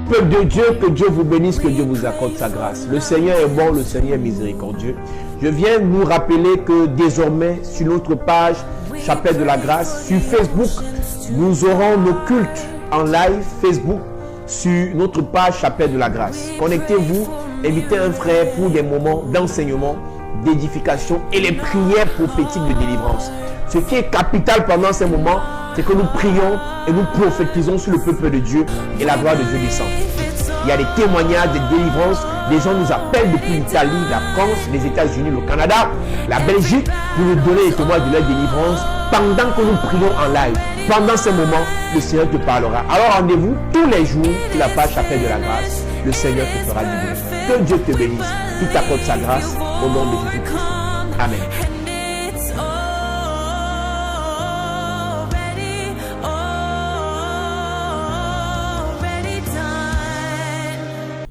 Peuple de Dieu, que Dieu vous bénisse, que Dieu vous accorde sa grâce. Le Seigneur est bon, le Seigneur est miséricordieux. Je viens vous rappeler que désormais, sur notre page Chapelle de la Grâce, sur Facebook, nous aurons nos cultes en live Facebook sur notre page Chapelle de la Grâce. Connectez-vous, invitez un frère pour des moments d'enseignement, d'édification et les prières prophétiques de délivrance. Ce qui est capital pendant ces moments, c'est que nous prions et nous prophétisons sur le peuple de Dieu et la gloire de Dieu descend. Il y a des témoignages, des délivrances. Des gens nous appellent depuis l'Italie, la France, les États-Unis, le Canada, la Belgique pour nous donner les témoignages de leur délivrance pendant que nous prions en live. Pendant ces moments, le Seigneur te parlera. Alors rendez-vous tous les jours sur la page Chapelle de la Grâce. Le Seigneur te fera du bien. Que Dieu te bénisse, qu'il t'accorde sa grâce au nom de Jésus-Christ. Amen.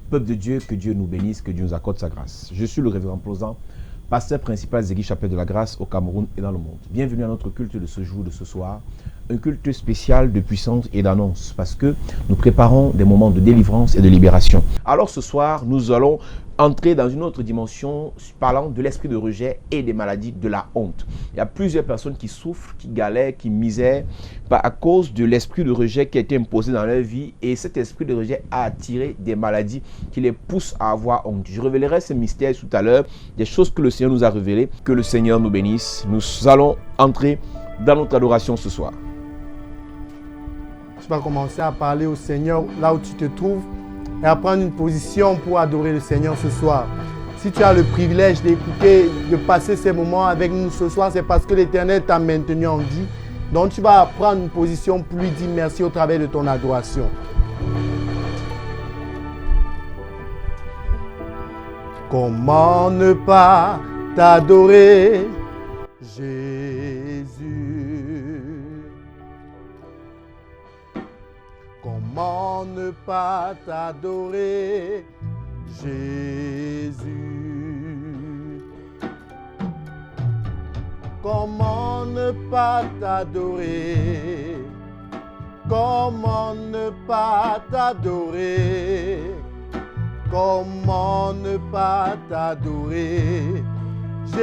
Peuple de Dieu, que Dieu nous bénisse, que Dieu nous accorde sa grâce. Je suis le révérend Plozan, pasteur principal des églises Chapelle de la Grâce au Cameroun et dans le monde. Bienvenue à notre culte de ce jour, de ce soir. Un culte spécial de puissance et d'annonce parce que nous préparons des moments de délivrance et de libération. Alors ce soir, nous allons entrer dans une autre dimension parlant de l'esprit de rejet et des maladies de la honte. Il y a plusieurs personnes qui souffrent, qui galèrent, qui misèrent à cause de l'esprit de rejet qui a été imposé dans leur vie et cet esprit de rejet a attiré des maladies qui les poussent à avoir honte. Je révélerai ces mystères tout à l'heure, des choses que le Seigneur nous a révélées. Que le Seigneur nous bénisse. Nous allons entrer dans notre adoration ce soir. Tu vas commencer à parler au Seigneur là où tu te trouves et à prendre une position pour adorer le Seigneur ce soir. Si tu as le privilège d'écouter, de passer ces moments avec nous ce soir, c'est parce que l'Éternel t'a maintenu en vie. Donc tu vas prendre une position pour lui dire merci au travers de ton adoration. Comment ne pas t'adorer, Jésus? Comment ne pas t'adorer, Jésus? Comment ne pas t'adorer? Comment ne pas t'adorer? Comment ne pas t'adorer, Jésus?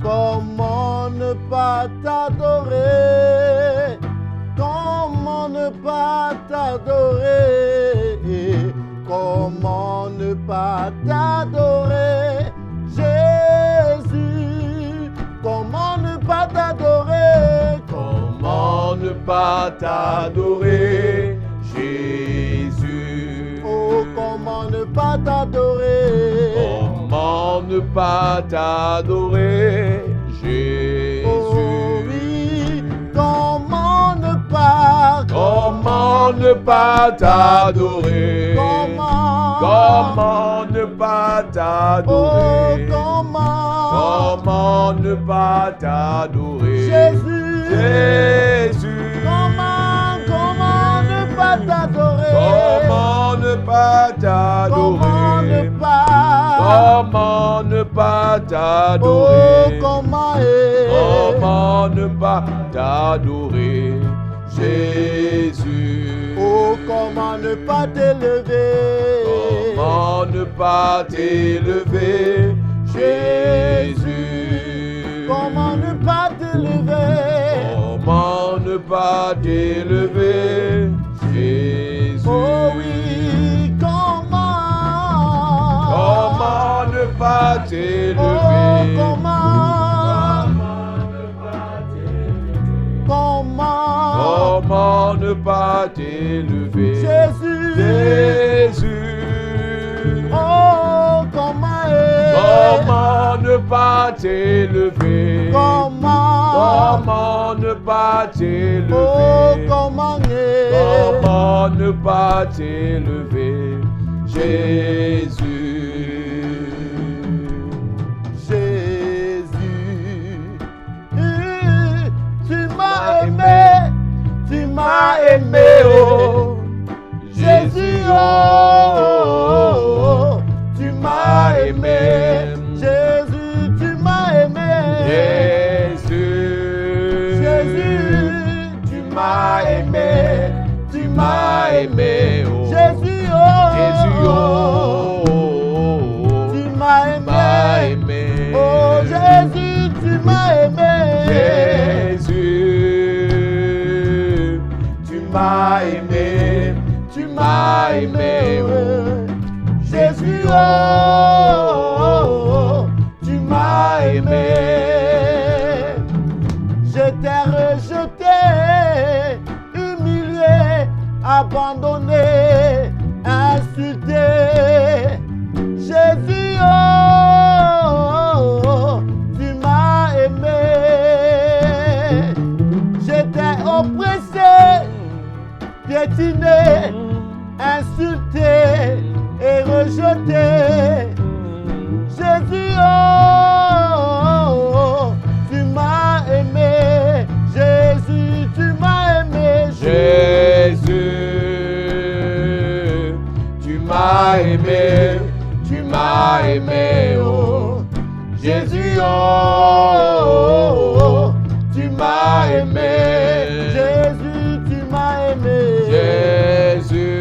Comment ne pas t'adorer? Comment ne pas t'adorer? Comment ne pas t'adorer, Jésus? Comment ne pas t'adorer? Comment ne pas t'adorer, Jésus? Oh, comment ne pas t'adorer? Comment ne pas t'adorer, Jésus? Oh oui, comment ne pas t'adorer? Comment ne pas t'adorer? Oh, comment ne pas t'adorer? Jésus, comment ne pas t'adorer? Comment ne pas t'adorer? Comment ne pas t'adorer? Oh, comment ne pas t'adorer, Jésus? Oh, comment ne pas t'élever? Comment ne pas t'élever, Jésus? Comment ne pas t'élever? Comment ne pas t'élever, Jésus? Oh oui, Comment ne pas t'élever? Oh, Comment ne pas t'élever? Jésus. Oh, comment ne pas t'élever? Comment ne pas t'élever? Oh, comment ne pas t'élever, Jésus? Tu m'as aimé, oh Jésus, oh, tu m'as aimé, Jésus, tu m'as aimé, Jésus, tu m'as abandonné, insulté. Jésus, oh, tu m'as aimé. J'étais oppressé, piétiné, insulté et rejeté. Jésus, oh, tu m'as aimé. Jésus, tu m'as aimé. Jésus, tu m'as aimé. Tu m'as aimé, oh. Jésus, oh, tu m'as aimé. Jésus, tu m'as aimé. Jésus,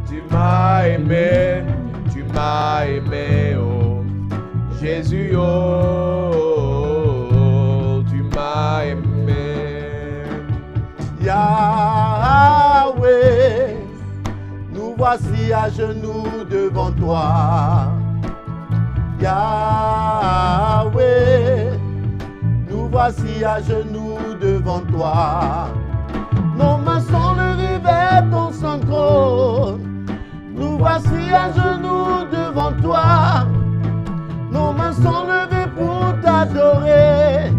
tu m'as aimé. Tu m'as aimé, oh. Jésus, oh, tu m'as aimé. Yahweh, nous voici à genoux devant toi. Yahweh, nous voici à genoux devant toi. Nos mains sont levées vers ton saint trône. Nous voici à genoux devant toi. Nos mains sont levées pour t'adorer.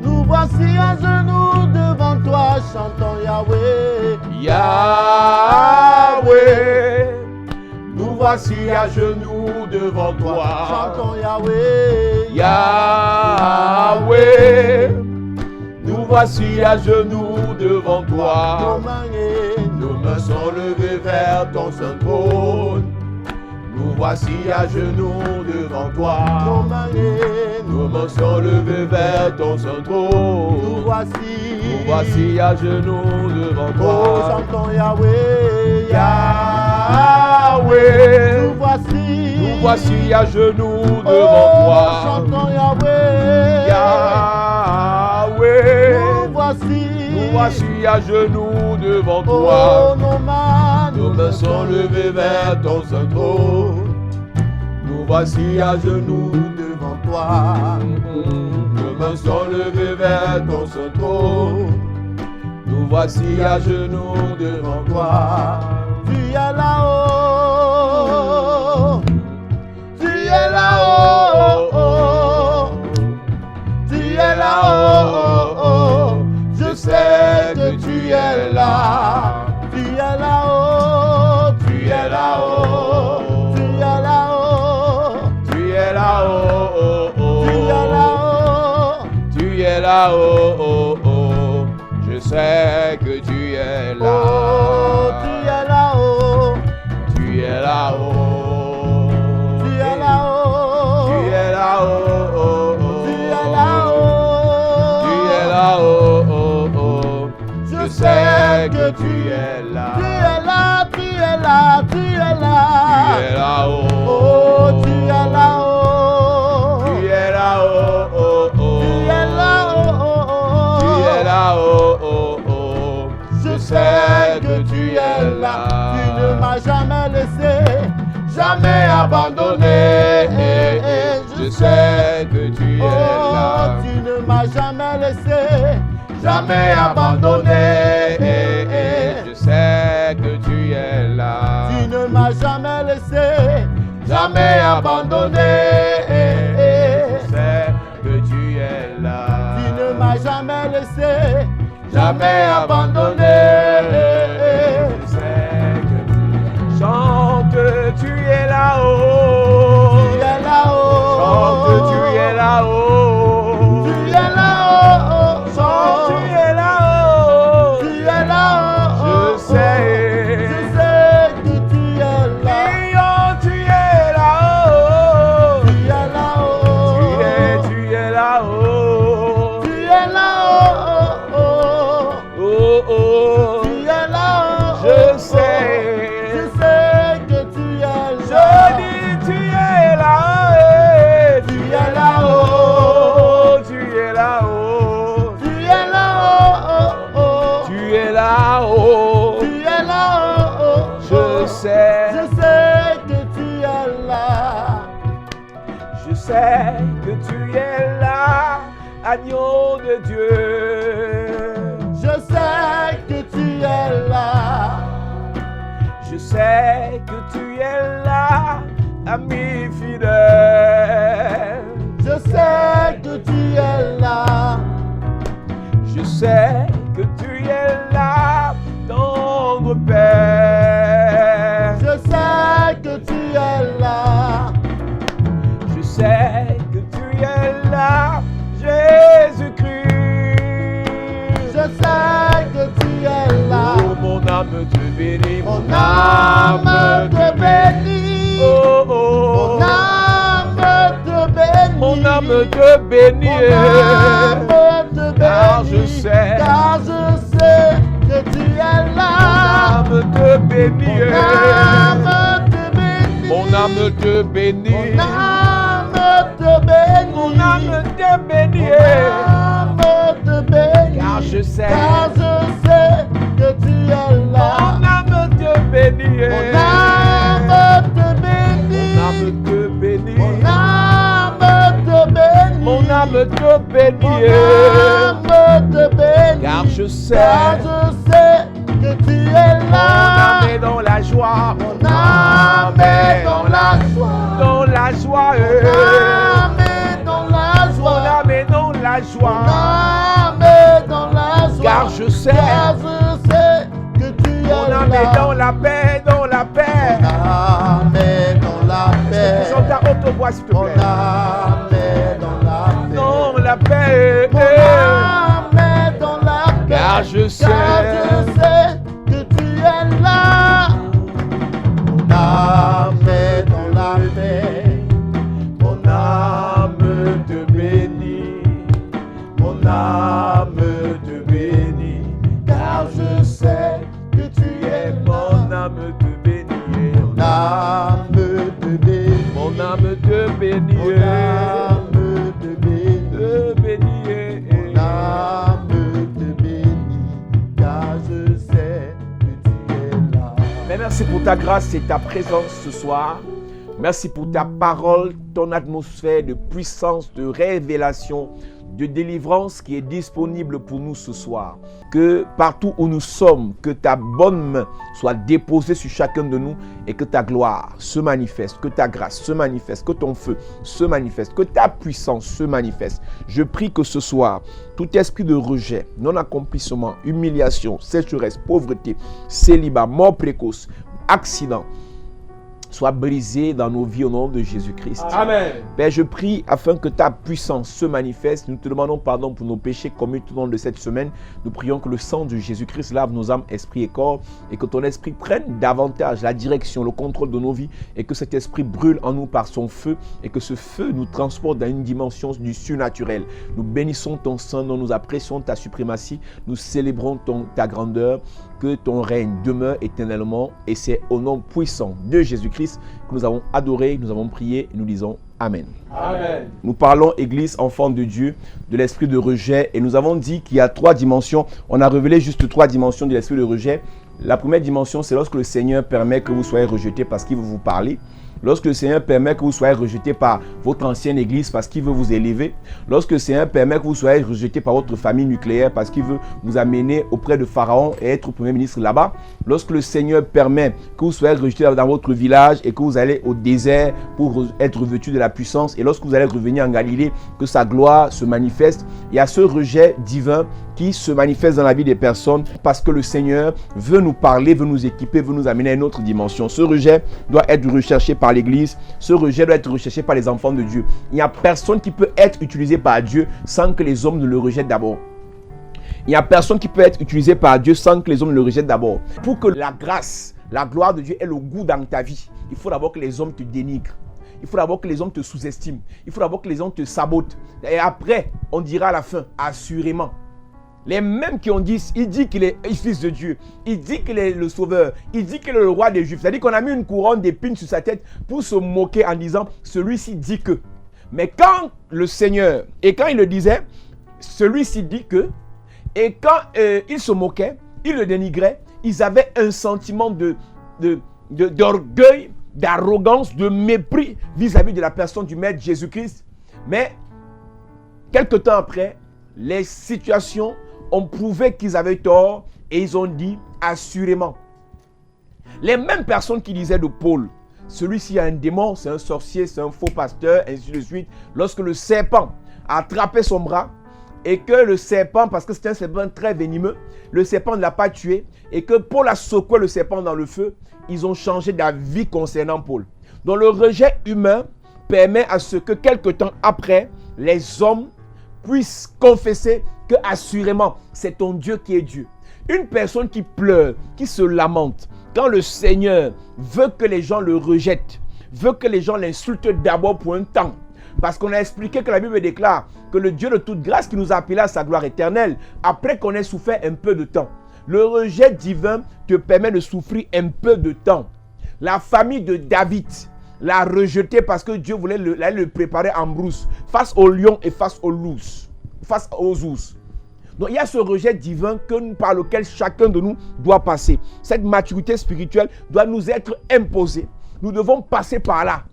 Nous voici à genoux devant toi. Chantons Yahweh. Yahweh, nous voici à genoux devant toi. Chantons Yahweh. Yahweh, nous voici à genoux devant toi. Nos mains sont levées vers ton saint trône. Nous voici à genoux devant toi. Nos mains sont levées vers ton saint trône. Nous voici à genoux devant toi. Oh, chantons Yahweh. Yahweh, nous voici à genoux devant toi. Chantons Yahweh. Yahweh, nous voici à genoux devant toi. Nos mains sont levées vers ton saint trône. Nous voici à genoux devant toi. Nos mains sont levées vers ton saint trône. Nous voici à genoux devant toi. Tu es là-haut. Tu es là-haut. Tu es là-haut. Je sais que tu es là. Tu es là-haut. Tu es là-haut. Tu es là-haut. Tu es là-haut. Tu es là-haut. Tu es là-haut. Je sais que tu es là. Tu es là-haut. Tu es là-haut. Tu es là-haut. Tu es là-haut. Tu es là-haut. Tu es là-haut. Je sais que tu es là. Tu es là, tu es là, tu es là. Tu es là-haut. Oh, tu es là-haut. Tu es là-haut. Tu es là-haut. Tu es là-haut. Je sais que tu es là. Tu ne m'as jamais laissé, jamais abandonné. Je sais que tu es là. Tu ne m'as jamais laissé, Jamais abandonné. Je sais que tu es là. Tu ne m'as jamais laissé, Jamais abandonné. Je sais que tu es là. tu ne m'as jamais laissé, Jamais abandonné. Je sais que tu chante, tu es là-haut. tu es là-haut. Chante, tu es là-haut. Tu es là-haut. Chante, tu es là-haut. Tu es là-haut. Je sais que tu es là. Lion, tu es là-haut. Tu es là-haut. Tu es là-haut. Tu es là-haut. Oh, oh. Tu es là-haut. Je sais que tu es là. Je dis tu es là. Tu es là-haut. Tu es là-haut. Tu es là-haut. Tu es là-haut. Tu es là-haut. Je sais que tu es là. Je sais que tu es là, agneau de Dieu. Je sais que tu es là. Je sais que tu es là, ami fidèle. Je sais que tu es là. Je sais que tu es là, tendre Père. Je sais que tu es là. Je sais que tu es là, Jésus-Christ. Je sais que tu es là. Oh, mon âme te bénit, Mon âme te bénit. Oh, oh. Mon âme te bénit. Mon âme te bénit. Mon âme te bénit. Car je sais que tu es là. Mon âme te bénit. Mon âme te bénit. Mon âme te bénit. Mon âme te bénit. Mon âme te bénit. Mon âme te bénit. Car je sais que tu es là. Mon âme te bénit. Mon âme te bénit. Mon âme te bénit. Mon âme te bénit. Mon âme te bénit. Mon âme te bénit. Car je sais que tu es mon là. âme est dans la joie. Mon âme est dans la joie. Dans la joie. Mon âme est dans la Mon joie. âme est dans la Mon joie. âme est dans la joie. Car je sais que tu es là. mon âme est dans la paix, dans la paix. Mon âme est dans la paix. Chante à haute voix s'il te Mon plaît. âme est dans la paix. Dans la paix. Mon âme est dans la paix. Car je sais que tu es là. Mon âme est dans la paix. mon âme te bénit. Mon âme te bénit. Car je sais que tu es Mon là. âme te bénit. Mon âme te bénit. Mon âme te bénit. Mon âme te bénit. Te bénit. Mon âme te bénit. Car je sais que tu es là. Mais merci pour ta grâce et ta présence ce soir. Merci pour ta parole, ton atmosphère de puissance, de révélation, de délivrance qui est disponible pour nous ce soir. Que partout où nous sommes, que ta bonne main soit déposée sur chacun de nous et que ta gloire se manifeste, que ta grâce se manifeste, que ton feu se manifeste, que ta puissance se manifeste. Je prie que ce soir, tout esprit de rejet, non-accomplissement, humiliation, sécheresse, pauvreté, célibat, mort précoce, accident, soit brisé dans nos vies au nom de Jésus-Christ. Amen. Père, je prie afin que ta puissance se manifeste. Nous te demandons pardon pour nos péchés commis tout au long de cette semaine. Nous prions que le sang de Jésus-Christ lave nos âmes, esprit et corps et que ton esprit prenne davantage la direction, le contrôle de nos vies et que cet esprit brûle en nous par son feu et que ce feu nous transporte dans une dimension du surnaturel. Nous bénissons ton sang, nous apprécions ta suprématie, nous célébrons ta grandeur, que ton règne demeure éternellement et c'est au nom puissant de Jésus-Christ que nous avons adoré, nous avons prié et nous disons Amen. Amen. Nous parlons, Église, enfants de Dieu, de l'esprit de rejet et nous avons dit qu'il y a 3 dimensions. On a révélé juste 3 dimensions de l'esprit de rejet. La première dimension, c'est lorsque le Seigneur permet que vous soyez rejetés parce qu'il veut vous parler. Lorsque le Seigneur permet que vous soyez rejetés par votre ancienne église parce qu'il veut vous élever. Lorsque le Seigneur permet que vous soyez rejetés par votre famille nucléaire parce qu'il veut vous amener auprès de Pharaon et être premier ministre là-bas. Lorsque le Seigneur permet que vous soyez rejetés dans votre village et que vous allez au désert pour être revêtus de la puissance. Et lorsque vous allez revenir en Galilée, que sa gloire se manifeste. Il y a ce rejet divin qui se manifeste dans la vie des personnes parce que le Seigneur veut nous parler, veut nous équiper, veut nous amener à une autre dimension. Ce rejet doit être recherché par l'Église. Ce rejet doit être recherché par les enfants de Dieu. Il n'y a personne qui peut être utilisé par Dieu sans que les hommes ne le rejettent d'abord. Il n'y a personne qui peut être utilisé par Dieu sans que les hommes ne le rejettent d'abord. Pour que la grâce, la gloire de Dieu ait le goût dans ta vie, il faut d'abord que les hommes te dénigrent. Il faut d'abord que les hommes te sous-estiment. Il faut d'abord que les hommes te sabotent. Et après, on dira à la fin, assurément. Les mêmes qui ont dit, il dit qu'il est fils de Dieu, il dit qu'il est le sauveur, il dit qu'il est le roi des Juifs. C'est-à-dire qu'on a mis une couronne d'épines sur sa tête pour se moquer en disant, celui-ci dit que. Mais quand le Seigneur, et quand il le disait, celui-ci dit que, et quand il se moquait, il le dénigrait, ils avaient un sentiment d'orgueil, d'arrogance, de mépris vis-à-vis de la personne du Maître Jésus-Christ. Mais, quelque temps après, les situations ont prouvé qu'ils avaient tort Et ils ont dit assurément. Les mêmes personnes qui disaient de Paul, celui-ci a un démon, c'est un sorcier, c'est un faux pasteur, ainsi de suite. Lorsque le serpent a attrapé son bras et que le serpent, parce que c'était un serpent très venimeux, le serpent ne l'a pas tué et que Paul a secoué le serpent dans le feu, ils ont changé d'avis concernant Paul. Donc le rejet humain permet à ce que quelque temps après, les hommes puissent confesser que assurément c'est ton Dieu qui est Dieu. Une personne qui pleure, qui se lamente, quand le Seigneur veut que les gens le rejettent, veut que les gens l'insultent d'abord pour un temps, parce qu'on a expliqué que la Bible déclare que le Dieu de toute grâce qui nous a appelés à sa gloire éternelle, après qu'on ait souffert un peu de temps. Le rejet divin te permet de souffrir un peu de temps. La famille de David l'a rejeté parce que Dieu voulait le préparer en brousse, face aux lions et face aux ours. Donc il y a ce rejet divin par lequel chacun de nous doit passer. Cette maturité spirituelle doit nous être imposée. Nous devons passer par là.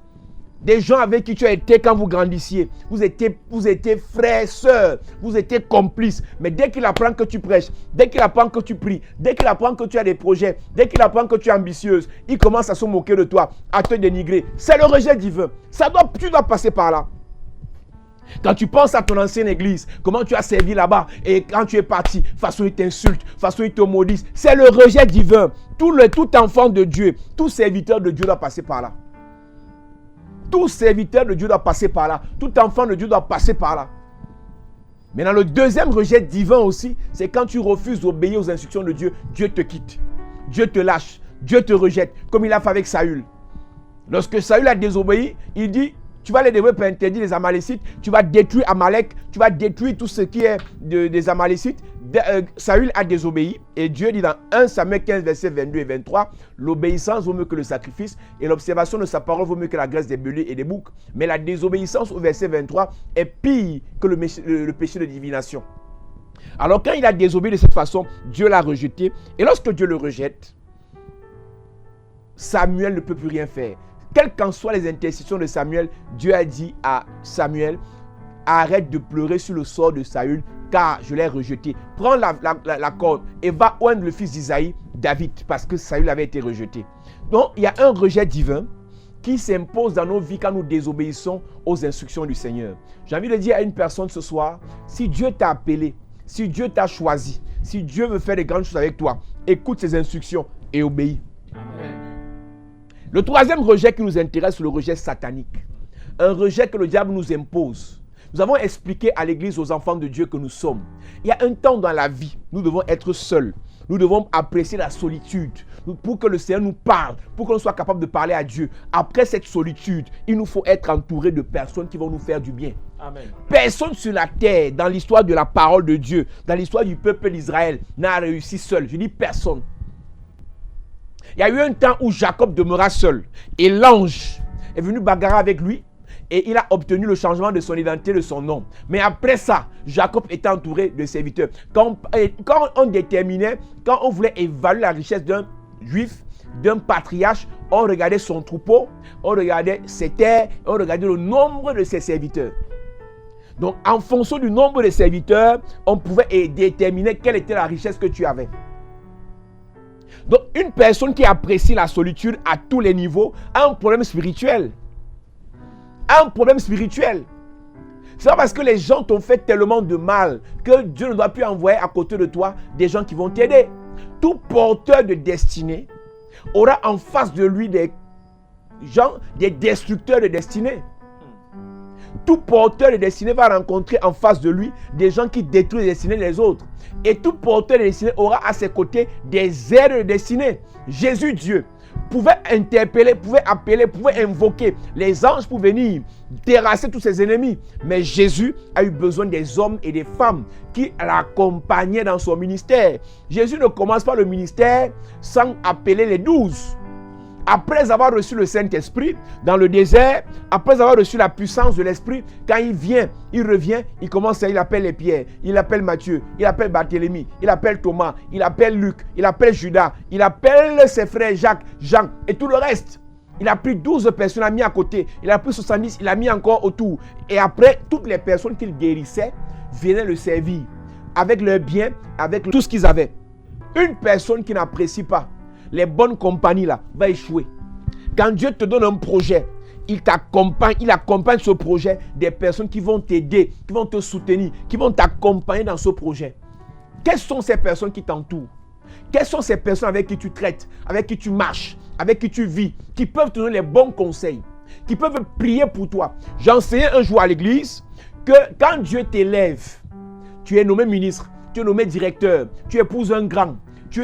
Des gens avec qui tu as été quand vous grandissiez, vous étiez frères, sœurs, vous étiez complices. Mais dès qu'il apprend que tu prêches, dès qu'il apprend que tu pries, dès qu'il apprend que tu as des projets, dès qu'il apprend que tu es ambitieuse, il commence à se moquer de toi, à te dénigrer. C'est le rejet divin. Tu dois passer par là. Quand tu penses à ton ancienne église, comment tu as servi là-bas, et quand tu es parti, façon ils t'insultent, façon ils te maudissent, c'est le rejet divin. Tout enfant de Dieu, tout serviteur de Dieu doit passer par là. Tout serviteur de Dieu doit passer par là. Tout enfant de Dieu doit passer par là. Maintenant, le deuxième rejet divin aussi, c'est quand tu refuses d'obéir aux instructions de Dieu, Dieu te quitte, Dieu te lâche, Dieu te rejette, comme il a fait avec Saül. Lorsque Saül a désobéi, il dit, tu vas les détruire pour interdire les Amalécites, tu vas détruire Amalek, tu vas détruire tout ce qui est des Amalécites. Saül a désobéi et Dieu dit dans 1 Samuel 15 versets 22 et 23, l'obéissance vaut mieux que le sacrifice et l'observation de sa parole vaut mieux que la graisse des béliers et des boucs. Mais la désobéissance au verset 23 est pire que le péché de divination. Alors quand il a désobéi de cette façon, Dieu l'a rejeté. Et lorsque Dieu le rejette, Samuel ne peut plus rien faire. Quelles qu'en soient les intercessions de Samuel, Dieu a dit à Samuel, arrête de pleurer sur le sort de Saül, car je l'ai rejeté. Prends la corde et va oindre le fils d'Isaïe, David, parce que Saül avait été rejeté. Donc, il y a un rejet divin qui s'impose dans nos vies quand nous désobéissons aux instructions du Seigneur. J'ai envie de dire à une personne ce soir, si Dieu t'a appelé, si Dieu t'a choisi, si Dieu veut faire de grandes choses avec toi, écoute ses instructions et obéis. Amen. Le troisième rejet qui nous intéresse, c'est le rejet satanique. Un rejet que le diable nous impose. Nous avons expliqué à l'église, aux enfants de Dieu que nous sommes. Il y a un temps dans la vie, nous devons être seuls. Nous devons apprécier la solitude pour que le Seigneur nous parle, pour qu'on soit capable de parler à Dieu. Après cette solitude, il nous faut être entouré de personnes qui vont nous faire du bien. Amen. Personne sur la terre, dans l'histoire de la parole de Dieu, dans l'histoire du peuple d'Israël, n'a réussi seul. Je dis personne. Il y a eu un temps où Jacob demeura seul et l'ange est venu bagarrer avec lui et il a obtenu le changement de son identité, de son nom. Mais après ça, Jacob était entouré de serviteurs. Quand on voulait évaluer la richesse d'un juif, d'un patriarche, on regardait son troupeau, on regardait ses terres, on regardait le nombre de ses serviteurs. Donc en fonction du nombre de serviteurs, on pouvait déterminer quelle était la richesse que tu avais. Donc, une personne qui apprécie la solitude à tous les niveaux a un problème spirituel. Un problème spirituel. C'est pas parce que les gens t'ont fait tellement de mal que Dieu ne doit plus envoyer à côté de toi des gens qui vont t'aider. Tout porteur de destinée aura en face de lui des gens, des destructeurs de destinée. Tout porteur de destinée va rencontrer en face de lui des gens qui détruisent les destinées des autres. Et tout porteur de destinée aura à ses côtés des aides de destinée. Jésus, Dieu, pouvait interpeller, pouvait appeler, pouvait invoquer les anges pour venir terrasser tous ses ennemis. Mais Jésus a eu besoin des hommes et des femmes qui l'accompagnaient dans son ministère. Jésus ne commence pas le ministère sans appeler les 12. Après avoir reçu le Saint-Esprit dans le désert, après avoir reçu la puissance de l'Esprit, quand il vient, il revient, il appelle les Pierre, il appelle Matthieu, il appelle Barthélemy, il appelle Thomas, il appelle Luc, il appelle Judas, il appelle ses frères Jacques, Jean et tout le reste. Il a pris 12 personnes, il a mis à côté, il a pris 70, il a mis encore autour. Et après, toutes les personnes qu'il guérissait venaient le servir avec leurs biens, avec tout ce qu'ils avaient. Une personne qui n'apprécie pas les bonnes compagnies là va échouer. Quand Dieu te donne un projet, il accompagne ce projet des personnes qui vont t'aider, qui vont te soutenir, qui vont t'accompagner dans ce projet. Quelles sont ces personnes qui t'entourent? Quelles sont ces personnes avec qui tu traites, avec qui tu marches, avec qui tu vis, qui peuvent te donner les bons conseils, qui peuvent prier pour toi? J'ai enseigné un jour à l'église que quand Dieu t'élève, tu es nommé ministre, tu es nommé directeur, tu épouses un grand, tu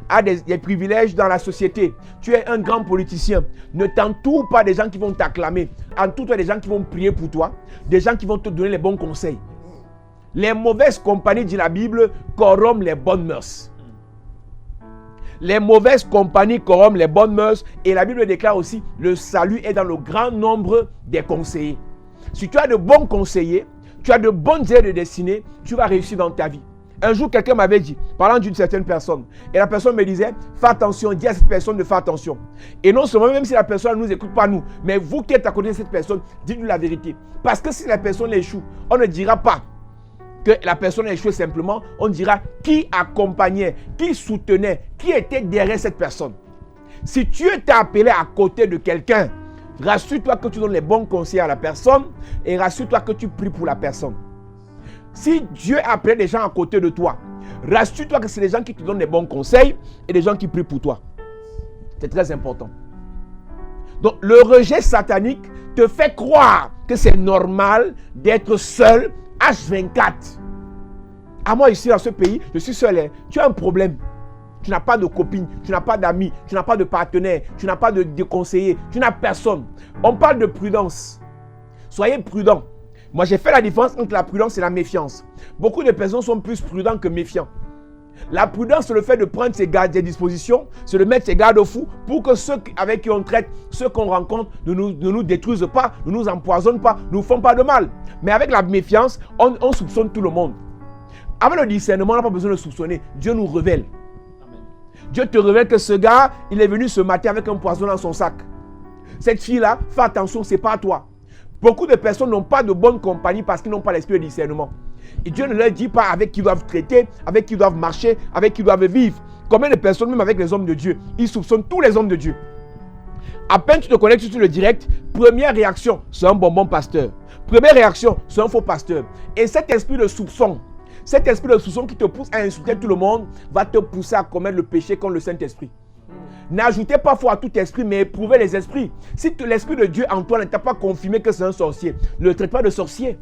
as des privilèges dans la société, tu es un grand politicien. Ne t'entoure pas des gens qui vont t'acclamer. Entoure-toi des gens qui vont prier pour toi, des gens qui vont te donner les bons conseils. Les mauvaises compagnies, dit la Bible, corrompent les bonnes mœurs. Les mauvaises compagnies corrompent les bonnes mœurs. Et la Bible déclare aussi, le salut est dans le grand nombre des conseillers. Si tu as de bons conseillers, tu as de bonnes idées de destinée, tu vas réussir dans ta vie. Un jour, quelqu'un m'avait dit, parlant d'une certaine personne, et la personne me disait, fais attention, dis à cette personne de faire attention. Et non seulement, même si la personne ne nous écoute pas nous, mais vous qui êtes à côté de cette personne, dites-lui la vérité. Parce que si la personne échoue, on ne dira pas que la personne a échoué simplement, on dira qui accompagnait, qui soutenait, qui était derrière cette personne. Si Dieu t'a appelé à côté de quelqu'un, rassure-toi que tu donnes les bons conseils à la personne et rassure-toi que tu pries pour la personne. Si Dieu a appelé des gens à côté de toi, rassure-toi que c'est des gens qui te donnent des bons conseils et des gens qui prient pour toi. C'est très important. Donc, le rejet satanique te fait croire que c'est normal d'être seul H24. À moi, ici, dans ce pays, je suis seul. Tu as un problème. Tu n'as pas de copine, tu n'as pas d'amis, tu n'as pas de partenaire, tu n'as pas de conseiller, tu n'as personne. On parle de prudence. Soyez prudents. Moi, j'ai fait la différence entre la prudence et la méfiance. Beaucoup de personnes sont plus prudents que méfiants. La prudence, c'est le fait de prendre ses dispositions, c'est de mettre ses garde-fous pour que ceux avec qui on traite, ceux qu'on rencontre, ne nous détruisent pas, ne nous empoisonnent pas, ne nous font pas de mal. Mais avec la méfiance, on soupçonne tout le monde. Avec le discernement, on n'a pas besoin de soupçonner. Dieu nous révèle. Amen. Dieu te révèle que ce gars, il est venu ce matin avec un poison dans son sac. Cette fille-là, fais attention, ce n'est pas à toi. Beaucoup de personnes n'ont pas de bonne compagnie parce qu'ils n'ont pas l'esprit de discernement. Et Dieu ne leur dit pas avec qui ils doivent traiter, avec qui ils doivent marcher, avec qui ils doivent vivre. Combien de personnes, même avec les hommes de Dieu, ils soupçonnent tous les hommes de Dieu. À peine tu te connectes sur le direct, première réaction, c'est un bonbon pasteur. Première réaction, c'est un faux pasteur. Et cet esprit de soupçon qui te pousse à insulter tout le monde, va te pousser à commettre le péché contre le Saint-Esprit. N'ajoutez pas foi à tout esprit, mais éprouvez les esprits. Si l'esprit de Dieu en toi ne t'a pas confirmé que c'est un sorcier, ne le traite pas de sorcier.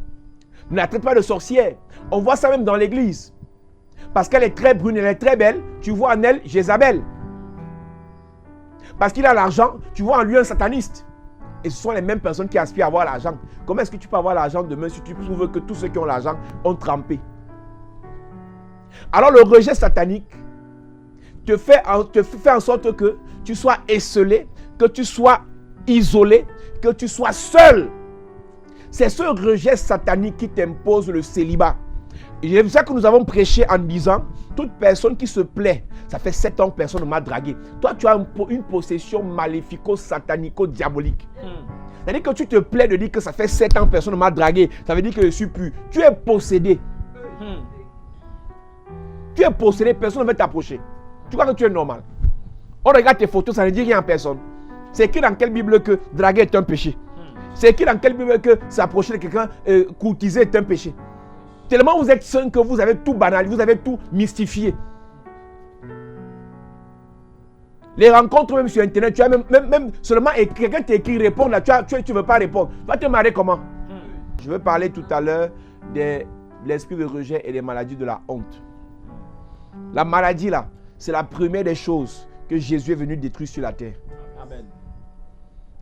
Ne la traite pas de sorcière. On voit ça même dans l'église. Parce qu'elle est très brune, elle est très belle, tu vois en elle Jézabel. Parce qu'il a l'argent, tu vois en lui un sataniste. Et ce sont les mêmes personnes qui aspirent à avoir l'argent. Comment est-ce que tu peux avoir l'argent demain si tu prouves que tous ceux qui ont l'argent ont trempé? Alors le rejet satanique te fait en sorte que tu sois esselé, que tu sois isolé, que tu sois seul. C'est ce rejet satanique qui t'impose le célibat. Et c'est ça que nous avons prêché en disant, toute personne qui se plaît, ça fait 7 ans que personne ne m'a dragué. Toi, tu as une possession maléfico-satanico-diabolique. C'est-à-dire que tu te plais de dire que ça fait 7 ans que personne ne m'a dragué. Ça veut dire que je suis pur. Tu es possédé. Tu es possédé, personne ne veut t'approcher. Tu crois que tu es normal. On regarde tes photos, ça ne dit rien à personne. C'est écrit dans quelle Bible que draguer est un péché? C'est écrit dans quelle Bible que s'approcher de quelqu'un, courtiser est un péché? Tellement vous êtes saint que vous avez tout banalisé, vous avez tout mystifié. Les rencontres même sur internet, tu as même seulement quelqu'un t'écrit répondre là, tu ne veux pas répondre. Va te marier comment? Je veux parler tout à l'heure de l'esprit de rejet et des maladies de la honte. La maladie là, c'est la première des choses que Jésus est venu détruire sur la terre. Amen.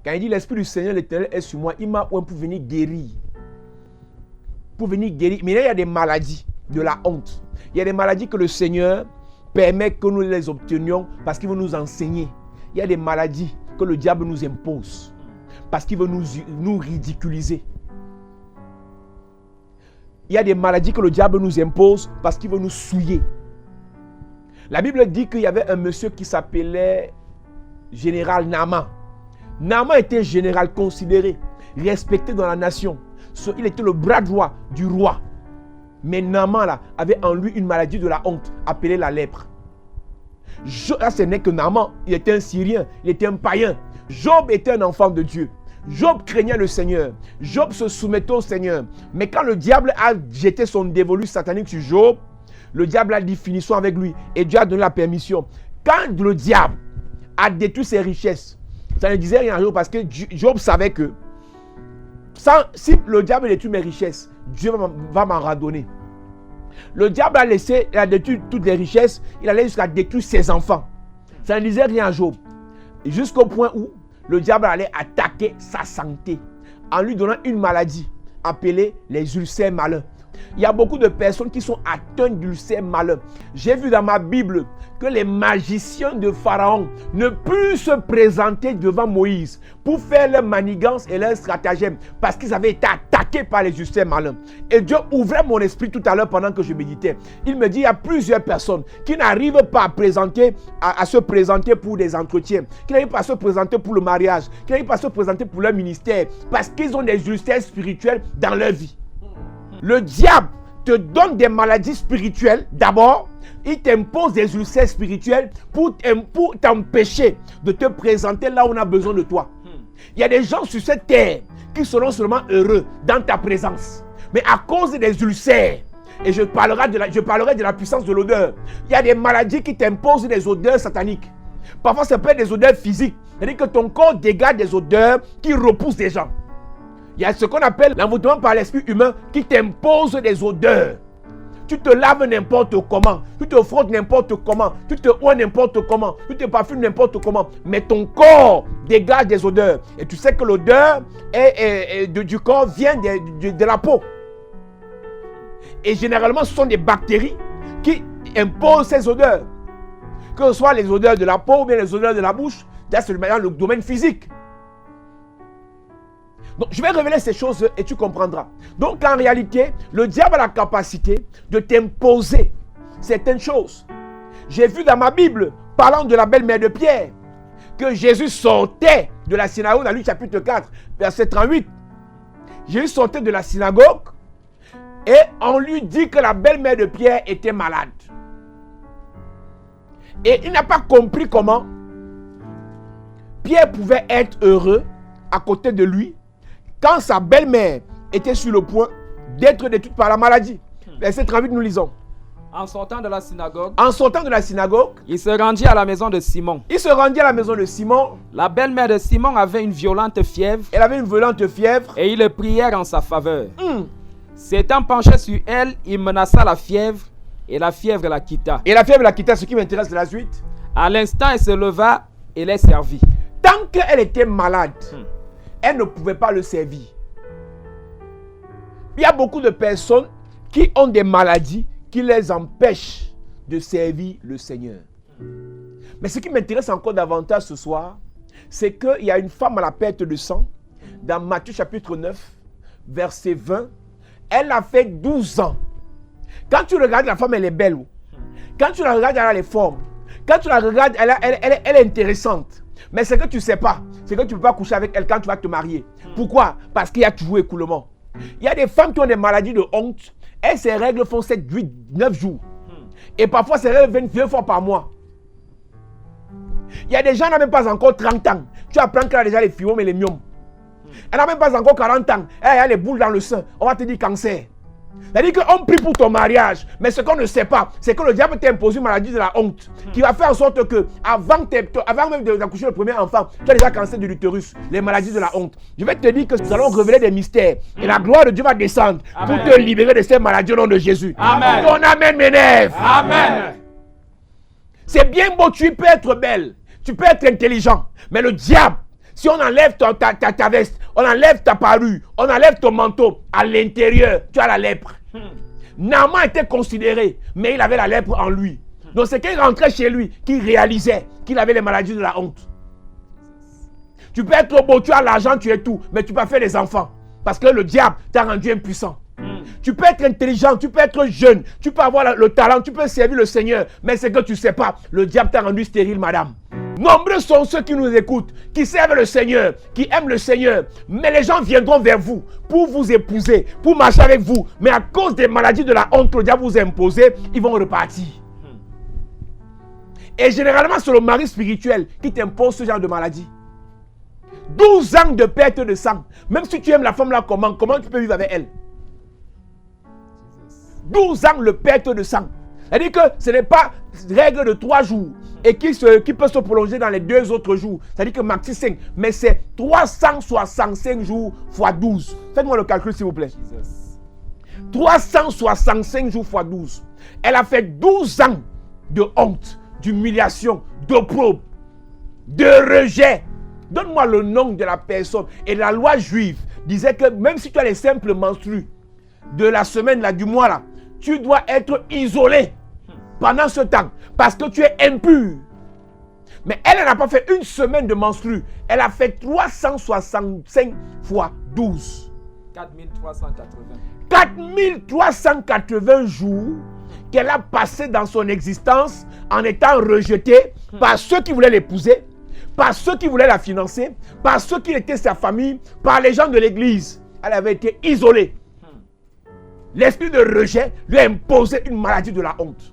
Quand il dit l'Esprit du Seigneur l'Éternel est sur moi, il m'a oint pour venir guérir. Pour venir guérir. Mais là, il y a des maladies de la honte. Il y a des maladies que le Seigneur permet que nous les obtenions parce qu'il veut nous enseigner. Il y a des maladies que le diable nous impose parce qu'il veut nous ridiculiser. Il y a des maladies que le diable nous impose parce qu'il veut nous souiller. La Bible dit qu'il y avait un monsieur qui s'appelait général Naaman. Naaman était général considéré, respecté dans la nation. Il était le bras droit du roi. Mais Naaman là, avait en lui une maladie de la honte, appelée la lèpre. Là, ce n'est que Naaman. Il était un Syrien, il était un païen. Job était un enfant de Dieu. Job craignait le Seigneur. Job se soumettait au Seigneur. Mais quand le diable a jeté son dévolu satanique sur Job, le diable a dit finissons avec lui. Et Dieu a donné la permission. Quand le diable a détruit ses richesses, ça ne disait rien à Job parce que Job savait que si le diable détruit mes richesses, Dieu va m'en redonner. Le diable a détruit toutes les richesses, il allait jusqu'à détruire ses enfants. Ça ne disait rien à Job. Jusqu'au point où le diable allait attaquer sa santé en lui donnant une maladie appelée les ulcères malins. Il y a beaucoup de personnes qui sont atteintes d'ulcères malins. J'ai vu dans ma Bible que les magiciens de Pharaon ne purent se présenter devant Moïse pour faire leur manigance et leur stratagème parce qu'ils avaient été attaqués par les ulcères malins. Et Dieu ouvrait mon esprit tout à l'heure pendant que je méditais. Il me dit il y a plusieurs personnes qui n'arrivent pas à se présenter pour des entretiens, qui n'arrivent pas à se présenter pour le mariage, qui n'arrivent pas à se présenter pour leur ministère parce qu'ils ont des ulcères spirituels dans leur vie. Le diable te donne des maladies spirituelles. D'abord, il t'impose des ulcères spirituels pour t'empêcher de te présenter là où on a besoin de toi. Il y a des gens sur cette terre qui seront seulement heureux dans ta présence. Mais à cause des ulcères, et je parlerai de la puissance de l'odeur, il y a des maladies qui t'imposent des odeurs sataniques. Parfois, ça peut être des odeurs physiques. C'est-à-dire que ton corps dégage des odeurs qui repoussent des gens. Il y a ce qu'on appelle l'envoûtement par l'esprit humain qui t'impose des odeurs. Tu te laves n'importe comment, tu te frottes n'importe comment, tu te oins n'importe comment, tu te parfumes n'importe comment, mais ton corps dégage des odeurs. Et tu sais que l'odeur du corps vient de la peau. Et généralement, ce sont des bactéries qui imposent ces odeurs. Que ce soit les odeurs de la peau ou bien les odeurs de la bouche, là c'est le domaine physique. Donc, je vais révéler ces choses et tu comprendras. Donc, en réalité, le diable a la capacité de t'imposer certaines choses. J'ai vu dans ma Bible, parlant de la belle-mère de Pierre, que Jésus sortait de la synagogue, dans Luc chapitre 4, verset 38. Jésus sortait de la synagogue et on lui dit que la belle-mère de Pierre était malade. Et il n'a pas compris comment Pierre pouvait être heureux à côté de lui quand sa belle-mère était sur le point d'être détruite par la maladie. Verset 38, nous lisons. En sortant de la synagogue, il se rendit à la maison de Simon. La belle-mère de Simon avait une violente fièvre. Et ils prièrent en sa faveur. S'étant penché sur elle, il menaça la fièvre et la fièvre la quitta. Ce qui m'intéresse de la suite. À l'instant, elle se leva et les servit. Tant qu'elle était malade, elle ne pouvait pas le servir. Il y a beaucoup de personnes qui ont des maladies qui les empêchent de servir le Seigneur. Mais ce qui m'intéresse encore davantage ce soir, c'est qu'il y a une femme à la perte de sang, dans Matthieu chapitre 9, verset 20. Elle a fait 12 ans. Quand tu regardes la femme, elle est belle. Quand tu la regardes, elle a les formes. Quand tu la regardes, elle est intéressante. Mais ce que tu ne sais pas, c'est que tu ne peux pas coucher avec elle quand tu vas te marier. Pourquoi? Parce qu'il y a toujours écoulement. Il y a des femmes qui ont des maladies de honte et ces règles font 7, 8, 9 jours. Et parfois, ces règles viennent 2 fois par mois. Il y a des gens qui n'ont même pas encore 30 ans. Tu apprends qu'elle a déjà les fibromes et les myomes. Elle n'a même pas encore 40 ans. Elle a les boules dans le sein. On va te dire cancer. C'est-à-dire qu'on prie pour ton mariage, mais ce qu'on ne sait pas, c'est que le diable t'a imposé une maladie de la honte qui va faire en sorte que, avant même d'accoucher le premier enfant, tu as déjà cancer de l'utérus, les maladies de la honte. Je vais te dire que nous allons révéler des mystères et la gloire de Dieu va descendre pour te libérer de ces maladies au nom de Jésus. Amen. Ton amen m'énerve. Amen. C'est bien beau, tu peux être belle, tu peux être intelligent, mais le diable, si on enlève ta veste, on enlève ta parure, on enlève ton manteau, à l'intérieur, tu as la lèpre. Naaman était considéré, mais il avait la lèpre en lui. Donc c'est qu'il rentrait chez lui qu'il réalisait qu'il avait les maladies de la honte. Tu peux être beau, tu as l'argent, tu es tout, mais tu peux pas faire des enfants. Parce que le diable t'a rendu impuissant. Tu peux être intelligent, tu peux être jeune, tu peux avoir le talent, tu peux servir le Seigneur, mais c'est que tu ne sais pas, le diable t'a rendu stérile, madame. Nombreux sont ceux qui nous écoutent, qui servent le Seigneur, qui aiment le Seigneur. Mais les gens viendront vers vous pour vous épouser, pour marcher avec vous. Mais à cause des maladies de la honte que le diable vous a imposées, ils vont repartir. Et généralement, c'est le mari spirituel qui t'impose ce genre de maladie. 12 ans de perte de sang. Même si tu aimes la femme là, comment tu peux vivre avec elle? 12 ans de perte de sang. C'est-à-dire que ce n'est pas règle de 3 jours et qui peut se prolonger dans les 2 autres jours. C'est-à-dire que maxi 5. Mais c'est 365 jours fois 12. Faites-moi le calcul s'il vous plaît. 365 jours fois 12. Elle a fait 12 ans de honte, d'humiliation, d'opprobre, de rejet. Donne-moi le nom de la personne. Et la loi juive disait que même si tu as les simples menstrues de la semaine, là, du mois, là, tu dois être isolé pendant ce temps parce que tu es impur. Mais elle n'a pas fait une semaine de menstrues. Elle a fait 365 fois 12. 4380. 4380 jours qu'elle a passé dans son existence en étant rejetée par ceux qui voulaient l'épouser, par ceux qui voulaient la financer, par ceux qui étaient sa famille, par les gens de l'église. Elle avait été isolée. L'esprit de rejet lui a imposé une maladie de la honte.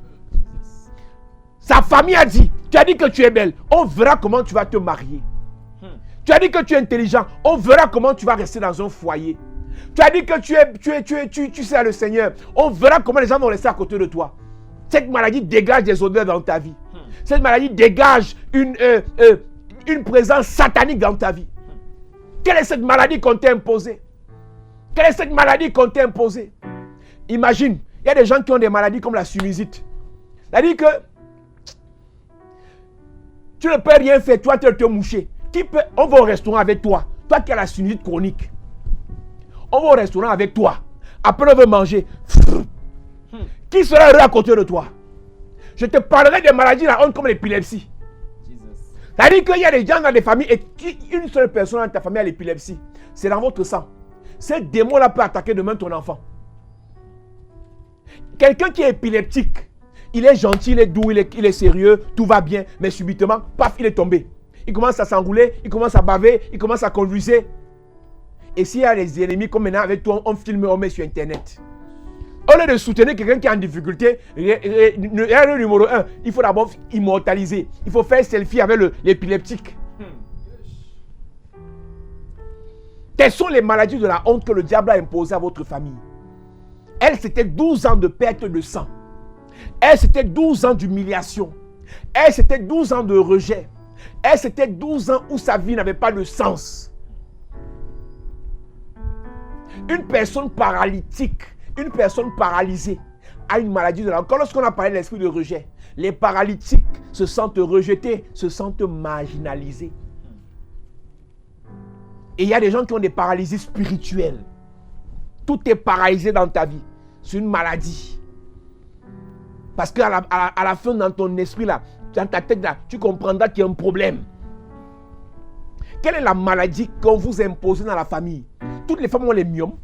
Sa famille a dit, tu as dit que tu es belle, on verra comment tu vas te marier. Tu as dit que tu es intelligent, on verra comment tu vas rester dans un foyer. Tu as dit que tu sais le Seigneur, on verra comment les gens vont rester à côté de toi. Cette maladie dégage des odeurs dans ta vie. Cette maladie dégage une présence satanique dans ta vie. Quelle est cette maladie qu'on t'a imposée? Quelle est cette maladie qu'on t'a imposée? Imagine, il y a des gens qui ont des maladies comme la sinusite. C'est-à-dire que tu ne peux rien faire, toi tu es te moucher. On va au restaurant avec toi. Toi qui as la sinusite chronique. On va au restaurant avec toi. Après on veut manger. Qui sera heureux à côté de toi? Je te parlerai des maladies de la honte comme l'épilepsie. C'est-à-dire qu'il y a des gens dans des familles et une seule personne dans ta famille a l'épilepsie. C'est dans votre sang. Ce démon-là peut attaquer demain ton enfant. Quelqu'un qui est épileptique, il est gentil, il est doux, il est sérieux, tout va bien, mais subitement, paf, il est tombé. Il commence à s'enrouler, il commence à baver, il commence à convulser. Et s'il y a des ennemis comme maintenant avec toi, on filme, on met sur internet. Au lieu de soutenir quelqu'un qui est en difficulté, le numéro 1, il faut d'abord immortaliser. Il faut faire selfie avec l'épileptique. Quelles sont les maladies de la honte que le diable a imposées à votre famille? Elle, c'était 12 ans de perte de sang. Elle, c'était 12 ans d'humiliation. Elle, c'était 12 ans de rejet. Elle, c'était 12 ans où sa vie n'avait pas de sens. Une personne paralytique, une personne paralysée a une maladie de la honte. Quand lorsqu'on a parlé de l'esprit de rejet, les paralytiques se sentent rejetés, se sentent marginalisés. Et il y a des gens qui ont des paralysies spirituelles. Tout est paralysé dans ta vie. C'est une maladie. Parce qu'à la fin, dans ton esprit, là, dans ta tête, là, tu comprendras qu'il y a un problème. Quelle est la maladie qu'on vous impose dans la famille? Toutes les femmes ont les myomes,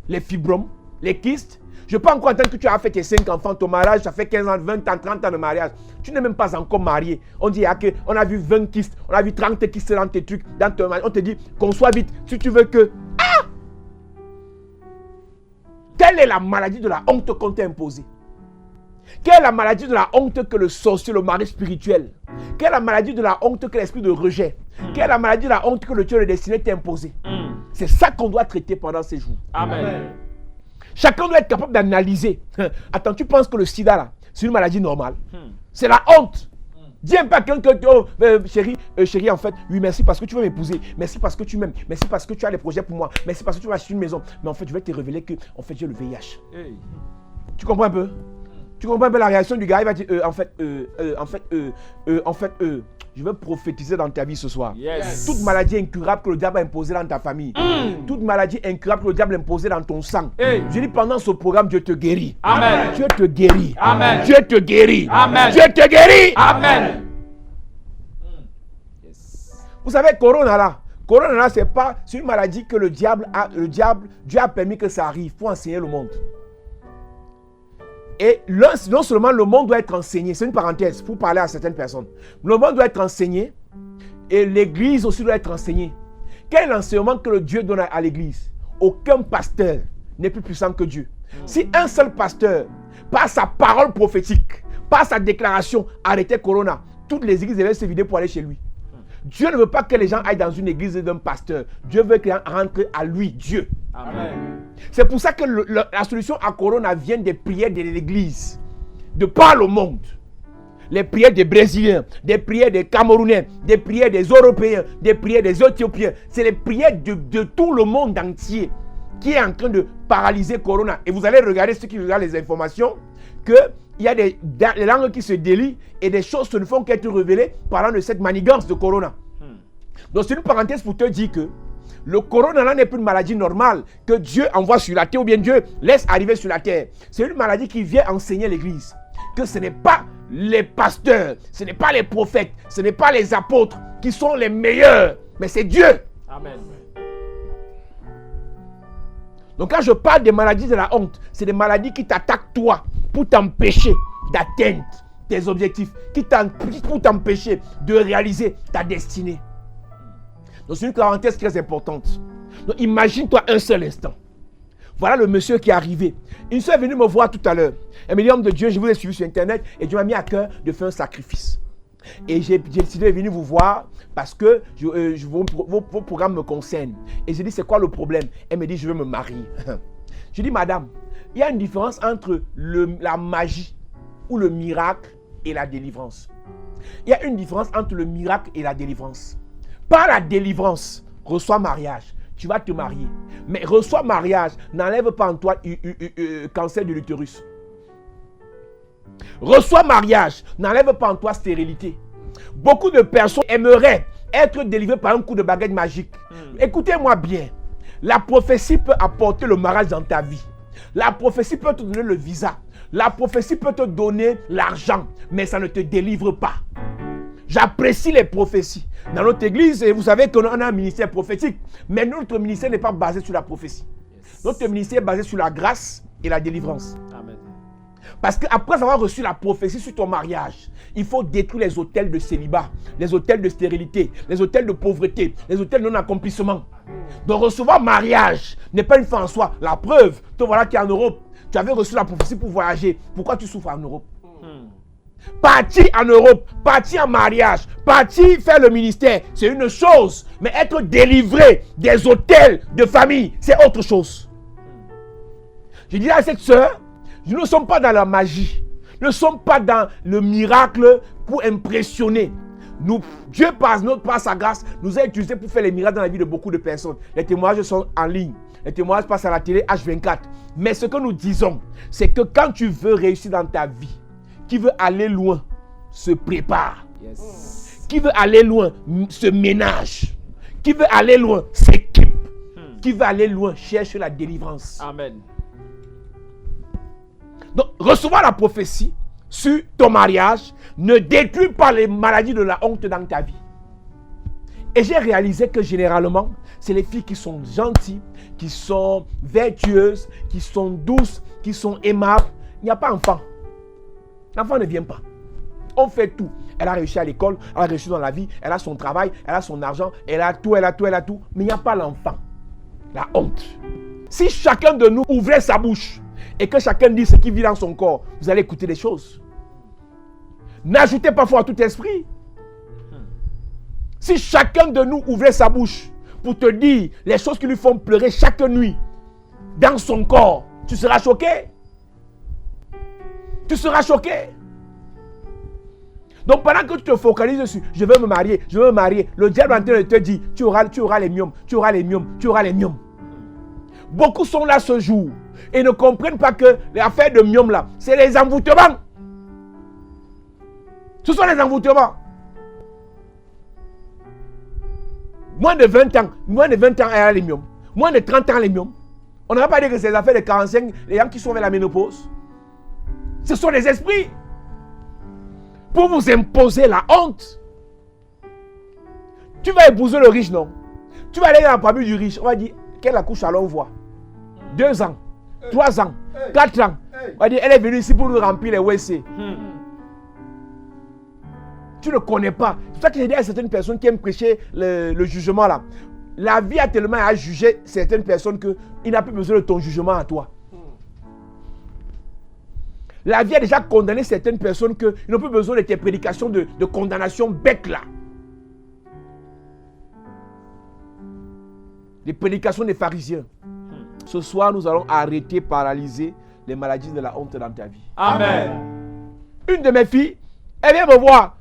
les fibromes, les kystes. Je peux encore entendre que tu as fait tes 5 enfants, ton mariage, ça fait 15 ans, 20 ans, 30 ans de mariage. Tu n'es même pas encore marié. On dit on a vu 20 kystes, on a vu 30 kystes dans tes trucs, dans ton mariage. On te dit qu'on soit vite. Si tu veux que... Ah! Quelle est la maladie de la honte qu'on t'a imposée? Quelle est la maladie de la honte que le sorcier, le mari spirituel? Quelle est la maladie de la honte que l'esprit de rejet? Quelle est la maladie de la honte que le Dieu de destinée t'a imposée? C'est ça qu'on doit traiter pendant ces jours. Amen. Chacun doit être capable d'analyser. Attends, tu penses que le sida là, c'est une maladie normale? C'est la honte. Dis un peu à quelqu'un que, chérie, en fait, oui, merci parce que tu veux m'épouser. Merci parce que tu m'aimes. Merci parce que tu as des projets pour moi. Merci parce que tu vas acheter une maison. Mais en fait, je vais te révéler que, en fait, j'ai le VIH. Hey. Tu comprends un peu? Tu comprends un peu la réaction du gars? Il va dire, je vais prophétiser dans ta vie ce soir. Yes. Toute maladie incurable que le diable a imposée dans ta famille. Toute maladie incurable que le diable a imposée dans ton sang. Hey. Je dis pendant ce programme, Dieu te guérit. Amen. Dieu te guérit. Amen. Dieu te guérit. Amen. Dieu te guérit. Amen. Yes. Vous savez, Corona là, c'est une maladie que Dieu a permis que ça arrive pour enseigner le monde. Et non seulement le monde doit être enseigné, c'est une parenthèse pour parler à certaines personnes. Le monde doit être enseigné et l'église aussi doit être enseignée. Quel est l'enseignement que le Dieu donne à l'église? Aucun pasteur n'est plus puissant que Dieu. Si un seul pasteur, par sa parole prophétique, par sa déclaration, arrêtez Corona, toutes les églises devaient se vider pour aller chez lui. Dieu ne veut pas que les gens aillent dans une église d'un pasteur. Dieu veut qu'ils rentrent à lui, Dieu. Amen. C'est pour ça que la solution à Corona vient des prières de l'église, de par le monde. Les prières des Brésiliens, des prières des Camerounais, des prières des Européens, des prières des Éthiopiens. C'est les prières de tout le monde entier qui est en train de paralyser Corona. Et vous allez regarder, ceux qui regardent les informations, qu'il y a des langues qui se délient et des choses ne font qu'être révélées parlant de cette manigance de Corona. Donc c'est une parenthèse pour te dire que le Corona là n'est plus une maladie normale que Dieu envoie sur la terre ou bien Dieu laisse arriver sur la terre. C'est une maladie qui vient enseigner l'église. Que ce n'est pas les pasteurs, ce n'est pas les prophètes, ce n'est pas les apôtres qui sont les meilleurs, mais c'est Dieu. Amen. Donc quand je parle des maladies de la honte, c'est des maladies qui t'attaquent toi pour t'empêcher d'atteindre tes objectifs, pour t'empêcher de réaliser ta destinée. Donc c'est une parenthèse très importante. Donc imagine-toi un seul instant. Voilà le monsieur qui est arrivé. Une soeur est venue me voir tout à l'heure. Elle me dit, homme de Dieu, je vous ai suivi sur internet et Dieu m'a mis à cœur de faire un sacrifice. Et j'ai décidé de venir vous voir parce que vos programmes me concernent. Et j'ai dit, c'est quoi le problème? Elle me dit, je veux me marier. Je dis, madame, il y a une différence entre la magie ou le miracle et la délivrance. Il y a une différence entre le miracle et la délivrance. Par la délivrance, reçois mariage. Tu vas te marier. Mais reçois mariage n'enlève pas en toi cancer de l'utérus. Reçois mariage n'enlève pas en toi stérilité. Beaucoup de personnes aimeraient être délivrées par un coup de baguette magique. Écoutez-moi bien. La prophétie peut apporter le mariage dans ta vie. La prophétie peut te donner le visa. La prophétie peut te donner l'argent. Mais ça ne te délivre pas. J'apprécie les prophéties. Dans notre église, vous savez qu'on a un ministère prophétique. Mais notre ministère n'est pas basé sur la prophétie. Notre ministère est basé sur la grâce et la délivrance. Amen. Parce qu'après avoir reçu la prophétie sur ton mariage, il faut détruire les hôtels de célibat, les hôtels de stérilité, les hôtels de pauvreté, les hôtels de non-accomplissement. Donc recevoir mariage n'est pas une fin en soi. La preuve, te voilà qui est en Europe. Tu avais reçu la prophétie pour voyager. Pourquoi tu souffres en Europe? Partir en Europe, partir en mariage, partir faire le ministère, c'est une chose. Mais être délivré des hôtels de famille, c'est autre chose. Je dis à cette soeur, nous ne sommes pas dans la magie. Nous ne sommes pas dans le miracle pour impressionner. Dieu, par sa grâce, nous a utilisés pour faire les miracles dans la vie de beaucoup de personnes. Les témoignages sont en ligne. Les témoignages passent à la télé H24. Mais ce que nous disons, c'est que quand tu veux réussir dans ta vie, qui veut aller loin, se prépare. Yes. Qui veut aller loin, se ménage. Qui veut aller loin, s'équipe. Qui veut aller loin, cherche la délivrance. Amen. Donc, recevoir la prophétie sur ton mariage ne détruit pas les maladies de la honte dans ta vie. Et j'ai réalisé que généralement, c'est les filles qui sont gentilles, qui sont vertueuses, qui sont douces, qui sont aimables. Il n'y a pas d'enfant. L'enfant ne vient pas. On fait tout. Elle a réussi à l'école, elle a réussi dans la vie, elle a son travail, elle a son argent, elle a tout, elle a tout, elle a tout. Mais il n'y a pas l'enfant. La honte. Si chacun de nous ouvrait sa bouche et que chacun dit ce qui vit dans son corps, vous allez écouter des choses. N'ajoutez pas foi à tout esprit. Si chacun de nous ouvrait sa bouche pour te dire les choses qui lui font pleurer chaque nuit dans son corps, tu seras choqué. Tu seras choqué. Donc pendant que tu te focalises dessus, je veux me marier, le diable est en train de te dire, tu auras les myomes, tu auras les myomes, tu auras les myomes. Beaucoup sont là ce jour et ne comprennent pas que l'affaire de myomes là, c'est les envoûtements. Ce sont les envoûtements. Moins de 20 ans, elle a les myomes. Moins de 30 ans, les myomes. On n'a pas dit que c'est les affaires de 45, les gens qui sont vers la ménopause. Ce sont les esprits. Pour vous imposer la honte. Tu vas épouser le riche, non? Tu vas aller dans la famille du riche. On va dire, quelle accouche allons voir? 2 ans, 3 ans, 4 ans. On va dire, elle est venue ici pour nous remplir les WC. Tu ne connais pas. C'est pour ça que j'ai dit à certaines personnes qui aiment prêcher le jugement là. La vie a tellement à juger certaines personnes qu'il n'a plus besoin de ton jugement à toi. La vie a déjà condamné certaines personnes qu'ils n'ont plus besoin de tes prédications de condamnation bêtes là. Les prédications des pharisiens. Ce soir, nous allons arrêter, paralyser les maladies de la honte dans ta vie. Amen. Une de mes filles, elle vient me voir.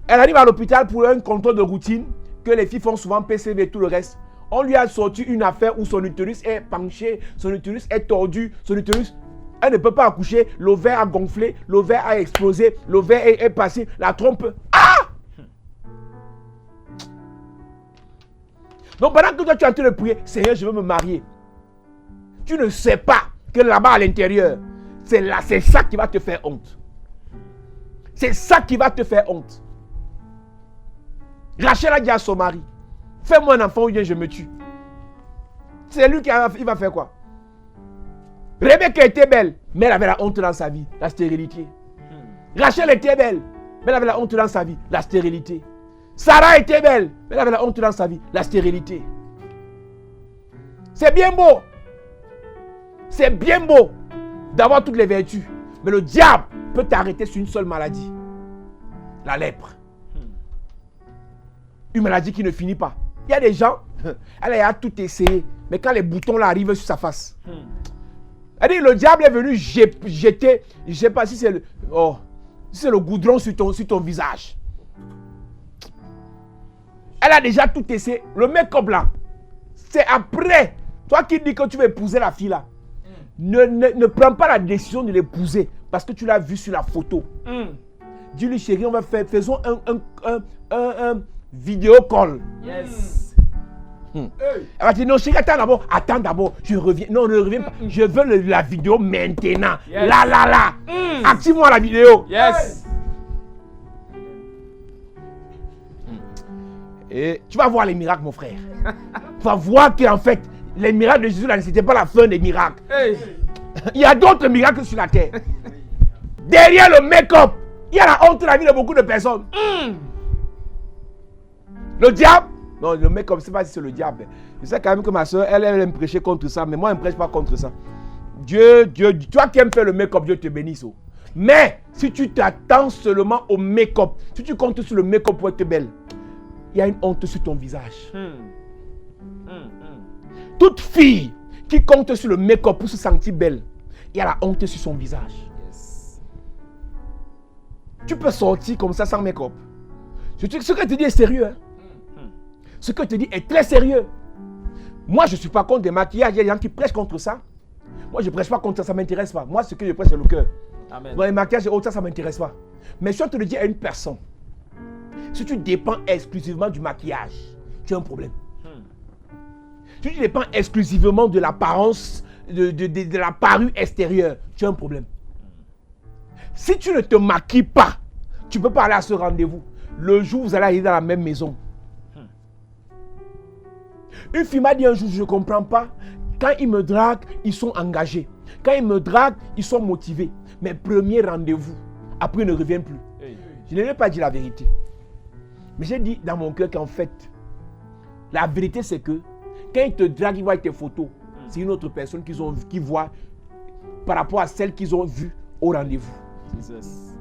Elle arrive à l'hôpital pour un contrôle de routine que les filles font souvent, PCV et tout le reste. On lui a sorti une affaire où son utérus est penché, son utérus est tordu, son utérus, elle ne peut pas accoucher, l'ovaire a gonflé, l'ovaire a explosé, l'ovaire est passé, la trompe. Ah! Donc pendant que toi tu es en train de prier, Seigneur, je veux me marier. Tu ne sais pas que là-bas à l'intérieur, c'est ça qui va te faire honte. C'est ça qui va te faire honte. Rachel a dit à son mari, fais-moi un enfant ou bien je me tue. C'est lui il va faire quoi? Rebecca était belle, mais elle avait la honte dans sa vie, la stérilité. Rachel était belle, mais elle avait la honte dans sa vie, la stérilité. Sarah était belle, mais elle avait la honte dans sa vie, la stérilité. C'est bien beau. C'est bien beau d'avoir toutes les vertus. Mais le diable peut t'arrêter sur une seule maladie. La lèpre. Une maladie qui ne finit pas. Il y a des gens, elle a tout essayé. Mais quand les boutons là arrivent sur sa face. Elle dit, le diable est venu jeter, je ne sais pas si c'est le goudron sur ton visage. Elle a déjà tout essayé. Le make-up là, c'est après. Toi qui dis que tu veux épouser la fille là, ne prends pas la décision de l'épouser parce que tu l'as vu sur la photo. Dis-lui, chérie, faisons un vidéo call. Yes. Elle va dire, non, chérie, attends d'abord, je reviens. Non, ne reviens pas. Je veux la vidéo maintenant. Yes. Là. Active-moi la vidéo. Yes. Et tu vas voir les miracles, mon frère. Tu vas voir qu'en fait, les miracles de Jésus, là, ce n'était pas la fin des miracles. Hey. Il y a d'autres miracles sur la terre. Derrière le make-up, il y a la honte de la vie de beaucoup de personnes. Le diable, non, le make-up, je ne sais pas si c'est le diable. Je sais quand même que ma soeur, elle aime prêcher contre ça, mais moi, je ne prêche pas contre ça. Dieu, toi qui aimes faire le make-up, Dieu te bénisse. Mais si tu t'attends seulement au make-up, si tu comptes sur le make-up pour être belle, il y a une honte sur ton visage. Toute fille qui compte sur le make-up pour se sentir belle, il y a la honte sur son visage. Yes. Tu peux sortir comme ça sans make-up. Ce que je te dis est sérieux. Ce que je te dis est très sérieux. Moi, je ne suis pas contre des maquillages. Il y a des gens qui prêchent contre ça. Moi, je ne prêche pas contre ça. Ça ne m'intéresse pas. Moi, ce que je prêche, c'est le cœur. Amen. Dans les maquillages et autres, ça ne m'intéresse pas. Mais si on te le dit à une personne, si tu dépends exclusivement du maquillage, tu as un problème. Si tu dépends exclusivement de l'apparence, de la parure extérieure, tu as un problème. Si tu ne te maquilles pas, tu ne peux pas aller à ce rendez-vous. Le jour où vous allez aller dans la même maison. Une fille m'a dit un jour, je ne comprends pas. Quand ils me draguent, ils sont engagés. Quand ils me draguent, ils sont motivés. Mais premier rendez-vous, après ils ne reviennent plus. Je ne lui ai pas dit la vérité. Mais j'ai dit dans mon cœur qu'en fait, la vérité c'est que quand ils te draguent, ils voient tes photos. C'est une autre personne qu'ils voient par rapport à celle qu'ils ont vue au rendez-vous. Jesus.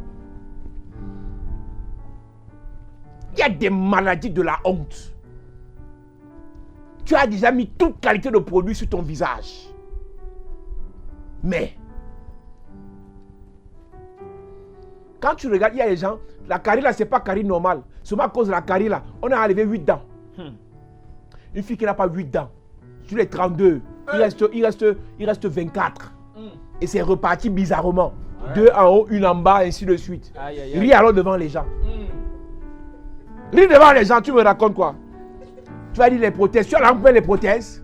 Il y a des maladies de la honte. Tu as déjà mis toute qualité de produit sur ton visage. Mais, quand tu regardes, il y a des gens, la carie là, ce n'est pas carie normale. Seulement à cause de la carie là, on a enlevé 8 dents. Une fille qui n'a pas 8 dents, sur les 32, il reste 24. Et c'est reparti bizarrement. 2 en haut, 1 en bas, ainsi de suite. Aïe, aïe, aïe. Ris alors devant les gens. Ris devant les gens, tu me racontes quoi? Tu vas dire les prothèses. Tu as l'emprunt les prothèses.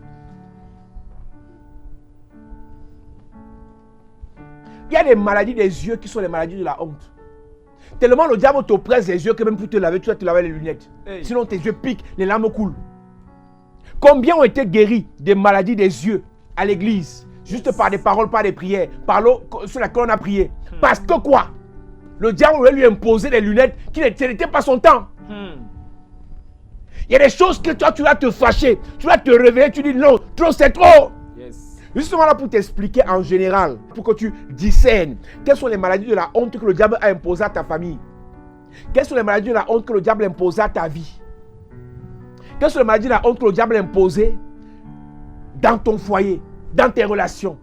Il y a des maladies des yeux qui sont les maladies de la honte. Tellement le diable t'oppresse les yeux que même pour te laver, tu vas te laver les lunettes. Hey. Sinon tes yeux piquent, les larmes coulent. Combien ont été guéris des maladies des yeux à l'église? Juste par des paroles, par des prières, par l'eau sur laquelle on a prié. Parce que quoi? Le diable voulait lui imposer des lunettes qui n'étaient pas son temps. Il y a des choses que toi tu vas te fâcher, tu vas te réveiller, tu dis non, trop c'est trop. Yes. Justement là pour t'expliquer en général, pour que tu discernes quelles sont les maladies de la honte que le diable a imposées à ta famille. Quelles sont les maladies de la honte que le diable a imposées à ta vie. Quelles sont les maladies de la honte que le diable a imposées dans ton foyer, dans tes relations.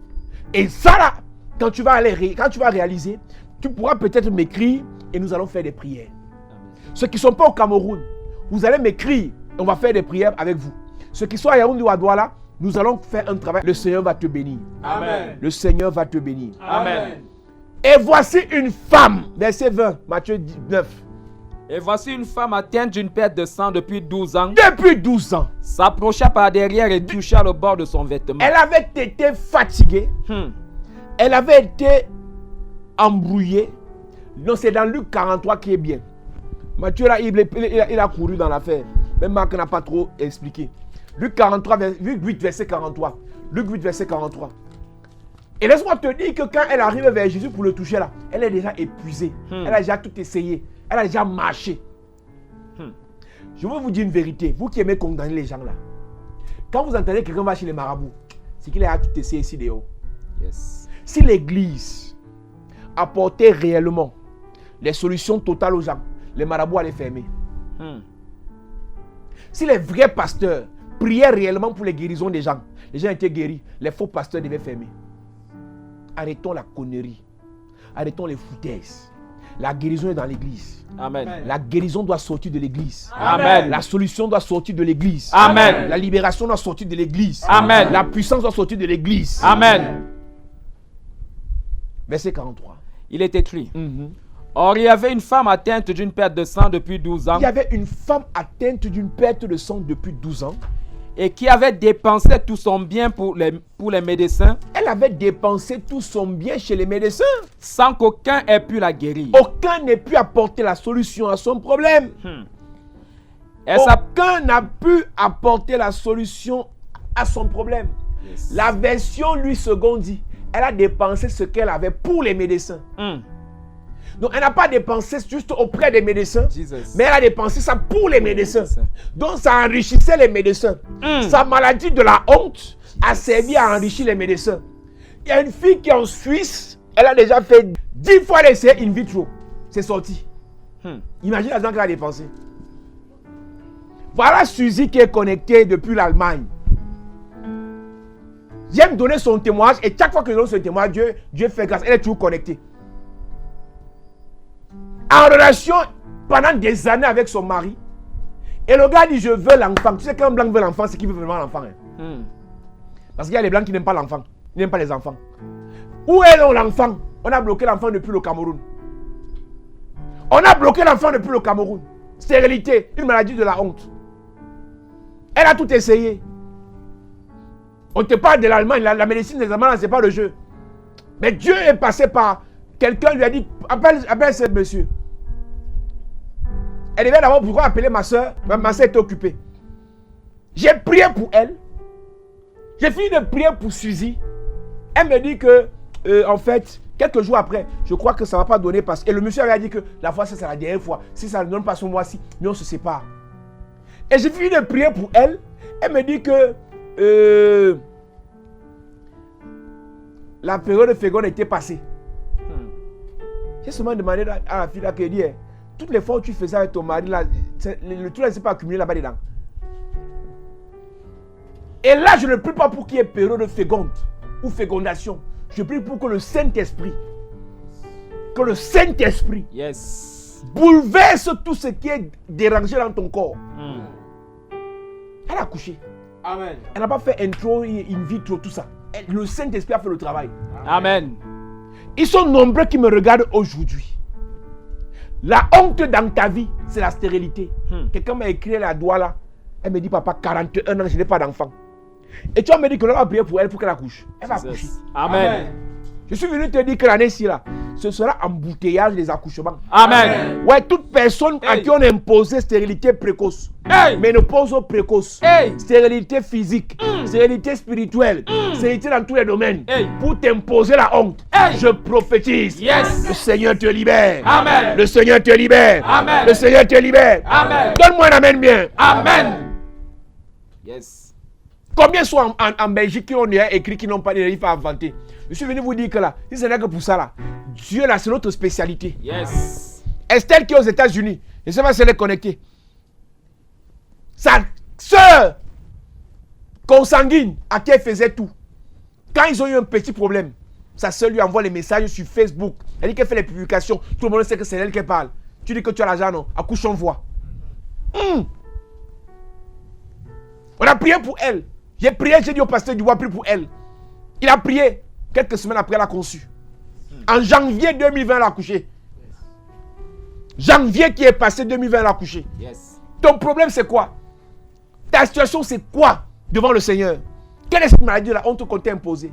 Et ça là, quand tu vas réaliser, tu pourras peut-être m'écrire et nous allons faire des prières. Ceux qui ne sont pas au Cameroun, vous allez m'écrire, on va faire des prières avec vous. Ceux qui sont à Yaoundé ou à Douala, nous allons faire un travail. Le Seigneur va te bénir. Amen. Le Seigneur va te bénir. Amen. Et voici une femme, verset 20, Matthieu 19. Et voici une femme atteinte d'une perte de sang depuis 12 ans. Depuis 12 ans, S'approcha par derrière et toucha le bord de son vêtement. elle avait été fatiguée. Elle avait été embrouillée. Non, c'est dans Luc 43 qui est bien. Matthieu, là, il a couru dans l'affaire. Même Marc n'a pas trop expliqué. Luc 8, verset 43. Luc 8, verset 43. Et laisse-moi te dire que quand elle arrive vers Jésus pour le toucher là, elle est déjà épuisée. Elle a déjà tout essayé. Elle a déjà marché. Je veux vous dire une vérité. Vous qui aimez condamner les gens là. Quand vous entendez quelqu'un va chez les marabouts, c'est qu'il a tout essayé ici dehors. Yes. Si l'église apportait réellement les solutions totales aux gens, les marabouts allaient fermer. Si les vrais pasteurs priaient réellement pour les guérisons des gens, les gens étaient guéris, les faux pasteurs devaient fermer. Arrêtons la connerie. Arrêtons les foutaises. La guérison est dans l'église. Amen. La guérison doit sortir de l'église. Amen. La solution doit sortir de l'église. Amen. La libération doit sortir de l'église. Amen. La puissance doit sortir de l'église. Amen. Verset 43. Il est écrit. Or, il y avait une femme atteinte d'une perte de sang depuis 12 ans. Il y avait une femme atteinte d'une perte de sang depuis 12 ans. Et qui avait dépensé tout son bien pour les médecins. Elle avait dépensé tout son bien chez les médecins. Sans qu'aucun ait pu la guérir. Aucun n'ait pu apporter la solution à son problème. Aucun n'a pu apporter la solution à son problème. Yes. La version lui seconde dit, elle a dépensé ce qu'elle avait pour les médecins. Donc elle n'a pas dépensé juste auprès des médecins, mais elle a dépensé ça pour les médecins. Donc ça enrichissait les médecins. Sa maladie de la honte a servi à enrichir les médecins. Il y a une fille qui est en Suisse, elle a déjà fait 10 fois l'essai in vitro. C'est sorti. Imagine l'argent qu'elle a dépensé. Voilà Suzy qui est connectée depuis l'Allemagne. J'aime donner son témoignage et chaque fois que je donne son témoignage, Dieu fait grâce. Elle est toujours connectée. En relation pendant des années avec son mari. Et le gars dit, je veux l'enfant. Tu sais qu'un blanc veut l'enfant, c'est qu'il veut vraiment l'enfant. Parce qu'il y a les blancs qui n'aiment pas l'enfant. Ils n'aiment pas les enfants. Où est l'enfant? On a bloqué l'enfant depuis le Cameroun. On a bloqué l'enfant depuis le Cameroun. Stérilité, une maladie de la honte. Elle a tout essayé. On te parle de l'Allemagne, la médecine des Allemands, c'est pas le jeu. Mais Dieu est passé par... Quelqu'un lui a dit, appelle ce monsieur. Elle devait d'abord pouvoir appeler ma soeur. Ma soeur était occupée. J'ai prié pour elle. J'ai fini de prier pour Suzy. Elle me dit que, en fait, quelques jours après, je crois que ça ne va pas donner parce que... Et le monsieur avait dit que la fois, c'est la dernière fois. Si ça ne donne pas ce mois-ci, nous on se sépare. Et j'ai fini de prier pour elle. Elle me dit que la période de féconde était passée. J'ai seulement demandé à la fille là qui dit, toutes les fois où tu faisais avec ton mari, là, le truc ne s'est pas accumulé là-bas dedans. Et là, je ne prie pas pour qu'il y ait période de féconde ou fécondation. Je prie pour que le Saint-Esprit, bouleverse tout ce qui est dérangé dans ton corps. Elle a accouché. Amen. Elle n'a pas fait intro, in vitro, tout ça. Le Saint-Esprit a fait le travail. Amen. Ils sont nombreux qui me regardent aujourd'hui. La honte dans ta vie, c'est la stérilité. Quelqu'un m'a écrit la Douala. Elle me dit, papa, 41 ans, je n'ai pas d'enfant. Et tu vas me dire que l'on va prier pour elle pour qu'elle accouche. Elle va accoucher. Amen. Je suis venu te dire que l'année-ci, là, ce sera embouteillage des accouchements. Amen. Ouais, toute personne à qui on a imposé stérilité précoce, ménopause précoce, stérilité physique, stérilité spirituelle, stérilité dans tous les domaines, pour t'imposer la honte, je prophétise. Le Seigneur te libère. Amen. Le Seigneur te libère. Amen. Le Seigneur te libère. Amen. Donne-moi un amen bien. Amen. Yes. Combien sont en Belgique qui ont écrit, qui n'ont pas n'arrivent pas à inventer? Je suis venu vous dire que là, si ce n'est que pour ça là, Dieu là, c'est notre spécialité. Yes. Estelle qui est aux États-Unis, je ne sais pas si elle est connectée. Sa sœur consanguine à qui elle faisait tout. Quand ils ont eu un petit problème, sa sœur lui envoie les messages sur Facebook. Elle dit qu'elle fait les publications. Tout le monde sait que c'est elle qui parle. Tu dis que tu as l'argent, non? Accouche, on voit. On a prié pour elle. J'ai prié, j'ai dit au pasteur Dubois, prie pour elle. Il a prié. Quelques semaines après, elle a conçu. En janvier 2020, elle a accouché. Janvier qui est passé 2020, elle a accouché. Yes. Ton problème, c'est quoi? Ta situation, c'est quoi devant le Seigneur? Quelle est cette maladie là? On te compte imposée.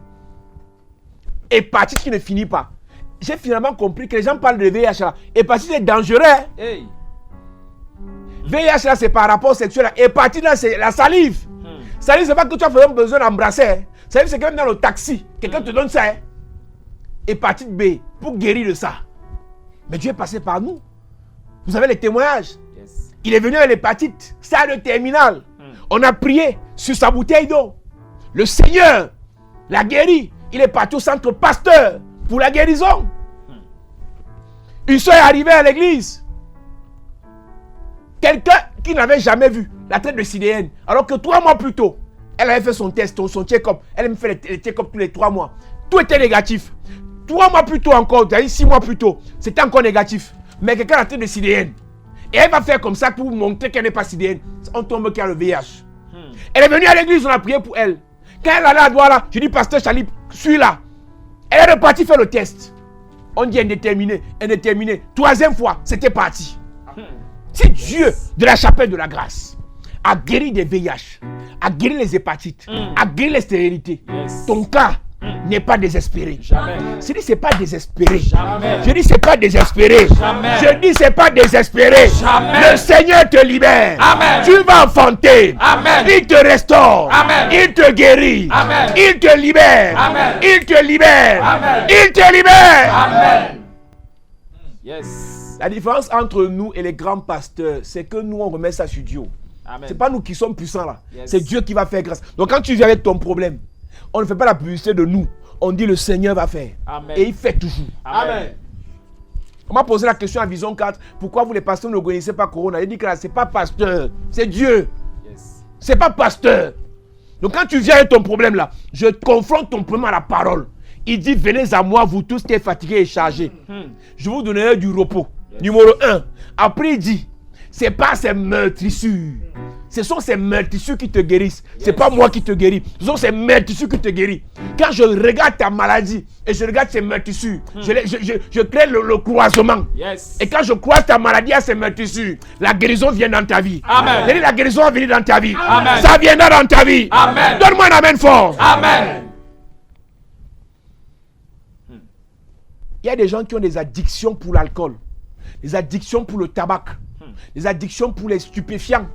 Hépatite qui ne finit pas. J'ai finalement compris que les gens parlent de VIH là. Hépatite est dangereux. Hein? Hey. VIH là, c'est par rapport sexuel. Hépatite là, c'est la salive. Salive, c'est pas que tu as vraiment besoin d'embrasser. Hein? Salive, c'est quand même dans le taxi. Quelqu'un te donne ça. Hein? Hépatite B, pour guérir de ça. Mais Dieu est passé par nous. Vous avez les témoignages. Yes. Il est venu avec l'hépatite, stade terminal. On a prié sur sa bouteille d'eau. Le Seigneur l'a guéri. Il est parti au centre pasteur pour la guérison. Une soeur est arrivée à l'église. Quelqu'un qui n'avait jamais vu la traite de sidéenne. Alors que 3 mois plus tôt, elle avait fait son test, son check-up. Elle me fait les check-up tous les 3 mois. Tout était négatif. 3 mois plus tôt encore, 6 mois plus tôt, c'était encore négatif. Mais quelqu'un a la traite de sidéenne. Et elle va faire comme ça pour montrer qu'elle n'est pas sidéenne. On tombe qu'elle a le VIH. Elle est venue à l'église, on a prié pour elle. Quand elle allait à droite là, je dis pasteur Chalip, suis là. Elle est repartie faire le test. On dit indéterminé, indéterminé. 3e fois, c'était parti. Si Dieu de la chapelle de la grâce a guéri des VIH, a guéri les hépatites, a guéri les stérilités, ton cas n'est pas désespéré. Jamais. Je dis c'est pas désespéré. Jamais. Je dis c'est pas désespéré. Jamais. Je dis c'est pas désespéré. Jamais. Le Seigneur te libère. Amen. Tu vas enfanter. Amen. Il te restaure. Amen. Il te guérit. Amen. Il te libère. Amen. Il te libère. Amen. Il te libère. Amen. Yes. La différence entre nous et les grands pasteurs, c'est que nous on remet ça sur Dieu. Amen. C'est pas nous qui sommes puissants là. Yes. C'est Dieu qui va faire grâce. Donc quand tu viens avec ton problème, on ne fait pas la publicité de nous. On dit le Seigneur va faire. Amen. Et il fait toujours. Amen. On m'a posé la question à Vision 4. Pourquoi vous les pasteurs ne connaissez pas Corona? Il dit que là, c'est pas pasteur. C'est Dieu. Yes. C'est pas pasteur. Donc quand tu viens avec ton problème là, je confronte ton problème à la parole. Il dit venez à moi vous tous qui êtes fatigués et chargés. Je vous donnerai du repos. Yes. Numéro 1. Après il dit, c'est pas ces meurtrissures. Ce sont ces meurtrissures qui te guérissent. C'est pas moi qui te guéris. Ce sont ces meurtrissures qui te guérissent. Quand je regarde ta maladie et je regarde ces meurtrissures, je crée le croisement. Yes. Et quand je croise ta maladie à ces meurtrissures, la guérison vient dans ta vie. Amen. La guérison va venir dans ta vie. Amen. Ça viendra dans ta vie. Amen. Donne-moi un amen fort. Amen. Il y a des gens qui ont des addictions pour l'alcool, des addictions pour le tabac, des addictions pour les stupéfiants,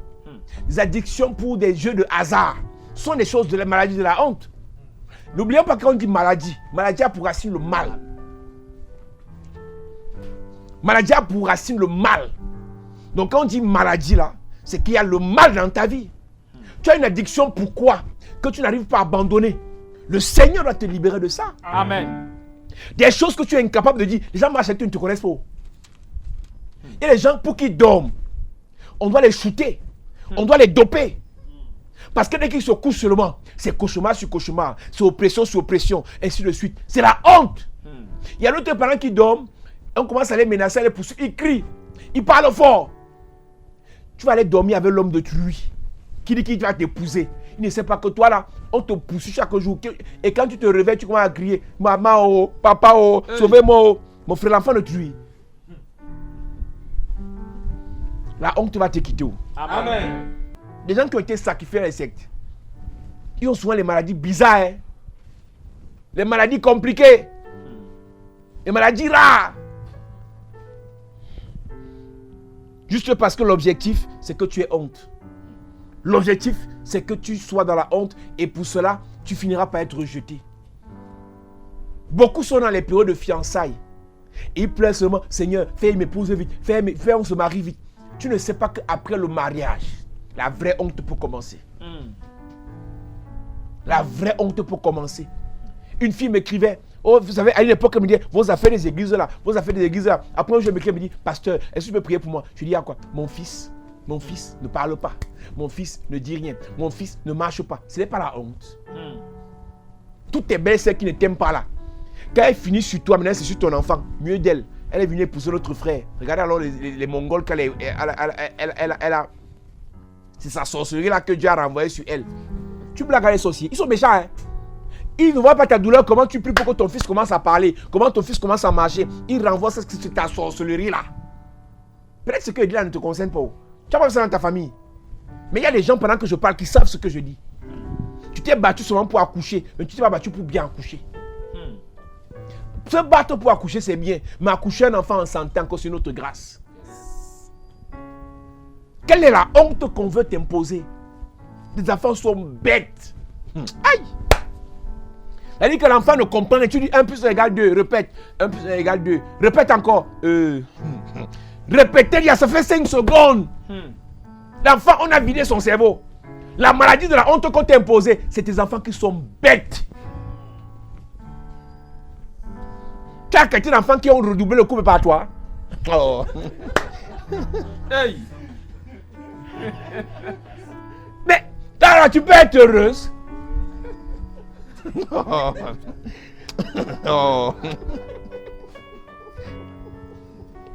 des addictions pour des jeux de hasard. Ce sont des choses de la maladie de la honte. N'oublions pas quand on dit maladie, maladie a pour racine le mal. Maladie a pour racine le mal. Donc quand on dit maladie là, c'est qu'il y a le mal dans ta vie. Tu as une addiction, pourquoi? Que tu n'arrives pas à abandonner. Le Seigneur doit te libérer de ça. Amen. Des choses que tu es incapable de dire. Les gens marchent avec toi, ils ne te connaissent pas. Et les gens pour qu'ils dorment, on doit les shooter. On doit les doper. Parce que dès qu'ils se couchent seulement, c'est cauchemar sur cauchemar, c'est oppression sur oppression, ainsi de suite. C'est la honte. Il y a d'autres parents qui dorment, on commence à les menacer, à les poursuivre, ils crient, ils parlent fort. Tu vas aller dormir avec l'homme de truie qui dit qu'il va t'épouser. Il ne sait pas que toi là, on te poursuit chaque jour. Et quand tu te réveilles, tu commences à crier, maman oh, papa oh, sauvez-moi oh. Mon frère, l'enfant de truie. La honte va te quitter. Amen. Les gens qui ont été sacrifiés à les sectes, ils ont souvent les maladies bizarres, hein? Les maladies compliquées, les maladies rares. Juste parce que l'objectif, c'est que tu aies honte. L'objectif, c'est que tu sois dans la honte et pour cela, tu finiras par être rejeté. Beaucoup sont dans les périodes de fiançailles. Et ils pleurent seulement, Seigneur, fais m'épouser vite, fais on se marie vite. Tu ne sais pas qu'après le mariage, la vraie honte peut commencer. La vraie honte pour commencer. Une fille m'écrivait, oh, vous savez, à une époque, elle me disait, vos affaires des églises là, vos affaires des églises là. Après, je m'écris, elle me dit, pasteur, est-ce que tu peux prier pour moi? Je lui dis, à quoi? Mon fils ne parle pas. Mon fils ne dit rien. Mon fils ne marche pas. Ce n'est pas la honte. Toutes tes belles sœurs qui ne t'aiment pas là. Quand elle finit sur toi, maintenant c'est sur ton enfant. Mieux d'elle. Elle est venue épouser l'autre frère. Regardez alors les Mongols qu'elle a. C'est sa sorcellerie là que Dieu a renvoyé sur elle. Tu blagues à les sorciers. Ils sont méchants, hein. Ils ne voient pas ta douleur, comment tu pries pour que ton fils commence à parler, comment ton fils commence à marcher. Ils renvoient ça sur ta sorcellerie là. Peut-être ce que je dis là ne te concerne pas. Tu n'as pas vu ça dans ta famille. Mais il y a des gens pendant que je parle qui savent ce que je dis. Tu t'es battu seulement pour accoucher, mais tu t'es pas battu pour bien accoucher. Se battre pour accoucher, c'est bien. Mais accoucher un enfant en santé, encore c'est une autre grâce. Quelle est la honte qu'on veut t'imposer? Les enfants sont bêtes. Aïe! C'est-à-dire que l'enfant ne comprend pas. Tu dis 1 plus 1 égale 2. Répète. 1 plus 1 égale 2. Répète encore. Répétez, ça fait 5 secondes. L'enfant, on a vidé son cerveau. La maladie de la honte qu'on t'a imposée, c'est tes enfants qui sont bêtes. Tu as quelques enfants qui ont redoublé le coup par toi. Oh. Hey. Mais alors, tu peux être heureuse. Oh. Oh.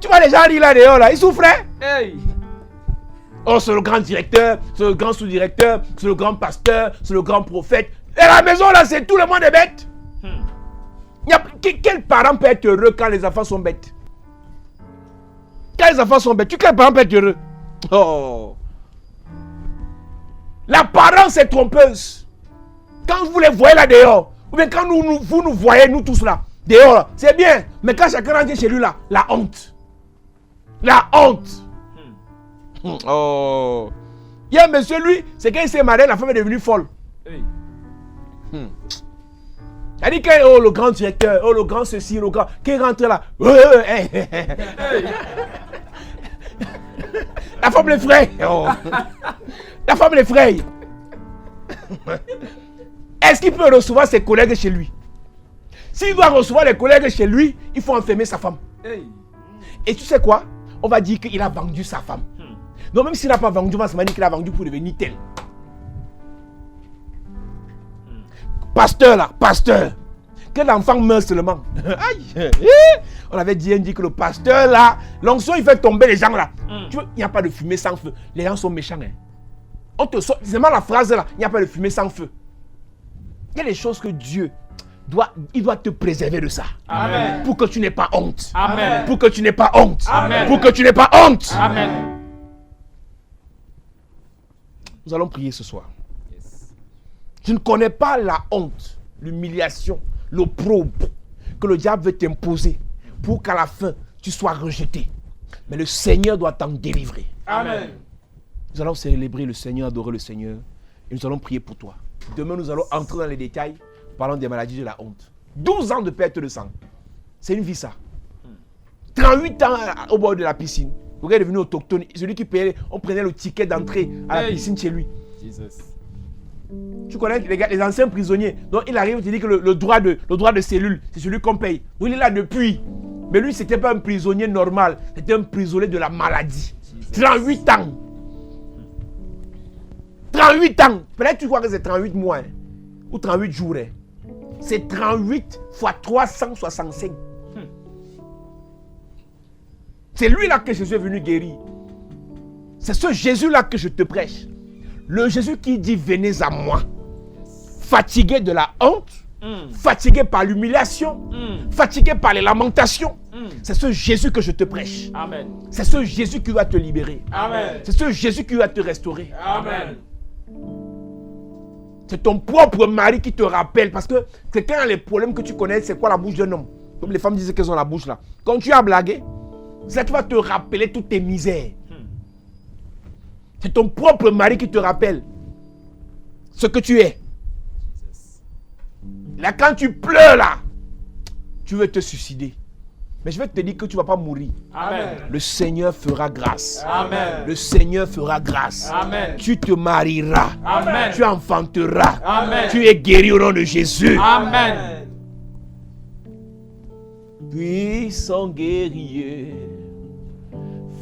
Tu vois les gens rire là dehors là, ils souffraient. Hey. Oh, c'est le grand directeur, c'est le grand sous-directeur, c'est le grand pasteur, c'est le grand prophète. Et la maison là, c'est tout le monde est bête. Quel parent peut être heureux quand les enfants sont bêtes? Quand les enfants sont bêtes, quel parent peut être heureux? Oh. L'apparence est trompeuse. Quand vous les voyez là dehors, ou bien quand vous nous voyez, nous tous là, dehors, c'est bien. Mais quand chacun rentre chez lui là, la honte. La honte. Oh. Il y a un monsieur, lui, c'est quand il s'est marié, la femme est devenue folle. Hey. Elle dit que oh, le grand directeur, oh le grand ceci, le grand, qui rentre là. La femme l'effraie. Oh. La femme l'effraie. Est-ce qu'il peut recevoir ses collègues chez lui? S'il doit recevoir les collègues chez lui, il faut enfermer sa femme. Hey. Et tu sais quoi? On va dire qu'il a vendu sa femme. Non, même s'il n'a pas vendu, on va se dire qu'il a vendu pour devenir tel. Pasteur là, pasteur. Que l'enfant meurt seulement. Aïe. On avait dit que le pasteur là, l'onction il fait tomber les gens là. Tu vois, il n'y a pas de fumée sans feu. Les gens sont méchants. Hein. On te sort, c'est seulement la phrase là, il n'y a pas de fumée sans feu. Il y a des choses que Dieu doit te préserver de ça. Amen. Pour que tu n'aies pas honte. Amen. Pour que tu n'aies pas honte. Amen. Pour que tu n'aies pas honte. Amen. Nous allons prier ce soir. Yes. Je ne connais pas la honte, l'humiliation, l'opprobre que le diable veut t'imposer pour qu'à la fin, tu sois rejeté. Mais le Seigneur doit t'en délivrer. Amen. Nous allons célébrer le Seigneur, adorer le Seigneur. Et nous allons prier pour toi. Demain, nous allons entrer dans les détails parlant des maladies de la honte. 12 ans de perte de sang. C'est une vie ça. 38 ans au bord de la piscine. Vous êtes devenu autochtone. Celui qui payait, on prenait le ticket d'entrée à la piscine chez lui. Jesus. Tu connais les anciens prisonniers. Donc il arrive, il dit que le droit de cellule, c'est celui qu'on paye. Donc il est là depuis. Mais lui, c'était pas un prisonnier normal. C'était un prisonnier de la maladie. 38 ans. 38 ans. Peut-être tu crois que c'est 38 mois. Hein, ou 38 jours. Hein. C'est 38 fois 365. C'est lui là que Jésus est venu guérir. C'est ce Jésus là que je te prêche. Le Jésus qui dit venez à moi. Fatigué de la honte. Fatigué par l'humiliation. Fatigué par les lamentations. C'est ce Jésus que je te prêche. Amen. C'est ce Jésus qui va te libérer. Amen. C'est ce Jésus qui va te restaurer. Amen. C'est ton propre mari qui te rappelle. Parce que quelqu'un a les problèmes que tu connais, c'est quoi la bouche d'un homme? Comme les femmes disent qu'elles ont la bouche là. Quand tu as blagué, ça va te rappeler toutes tes misères. C'est ton propre mari qui te rappelle ce que tu es. Là, quand tu pleures là, tu veux te suicider. Mais je vais te dire que tu ne vas pas mourir. Amen. Le Seigneur fera grâce. Amen. Le Seigneur fera grâce. Amen. Tu te marieras. Amen. Tu enfanteras. Amen. Tu es guéri au nom de Jésus. Amen. Puissant guerrier,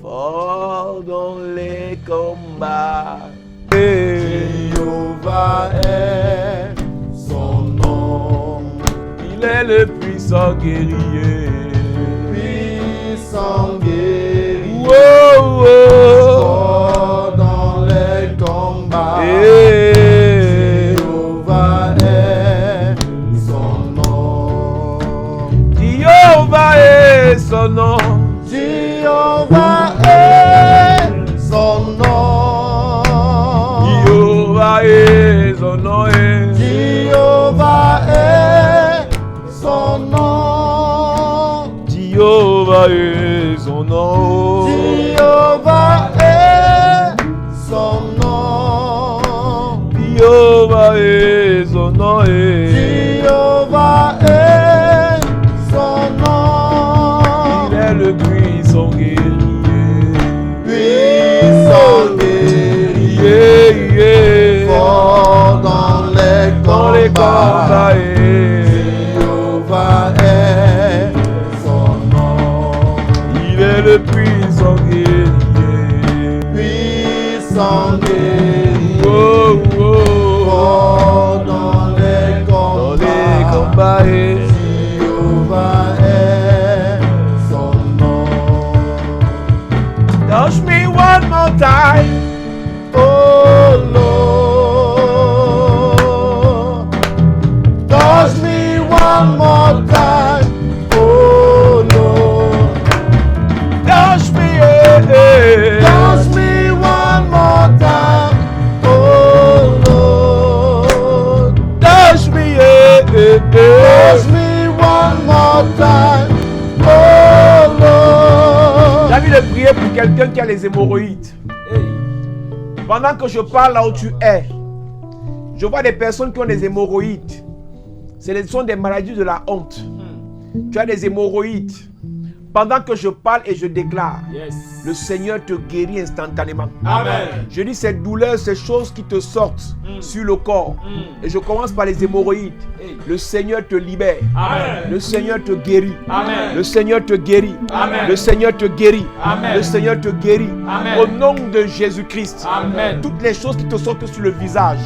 fort dans les combats. Jéhovah est son nom. Il est le puissant guerrier. Puissant guerrier. Oh, oh. Fort dans les combats. Jéhovah est son nom. Jéhovah est son nom. Jéhovah est son nom. Jéhovah est son nom. Jéhovah est son nom. Jéhovah est son nom. Jéhovah est son nom. Jéhovah est son nom. Jéhovah est son nom. Il est le puissant guerrier. Puissant guerrier. Fort dans les combats. Jéhovah est son nom. Il est le puissant guerrier. Puissant guerrier. Oh, oh. Fort dans les Dans les combats. combats. Jéhovah est son nom. Touch me one more time. Oh Lord, touch me one more time. Oh Lord, Touch me, touch me one more time. Oh Lord, touch me, touch me one more time. Oh Lord. J'ai envie de prier pour quelqu'un qui a les hémorroïdes. Pendant que je parle là où tu es, je vois des personnes qui ont des hémorroïdes. Ce sont des maladies de la honte. Tu as des hémorroïdes. Pendant que je parle et je déclare, Yes. le Seigneur te guérit instantanément. Amen. Je dis ces douleurs, ces choses qui te sortent sur le corps. Et je commence par les hémorroïdes. Hey. Le Seigneur te libère. Amen. Le Seigneur te guérit. Amen. Le Seigneur te guérit. Amen. Le Seigneur te guérit. Amen. Le Seigneur te guérit. Amen. Au nom de Jésus-Christ. Amen. Toutes les choses qui te sortent sur le visage.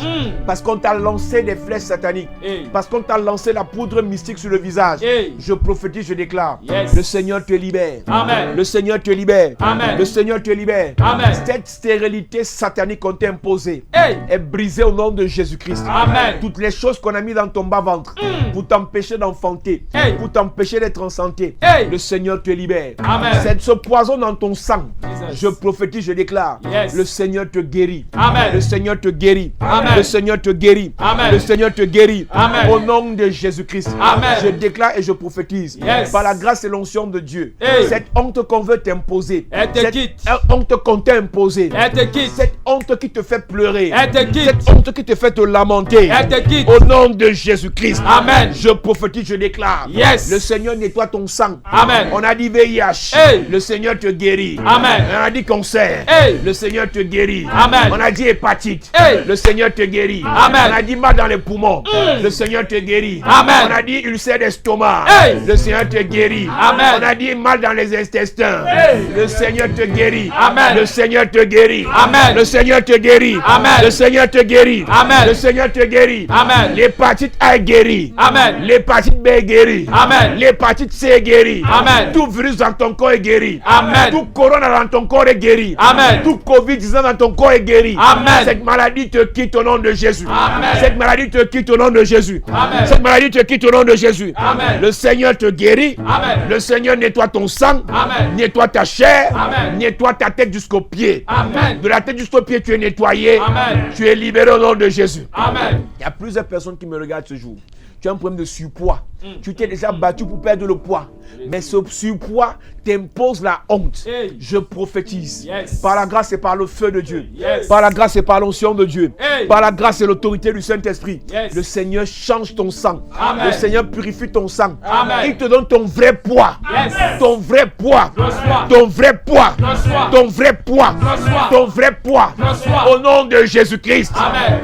Parce qu'on t'a lancé des flèches sataniques. Hey. Parce qu'on t'a lancé la poudre mystique sur le visage. Hey. Je prophétise, je déclare. Yes. Le Seigneur te libère. Amen. Le Seigneur te libère. Amen. Le Seigneur te libère. Amen. Cette stérilité satanique qu'on t'a imposée Hey. est brisée au nom de Jésus-Christ. Amen. Toutes les choses qu'on a mis dans ton bas-ventre pour t'empêcher d'enfanter, Hey. pour t'empêcher d'être en santé, Hey. le Seigneur te libère. Amen. Ce poison dans ton sang, Jesus. je prophétise, je déclare, Yes. le Seigneur te guérit. Amen. Le Seigneur te guérit. Amen. Le Seigneur te guérit. Amen. Le Seigneur te guérit. Amen. Au nom de Jésus-Christ. Amen. Je déclare et je prophétise. Yes. Par la grâce et l'onction de Dieu. Hey. Cette honte qu'on veut t'imposer. Elle te Cette quitte. honte qu'on t'a imposée. Elle te quitte. Cette honte qui te fait pleurer. Elle te quitte. Cette honte qui te fait te lamenter. Elle te quitte. Au nom de Jésus-Christ. Amen. Je prophétise, je déclare. Yes. Le Seigneur nettoie ton sang. Amen. On a dit VIH. Hey. Le Seigneur te guérit. Amen. On a dit cancer. Hey. Le Seigneur te guérit. Amen. On a dit hépatite. Hey. Le Seigneur te guérit. Amen. On a dit mal dans les poumons. Le Seigneur te guérit. Amen. On a dit ulcère d'estomac. Hey. Le Seigneur te guérit. Amen. On a dit mal dans les intestins. Hey. Le Seigneur te guérit. Amen. Le Seigneur te guérit. Amen. Le Seigneur te guérit. Amen. Le Seigneur te guérit. Amen. Le Seigneur te guérit. Amen. L'hépatite A est guérie. Amen. L'hépatite B est guérie. Amen. L'hépatite C est guérie. Amen. Tout virus dans ton corps est guéri. Amen. Tout corona dans ton corps est guéri. Amen. Tout Covid-19 dans ton corps est guéri. Amen. Cette maladie te quitte au nom de Jésus. Amen. Cette maladie te quitte au nom de Jésus. Amen. Cette maladie te quitte au nom de Jésus. Amen. Le Seigneur te guérit. Amen. Le Seigneur nettoie ton sang. Amen. Nettoie ta chair. Amen. Nettoie ta tête jusqu'aux pieds. Amen. De la tête jusqu'aux pieds, tu es nettoyé. Amen. Tu es libéré au nom de Jésus. Amen. Il y a plusieurs personnes qui me regardent ce jour. tu as un problème de surpoids. Tu t'es déjà battu pour perdre le poids. Mais ce surpoids t'impose la honte. Je prophétise. Par la grâce et par le feu de Dieu. Par la grâce et par l'onction de Dieu. Par la grâce et l'autorité du Saint-Esprit. Le Seigneur change ton sang. Amen. Le Seigneur purifie ton sang. Amen. Il te donne ton vrai poids. Ton vrai poids. Reçois. Ton vrai poids. Reçois. Ton vrai poids. Reçois. Ton vrai poids. Reçois. Au nom de Jésus-Christ. Amen.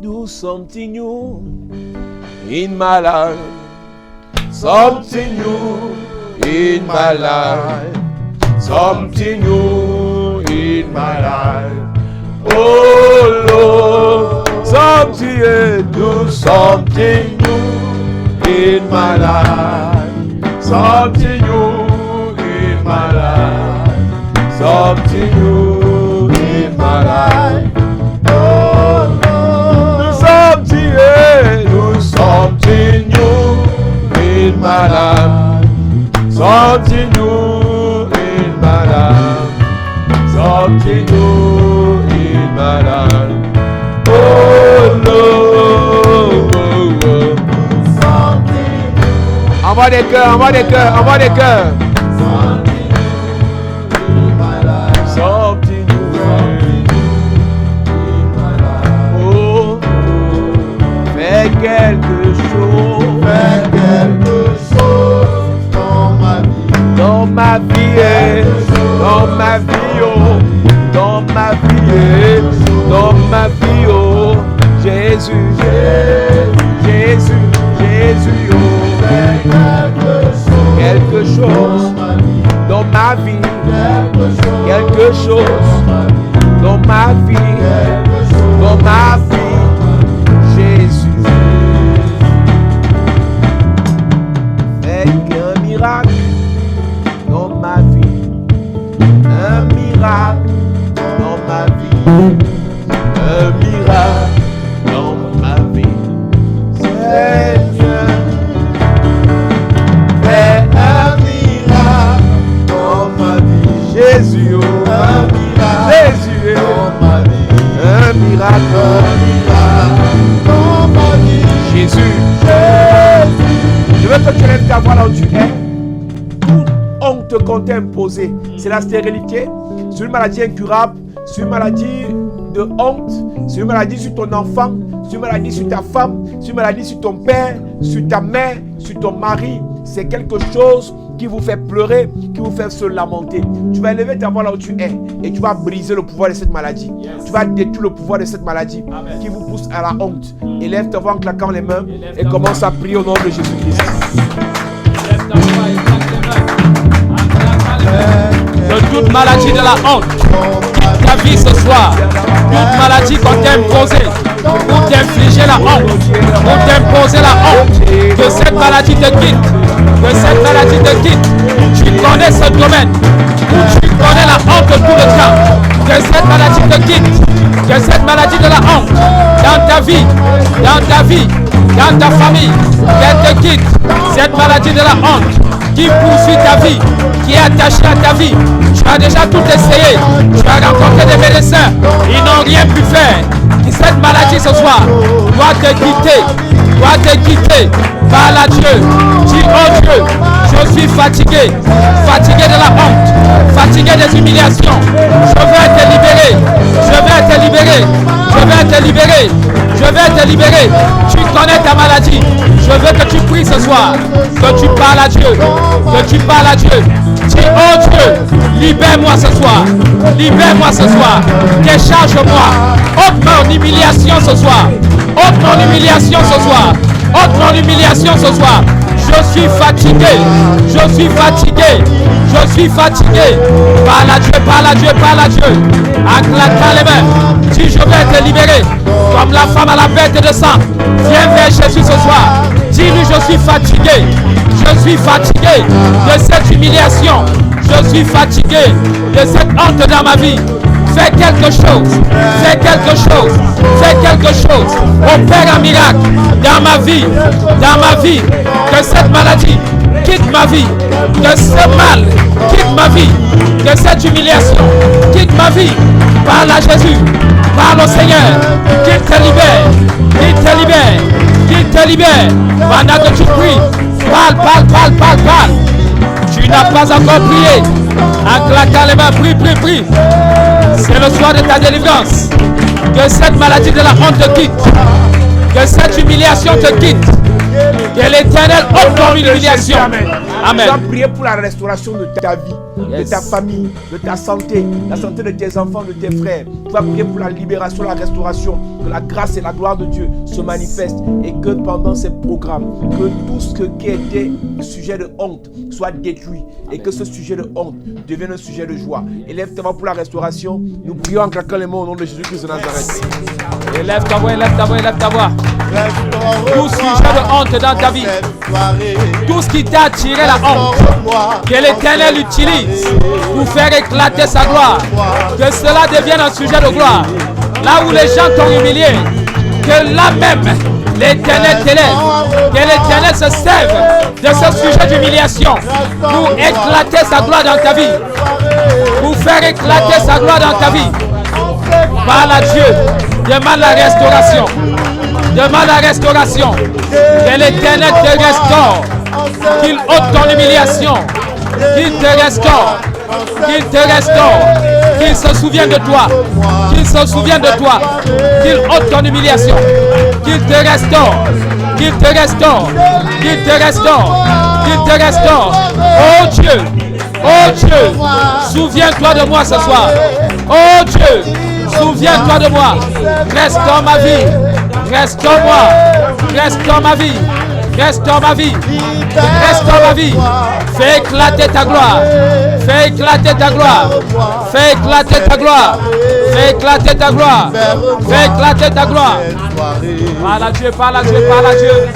Do something new in my life. Something new in my life. Something new in my life. Oh Lord, something do something new in my life. Something new in my life. Something new in my life. Do something new in my life. Something new in my life. Something new in my life. Oh Lord. Something new. Envoie des cœurs, envoie des cœurs, envoie des cœurs. Something new in my life. Something new in my life. Oh. Fais quelque chose dans ma vie, dans ma vie, oh, dans ma vie, dans ma vie, oh, Jésus, Jésus, Jésus, oh, quelque chose dans ma vie, quelque chose dans ma vie, Jésus. Fais un miracle dans ma vie, un miracle dans ma vie, un miracle dans ma vie, Seigneur. Fais un miracle dans ma vie, Jésus, oh, un miracle, Jésus, dans ma vie, un miracle dans ma vie, Jésus, Jésus. Je veux que tu lèves ta voix là où tu es. Toute honte qu'on t'a imposée, c'est la stérilité, c'est une maladie incurable, c'est une maladie de honte, c'est une maladie sur ton enfant, c'est une maladie sur ta femme, c'est une maladie sur ton père, sur ta mère, sur ton mari. C'est quelque chose qui vous fait pleurer, qui vous fait se lamenter. Tu vas élever ta voix là où tu es et tu vas briser le pouvoir de cette maladie. Tu vas détruire le pouvoir de cette maladie qui vous pousse à la honte. Élève ta voix en claquant les mains et commence à prier au nom de Jésus-Christ. De toute maladie de la honte, ta vie ce soir, toute maladie qu'on t'a imposée, pour t'infliger la honte, pour t'imposer la honte, que cette maladie te quitte, que cette maladie te quitte. Tu connais ce domaine où tu connais la honte tout le temps, que cette maladie te quitte, que cette maladie de la honte dans ta vie, dans ta famille, qu'elle te quitte, cette maladie de la honte qui poursuit ta vie, qui est attaché à ta vie. Tu as déjà tout essayé, tu as rencontré des médecins, ils n'ont rien pu faire. Et cette maladie ce soir doit te quitter par la Dieu. Dis, oh Dieu, je suis fatigué de la honte, fatigué des humiliations. Je vais te libérer, je vais te libérer. Tu connais ta maladie. Je veux que tu pries ce soir, que tu parles à Dieu, Dis, oh Dieu, libère-moi ce soir, décharge-moi, ôte mon humiliation ce soir, Je suis fatigué, Parle à Dieu, en claquant les mains. Dis, je vais te libérer, comme la femme à la bête de sang. Viens vers Jésus ce soir. Dis-lui, je suis fatigué de cette humiliation. Je suis fatigué de cette honte dans ma vie. Fais quelque chose. Opère un miracle dans ma vie. Que cette maladie quitte ma vie. Que ce mal quitte ma vie. Que cette humiliation quitte ma vie. Parle à Jésus. Parle au Seigneur. Qu'il te libère. Qu'il te libère. Qu'il te libère. Pendant que tu pries. Parle. Tu n'as pas encore prié. En claquant les mains, prie. C'est le soir de ta délivrance. Que cette maladie de la honte te quitte. Que cette humiliation te quitte. Que l'Éternel ôte ton humiliation. Amen. Tu vas prier pour la restauration de ta vie, de ta famille, de ta santé, la santé de tes enfants, de tes frères. Tu vas prier pour la libération, la restauration, que la grâce et la gloire de Dieu se manifestent et que pendant ces programmes, que tout ce qui était sujet de honte soit détruit et que ce sujet de honte devienne un sujet de joie. Élève ta voix pour la restauration. Nous prions en claquant les mains au nom de Jésus-Christ de Nazareth. Élève ta voix. Tout sujet de honte dans ta vie, tout ce qui t'a attiré la honte, que l'Éternel utilise pour faire éclater sa gloire, que cela devienne un sujet de gloire. Là où les gens t'ont humilié, que là même l'Éternel t'élève, que l'Éternel se serve de ce sujet d'humiliation pour éclater sa gloire dans ta vie, pour faire éclater sa gloire dans ta vie. Parle à Dieu, demande la restauration. Demande la restauration. Que l'Éternel te restaure. Qu'il ôte ton humiliation. Qu'il te restaure. Qu'il te restaure. Qu'il se souvienne de toi. Qu'il se souvienne de toi. Qu'il ôte ton humiliation. Qu'il te restaure. Qu'il te restaure. Qu'il te restaure. Qu'il te restaure. Oh Dieu. Oh Dieu. Souviens-toi de moi ce soir. Oh Dieu. Souviens-toi de moi. Restaure ma vie. Restaure-moi. Restaure ma vie. Restaure ma vie. Restaure ma vie. Fais éclater ta gloire. Fais éclater ta gloire. Fais éclater ta gloire. Fais éclater ta gloire. Fais éclater ta gloire. Parle à Dieu, parle à Dieu, parle à Dieu.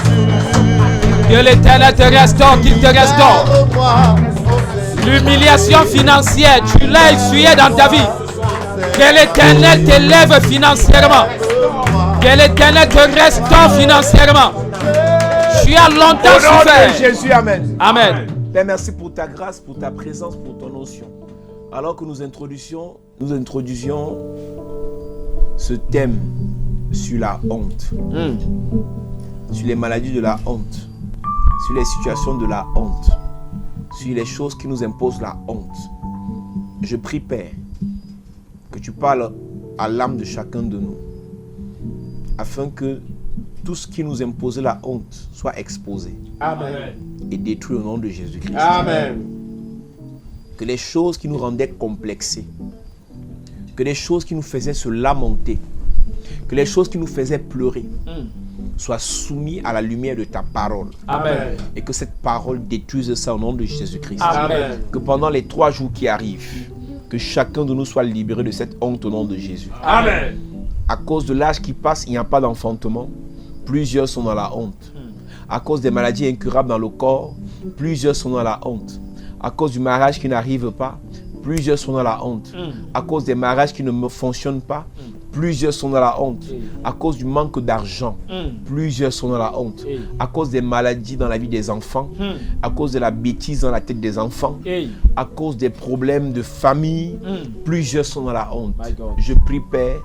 Que l'Éternel te restaure, qu'il te restaure. L'humiliation financière, tu l'as essuyée dans ta vie. Que l'Éternel t'élève financièrement. Que l'Éternel te restaure financièrement. Tu as longtemps souffert. Au nom de Jésus, amen. Amen. Père, merci pour ta grâce, pour ta présence, pour ton onction. Alors que nous introduisions ce thème sur la honte, sur les maladies de la honte, sur les situations de la honte, sur les choses qui nous imposent la honte. Je prie, Père, que tu parles à l'âme de chacun de nous, afin que tout ce qui nous imposait la honte soit exposé. Amen. Et détruit au nom de Jésus-Christ. Amen. Que les choses qui nous rendaient complexés, que les choses qui nous faisaient se lamenter, que les choses qui nous faisaient pleurer, soient soumises à la lumière de ta parole. Amen. Et que cette parole détruise ça au nom de Jésus-Christ. Amen. Que pendant les 3 jours qui arrivent, que chacun de nous soit libéré de cette honte au nom de Jésus. Amen. À cause de l'âge qui passe, il n'y a pas d'enfantement. Plusieurs sont dans la honte. À cause des maladies incurables dans le corps, plusieurs sont dans la honte. À cause du mariage qui n'arrive pas, plusieurs sont dans la honte. À cause des mariages qui ne fonctionnent pas, plusieurs sont dans la honte. À cause du manque d'argent, plusieurs sont dans la honte. À cause des maladies dans la vie des enfants, à cause de la bêtise dans la tête des enfants, à cause des problèmes de famille, plusieurs sont dans la honte. Je prie, Père,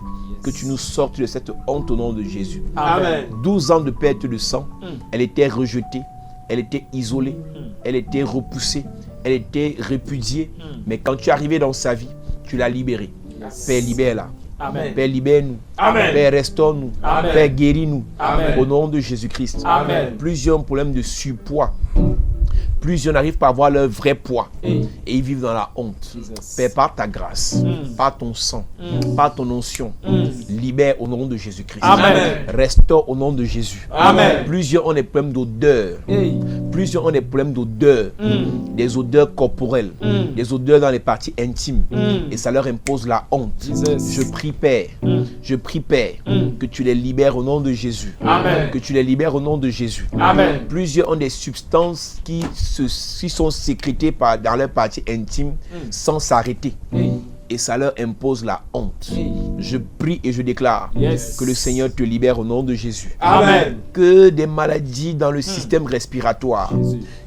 que tu nous sortes de cette honte au nom de Jésus. Amen. 12 ans de perte de sang, elle était rejetée, elle était isolée, elle était repoussée, elle était répudiée. Mais quand tu es arrivé dans sa vie, tu l'as libérée. Père, libère-la. Amen. Père, libère-nous. Amen. Père, restaure-nous. Amen. Père, guéris-nous. Amen. Au nom de Jésus-Christ. Amen. Plusieurs ont problème de surpoids. Plusieurs n'arrivent pas à avoir leur vrai poids. Et ils vivent dans la honte. Père, par ta grâce, par ton sang, par ton onction, libère au nom de Jésus-Christ. Amen. Restaure au nom de Jésus. Amen. Plusieurs ont des problèmes d'odeur. Plusieurs ont des problèmes d'odeur. Des odeurs corporelles. Des odeurs dans les parties intimes. Et ça leur impose la honte. Je prie, Père. Je prie, Père, que tu les libères au nom de Jésus. Amen. Que tu les libères au nom de Jésus. Amen. Plusieurs ont des substances qui sont sécrétées dans leur partie intime sans s'arrêter. Et ça leur impose la honte. Je prie et je déclare que le Seigneur te libère au nom de Jésus. Amen. Que des maladies dans le système respiratoire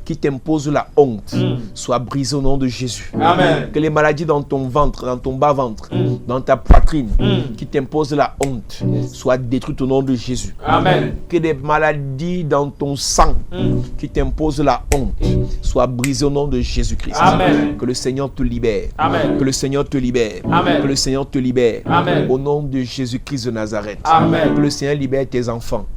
qui t'imposent la honte soient brisées au nom de Jésus. Amen. Que les maladies dans ton ventre, dans ton bas-ventre, dans ta poitrine, qui t'imposent la honte, soient détruites au nom de Jésus. Amen. Que les maladies dans ton sang qui t'imposent la honte soient brisées au nom de Jésus-Christ. Amen. Que le Seigneur te libère. Amen. Que le Seigneur te libère. Amen. Que le Seigneur te libère. Amen. Au nom de Jésus-Christ de Nazareth. Amen. Que le Seigneur libère tes enfants.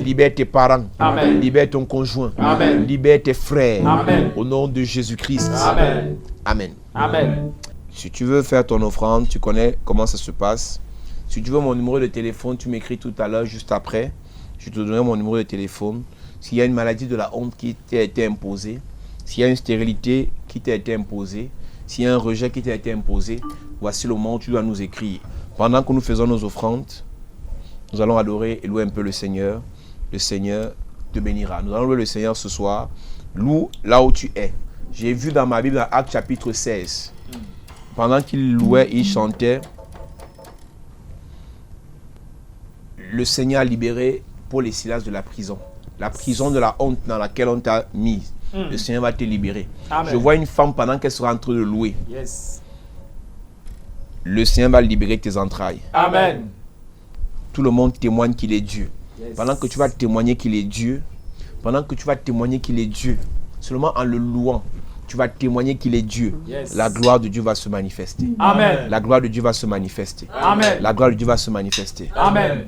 Libère tes parents. Amen. Libère ton conjoint. Amen. Libère tes frères. Amen. Au nom de Jésus-Christ. Amen. Amen. Amen. Si tu veux faire ton offrande, tu connais comment ça se passe. Si tu veux mon numéro de téléphone, tu m'écris tout à l'heure, juste après. Je te donnerai mon numéro de téléphone. S'il y a une maladie de la honte qui t'a été imposée, s'il y a une stérilité qui t'a été imposée, s'il y a un rejet qui t'a été imposé, voici le moment où tu dois nous écrire. Pendant que nous faisons nos offrandes, nous allons adorer et louer un peu le Seigneur. Le Seigneur te bénira. Nous allons louer le Seigneur ce soir. Loue là où tu es. J'ai vu dans ma Bible, dans Actes chapitre 16, pendant qu'il louait, il chantait, le Seigneur a libéré Paul et Silas de la prison. La prison de la honte dans laquelle on t'a mis. Le Seigneur va te libérer. Amen. Je vois une femme pendant qu'elle sera en train de louer. Yes. Le Seigneur va libérer tes entrailles. Amen. Tout le monde témoigne qu'il est Dieu. Yes. Pendant que tu vas témoigner qu'il est Dieu, seulement en le louant, tu vas témoigner qu'il est Dieu. Yes. La gloire de Dieu va se manifester. Amen. La gloire de Dieu va se manifester. Amen. La gloire de Dieu va se manifester. Amen.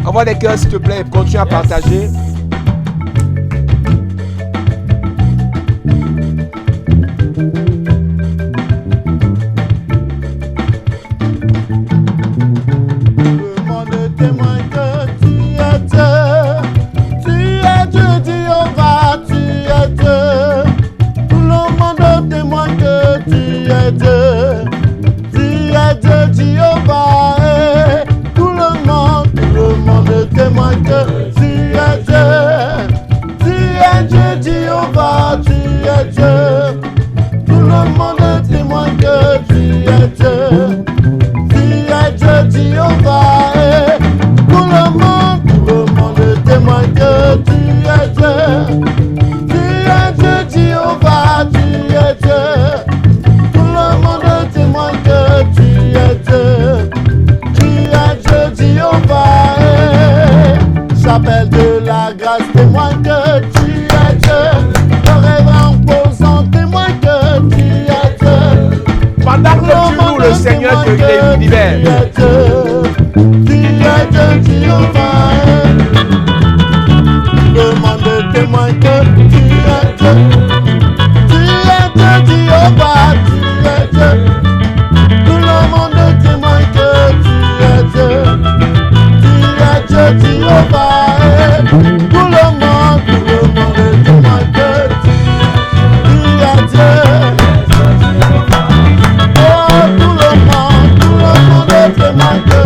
Envoie des cœurs s'il te plaît, continue à partager. Le monde témoigne que tu es Dieu. Tu es Dieu, Jéhovah, tu es Dieu. Tout le monde témoigne que tu es Dieu. Tu es Dieu, Jéhovah. Tout le monde témoigne que tu es Dieu. Tu es Dieu, Jéhovah, tu es Dieu. Tout le monde témoigne que tu es Dieu. Dieu, Jéhovah, tout le monde témoigne que tu es Dieu. Tu es Dieu, Jéhovah, tu es Dieu. Tout le monde témoigne que tu es Dieu. Tu es Dieu, Jéhovah, chapelle de la grâce témoigne que tu es Dieu. Le révérend posant témoigne que tu es Dieu. Pendant que tu loues le Seigneur te libère. Tu es Dieu, Jéhovah. Le monde témoigne que tu es Dieu. Tu es Dieu, Jéhovah, tu es Dieu. Tout le monde témoigne que tu es Dieu. Tu es Dieu, Jéhovah. Tout le monde témoigne que tu es Dieu. Témoigne que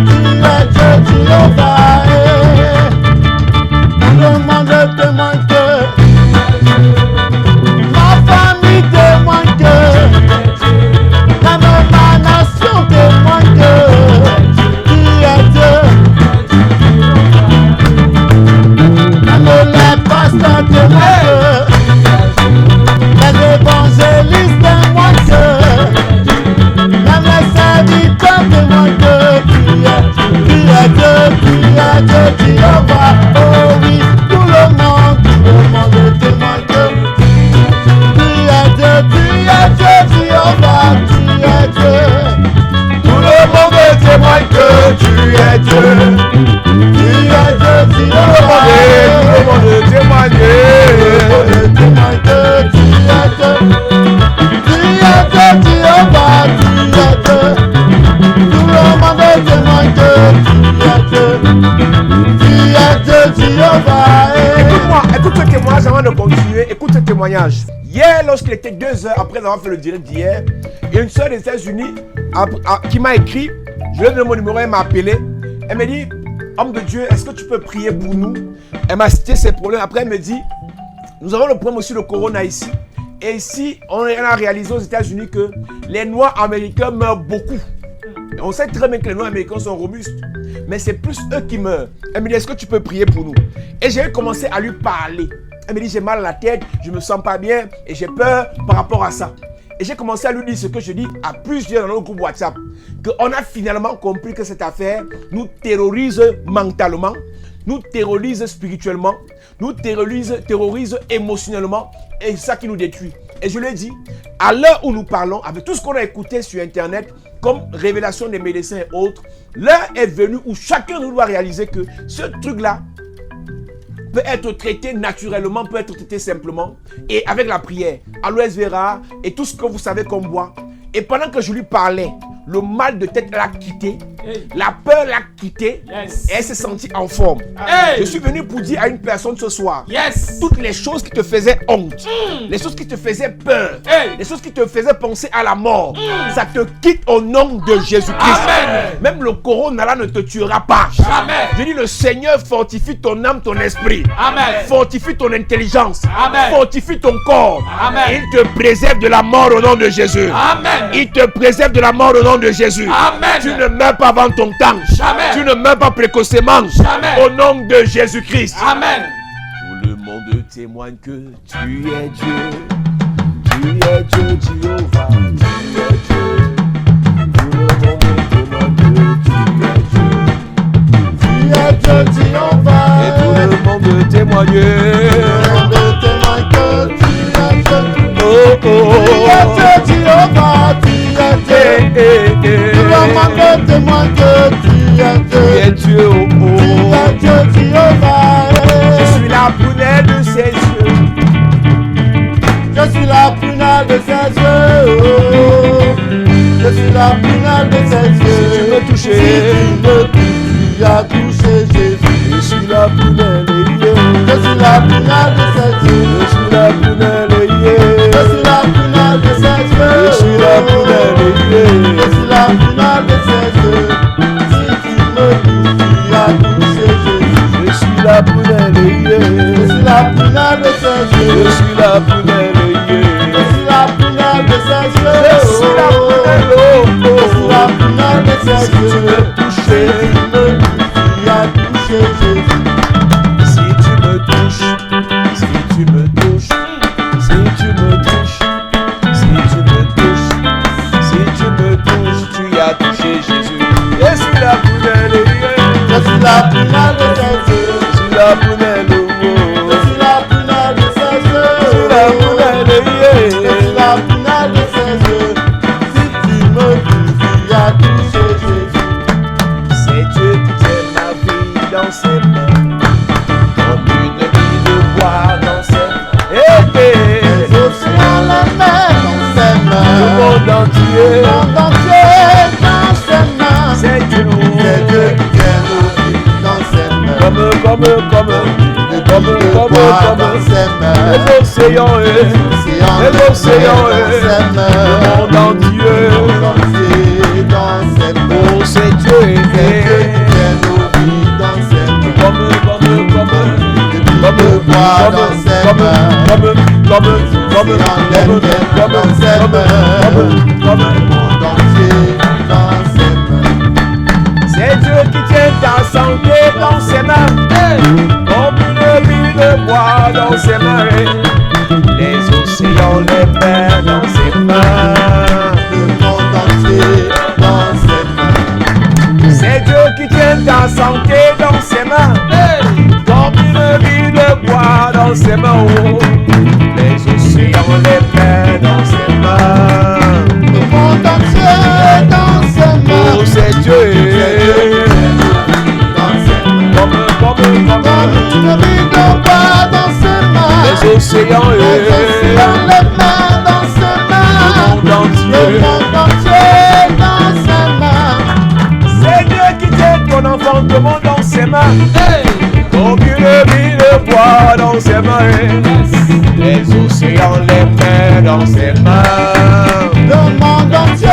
tu es Dieu, Jéhovah. Tout le monde témoigne que ma famille témoigne que même ma nation témoigne que tu es Dieu. Même les pasteurs témoignent que les évangélistes témoignent que même les serviteurs témoignent que tu es Dieu, Jéhovah. Oh oui, tout le monde témoigne que tu es Dieu, Jéhovah, tu es Dieu. Tout le monde témoigne que tu es Dieu, Jéhovah. Tout le monde témoigne. Tout le monde témoigne que tu es Dieu. Jéhovah, tu es Dieu. Tout le monde témoigne que tu es Dieu, Jéhovah. Écoute-moi, écoute ce témoignage avant de continuer. Écoute ce témoignage. Hier, lorsqu'il était 2 heures après avoir fait le direct d'hier, il y a une soeur des États-Unis qui m'a écrit Je lui ai donné mon numéro, elle m'a appelé. Elle me dit, homme de Dieu, est-ce que tu peux prier pour nous? Elle m'a cité ses problèmes. Après, elle me dit, nous avons le problème aussi de corona ici. Et ici, on a réalisé aux États-Unis que les Noirs américains meurent beaucoup. On sait très bien que les Noirs américains sont robustes. Mais c'est plus eux qui meurent. Elle me dit, est-ce que tu peux prier pour nous? Et j'ai commencé à lui parler. Elle me dit, j'ai mal à la tête, je ne me sens pas bien et j'ai peur par rapport à ça. Et j'ai commencé à lui dire ce que je dis à plusieurs dans notre groupe WhatsApp. Qu'on a finalement compris que cette affaire nous terrorise mentalement, nous terrorise spirituellement, nous terrorise émotionnellement. Et c'est ça qui nous détruit. Et je lui ai dit, à l'heure où nous parlons, avec tout ce qu'on a écouté sur Internet, comme révélation des médecins et autres, l'heure est venue où chacun nous doit réaliser que ce truc-là peut être traité naturellement, peut être traité simplement, et avec la prière, aloe vera et tout ce que vous savez qu'on boit. Et pendant que je lui parlais, le mal de tête l'a quitté, la peur l'a quitté, et elle s'est sentie en forme. Je suis venu pour dire à une personne ce soir, toutes les choses qui te faisaient honte, les choses qui te faisaient peur, les choses qui te faisaient penser à la mort, ça te quitte au nom de Jésus-Christ. Même le corona là ne te tuera pas. Jamais. Je dis, le Seigneur fortifie ton âme, ton esprit. Amen. Fortifie ton intelligence. Amen. Fortifie ton corps. Amen. Il te préserve de la mort au nom de Jésus. Amen. Il te préserve de la mort au nom de Jésus. Amen. Tu ne meurs pas avant ton temps. Jamais. Tu ne meurs pas précocement. Jamais. Au nom de Jésus-Christ. Amen. Tout le monde témoigne que tu es Dieu. Tu es Dieu, Jéhovah. Tu es Dieu. Tout le monde témoigne que tu es Dieu. Tu es Dieu, Jéhovah. Et tout le monde témoigne. Tout le monde témoigne que tu es Dieu. Oh, oh, oh. Tu es Dieu, Jéhovah. Tu es Dieu. Tout le monde témoigne que tu es Dieu. Tu es Dieu, oh, oh. Tu es Dieu, Jéhovah. Je suis la prunelle de ses yeux. Je suis la prunelle de ses yeux. Oh. Je suis la prunelle de ses yeux. Si tu me touches, tu as touché Jésus. Je suis la prunelle, je suis la prunelle de ses yeux. Je suis la prunelle, je suis la prunelle de ses yeux. Je suis la prunelle, je suis la prunelle de ses yeux. Si tu me touches, tu as touché Jésus. Je suis la prunelle, je suis la prunelle de ses yeux. Je suis la prunelle, je suis la prunelle de ses yeux. Je suis la prunelle, je suis la prunelle de ses yeux. Si tu me touches, tu as touché Jésus. Si tu me touches, si tu me touches, si tu me touches, si tu me touches, si tu me touches, tu as touché Jésus. Je suis la prunelle, je suis la prunelle de ses yeux. Je suis la prunelle, je suis la prunelle de ses yeux. Je suis la prunelle, je suis la prunelle de ses yeux. Si tu me touches, tu as touché Jésus. C'est Dieu qui tient ma vie dans ses mains, comme une vie de bois dans ses mains. Les océans, la mer dans ses mains, le monde entier dans ses mains. C'est Dieu qui tient nos vies dans ses mains, comme dans ses mains. Les océans, le monde entier dans ses mains. Oh, c'est Dieu qui tient nos vies dans ses mains, comme le bois dans ses mains, dans ses mains, le monde entier dans ses mains. C'est Dieu qui tient ta santé dans ses mains, comme une vie de bois dans ses mains. Les océans, les mers dans ses mains, le monde entier dans ses mains. C'est Dieu qui tient ta santé dans ses mains, comme une vie de bois dans ses mains. Oh. Les océans, les mers dans ses mains, le monde entier dans ses mains. Oh, c'est Dieu, comme une vie de bois dans ses mains. Les océans, les mers dans ses mains, le monde entier dans ses mains. C'est Dieu qui tient ton enfant, tout le monde dans ses mains, comme une vie de bois dans ses mains. Les océans, les mers dans ses mains, le monde entier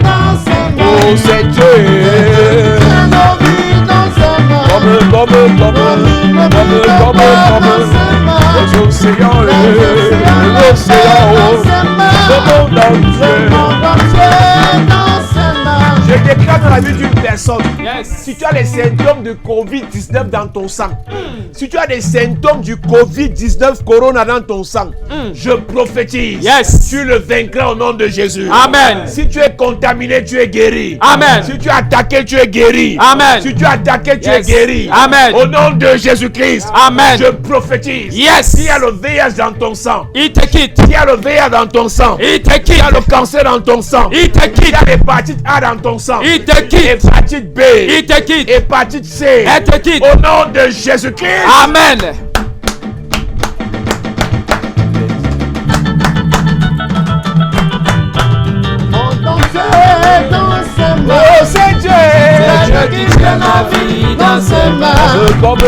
dans ses mains. Oh, c'est Dieu. Nos vies dans ses mains. Comme les océans, l'océan, le monde entier. Je déclare dans la vie d'une personne, si tu as les symptômes de Covid-19 dans ton sang, si tu as des symptômes du Covid-19 Corona dans ton sang, je prophétise, tu le vaincras au nom de Jésus. Amen. Si tu es contaminé, tu es guéri. Amen. Si tu es attaqué, tu es guéri. Amen. Si tu es attaqué, tu es guéri. Amen. Au nom de Jésus-Christ, Amen. je prophétise. S'il y a le VIH dans ton sang, Il te quitte. s'il y a le VIH dans ton sang, Il te s'il y a quitte. le cancer dans ton sang, Il te s'il quitte. y a l'hépatite A dans ton sang, Il te quitte. hépatite B, Il te quitte. hépatite C, Elle te quitte. au nom de Jésus-Christ. Amen. Oh, c'est Dieu. Je quitte ma vie dans ses mains. Comme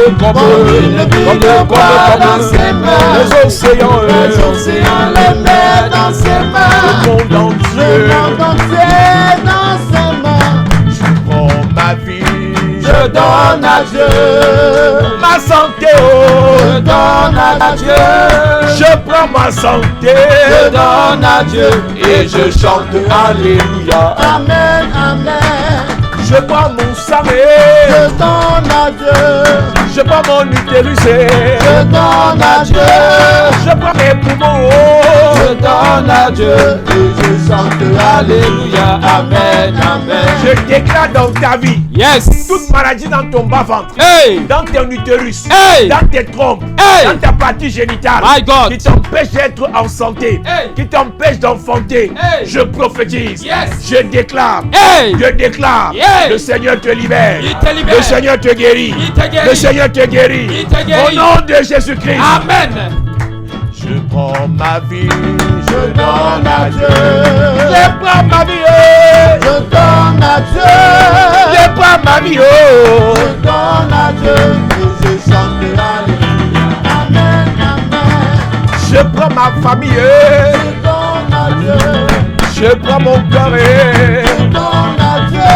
les océans, les mers dans ses mains. le monde entier. Je prends ma vie, Je donne à Dieu. ma santé, Je oh. donne à Dieu. Je prends ma santé Je donne à Dieu. et je chante Alléluia. Amen, amen. Je prends mon sang Je et donne à Dieu. je prends mon utérus et Je donne à Dieu. je prends mes poumons, Je oh. donne à Dieu. Et je chante Alléluia. Amen. Amen. Je déclare dans ta vie Yes. toute maladie dans ton bas-ventre, Hey. dans ton utérus, Hey. dans tes trompes, Hey. dans ta partie génitale, My God. qui t'empêche d'être en santé, Hey. qui t'empêche d'enfanter. Hey. Je prophétise, Yes. je déclare, Hey. je déclare, Hey. le Seigneur te libère, Il te libère. le Seigneur te guérit, Il te guérit. le Seigneur te guérit, Il te guérit. au nom de Jésus-Christ. Amen. Je prends ma vie, Je donne à Dieu. je prends ma vie, Je donne à Dieu. je prends ma vie, Je donne à Dieu. Et je chante Alléluia. Amen, amen. je prends ma famille, Je donne à Dieu. je prends mon cœur, Je donne à Dieu.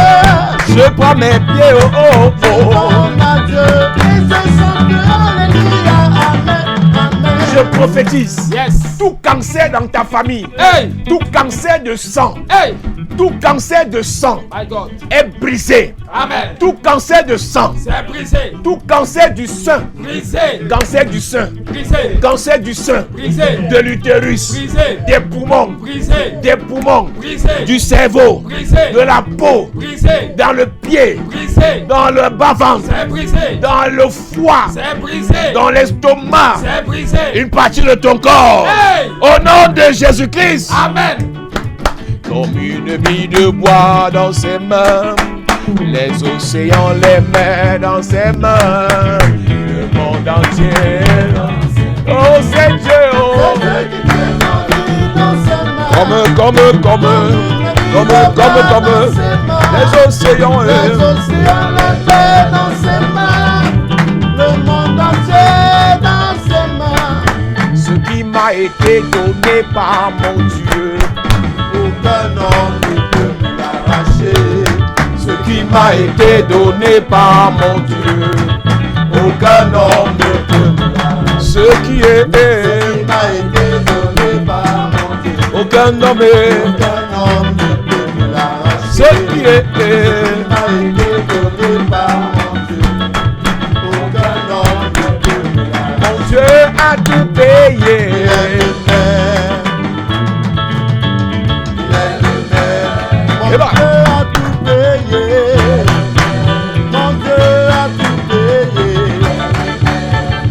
je prends mes pieds, oh, oh, Je oh. donne à Dieu. Et je chante Alléluia. Amen, amen. Je prophétise, Yes. tout cancer dans ta famille, Hey. tout cancer de sang, Hey. tout cancer de sang My God. est brisé. Amen. Tout cancer de sang, C'est brisé. tout cancer du sein, Brisé. cancer du sein, Brisé. cancer du sein, Brisé. de l'utérus, Brisé. des poumons, Brisé. du Brisé. cerveau, Brisé. de la peau, Brisé. dans le pied, Brisé. dans le bas-ventre, C'est brisé. dans le foie, C'est brisé. dans l'estomac, C'est brisé. une partie de ton corps. Hey. Au nom de Jésus-Christ. Amen. Comme une bille de bois dans ses mains, les océans, les mers dans ses mains, le monde entier. Oh, c'est Dieu, oh. Comme les océans, Les océans, les mers dans ses mains. Le monde entier dans ses mains. ce qui m'a été donné par mon Dieu. Aucun homme ne peut me l'arracher. Ce qui m'a été donné par mon Dieu. Aucun homme ne peut me l'arracher. Ce qui Il m'a été donné par mon Dieu. aucun homme Aucun homme ne peut me l'arracher. ce qui Il m'a été donné par mon Dieu. Aucun homme ne peut me l'arracher. mon Dieu a tout payé. Il est le maire. Il est le maire. Mon Eh ben. Dieu a tout payé. Mon Dieu a tout payé.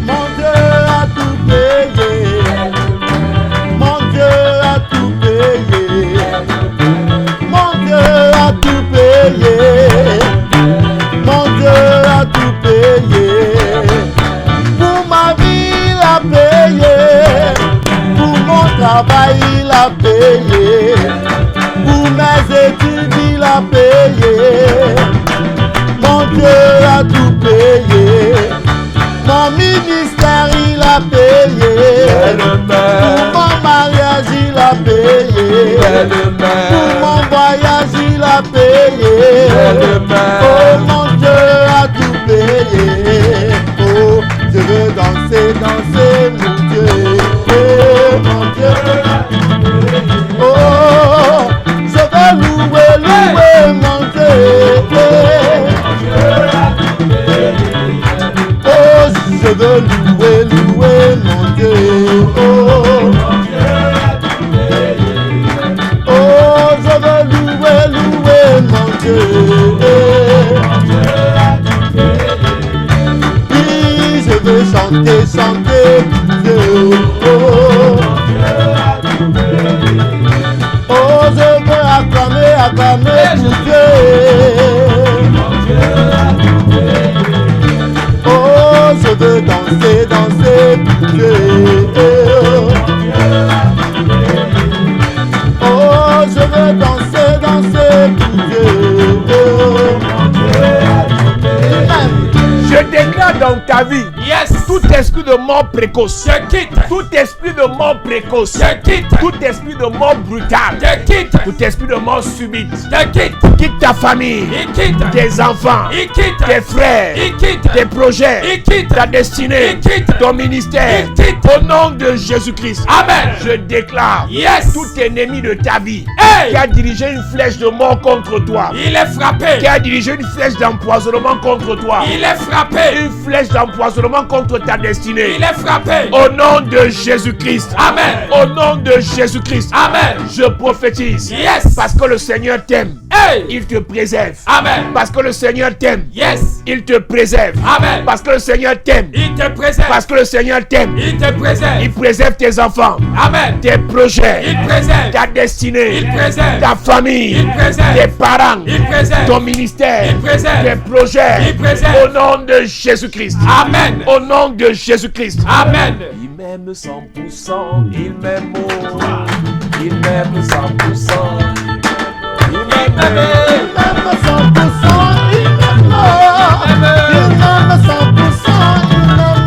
Mon Dieu a tout payé. Mon Dieu a tout payé. Mon Dieu a tout payé. Mon Dieu a tout payé. Pour ma vie, il a payé. Pour mon travail, il a payé. Pour mes études, il a payé. Mon Dieu a tout payé. Mon ministère, il a payé. Pour mon mariage, il a payé. Pour mon voyage, il a payé. payé. le Père. Oh, mon Dieu a tout payé. Oh, je veux danser, danser, mon Dieu. Oh, mon Dieu a tout payé. Oh, je veux louer, louer, mon Dieu. Oh, je veux louer, louer, mon Dieu. Oh, oh, je veux louer, louer, mon Dieu. Oui, je veux chanter, chanter, Dieu. Oh, oh, je veux acclamer, acclamer tout Dieu. Oh, je veux danser, danser, Dieu. Oh, je veux danser, danser, Dieu. Je déclare dans ta vie, Yes. tout esprit de mort précoce, Je quitte. tout esprit de mort précoce, Je quitte. tout esprit de mort brutale, Je quitte. tout esprit de mort subite, Je quitte. quitte ta famille, Il quitte. tes enfants, Il quitte. tes frères, Il quitte. tes projets, Il quitte. ta destinée, Il quitte. ton ministère, Il quitte. au nom de Jésus-Christ. Amen. Je déclare, Yes. tout ennemi de ta vie Hey. qui a dirigé une flèche de mort contre toi, Il est frappé. qui a dirigé une flèche d'empoisonnement contre toi, Il est frappé. une flèche d'empoisonnement contre ta destinée. Il est frappé. Au nom de Jésus-Christ. Amen. Au nom de Jésus-Christ. Amen. Je prophétise. Yes. Parce que le Seigneur t'aime. Hey. Il te préserve. Amen. Parce que le Seigneur t'aime. Yes. Il te préserve. Amen. Parce que le Seigneur t'aime. Il te préserve. Parce que le Seigneur t'aime. Il te préserve. Il préserve tes enfants. Amen. Tes projets. Il préserve. Ta destinée. Il préserve. Ta famille. Il préserve. Tes parents. Il préserve. Ton ministère. Il préserve. Tes projets. Il préserve. Au nom de Jésus-Christ. Amen. Au nom de Jésus-Christ. Amen. Il m'aime 100%, il m'aime, il m'aime 100%, il m'aime, Il m'aime 100%, il m'aime.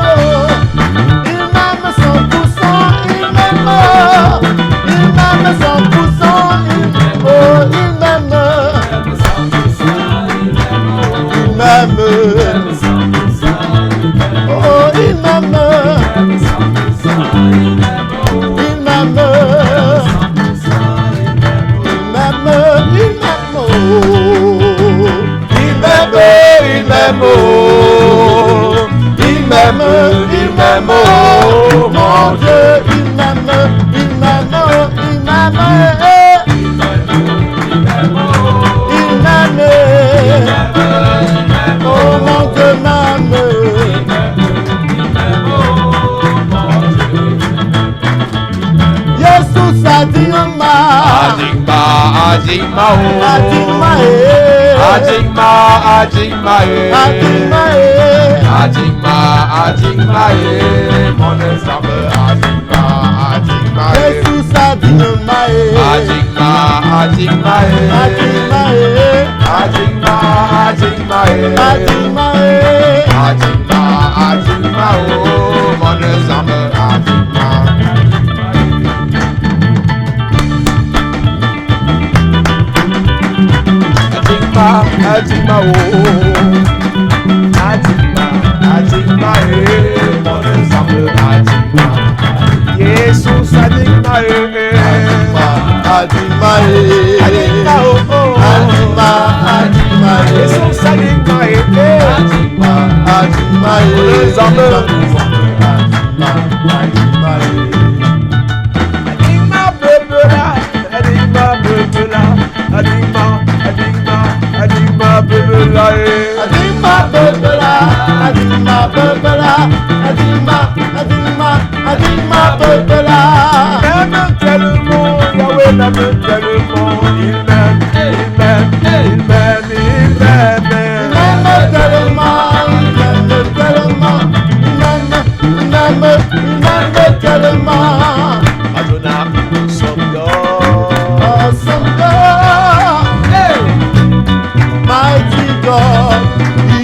Il m'aime 100%, il m'aime. Il m'aime 100%, il m'aime. Il m'aime 100%, il m'aime. Oh, il m'aime. Il m'aime. Oh, il m'aime. Il m'aime. Il m'aime, oh, mon Dieu, il m'aime, il m'aime, il m'aime, il m'aime, oh, mon Dieu m'aime. Jesus Adima, Adima, Adima, Adima, Adima, Adima, Adima, Adima, Adima, mon ensemble, Adima, Adima, Jesus Adima, Adima, Adima, Adima, Adima, Adima, Adima, Adima, Adima, oh, mon ensemble, Adima. Adima, oh, Adima, Adima, mon ensemble, Adima. Jesus, Adima, Adima, Adima, oh, Adima, Adima, Jesus, Adima, Adima, Adima, mon ensemble, Adima, bebela, Adima, bebela, Adima, Adima, Adima, bebela, Adima, bebela, Adima, bebela, Adima, Adima, Adima, bebela. Même tellement, Yahweh m'aime tellement, il m'aime, il m'aime, il m'aime, il m'aime. Il m'aime tellement, il m'aime tellement, il m'aime, il m'aime, il m'aime tellement. Adonai, some God. Awesome God, Hey! mighty God,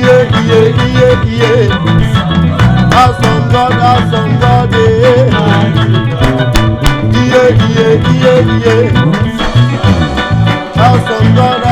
yeah, yeah, yeah, yeah. Awesome God, yeah. Yeah, yeah, yeah, yeah. Awesome God,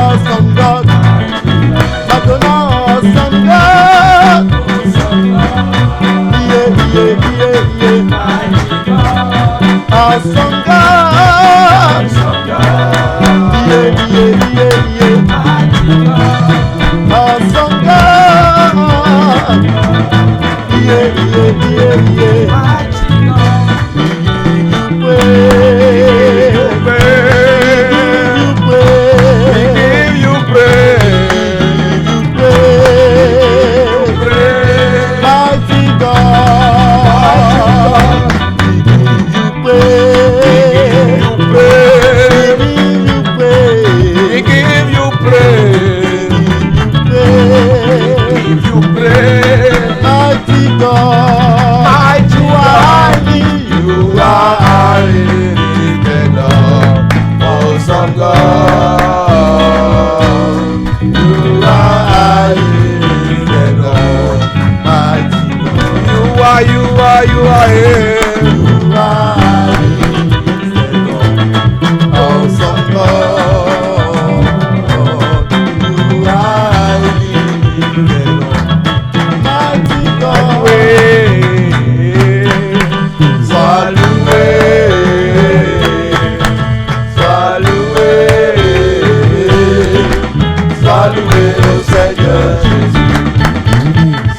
loué, oh Seigneur Jésus.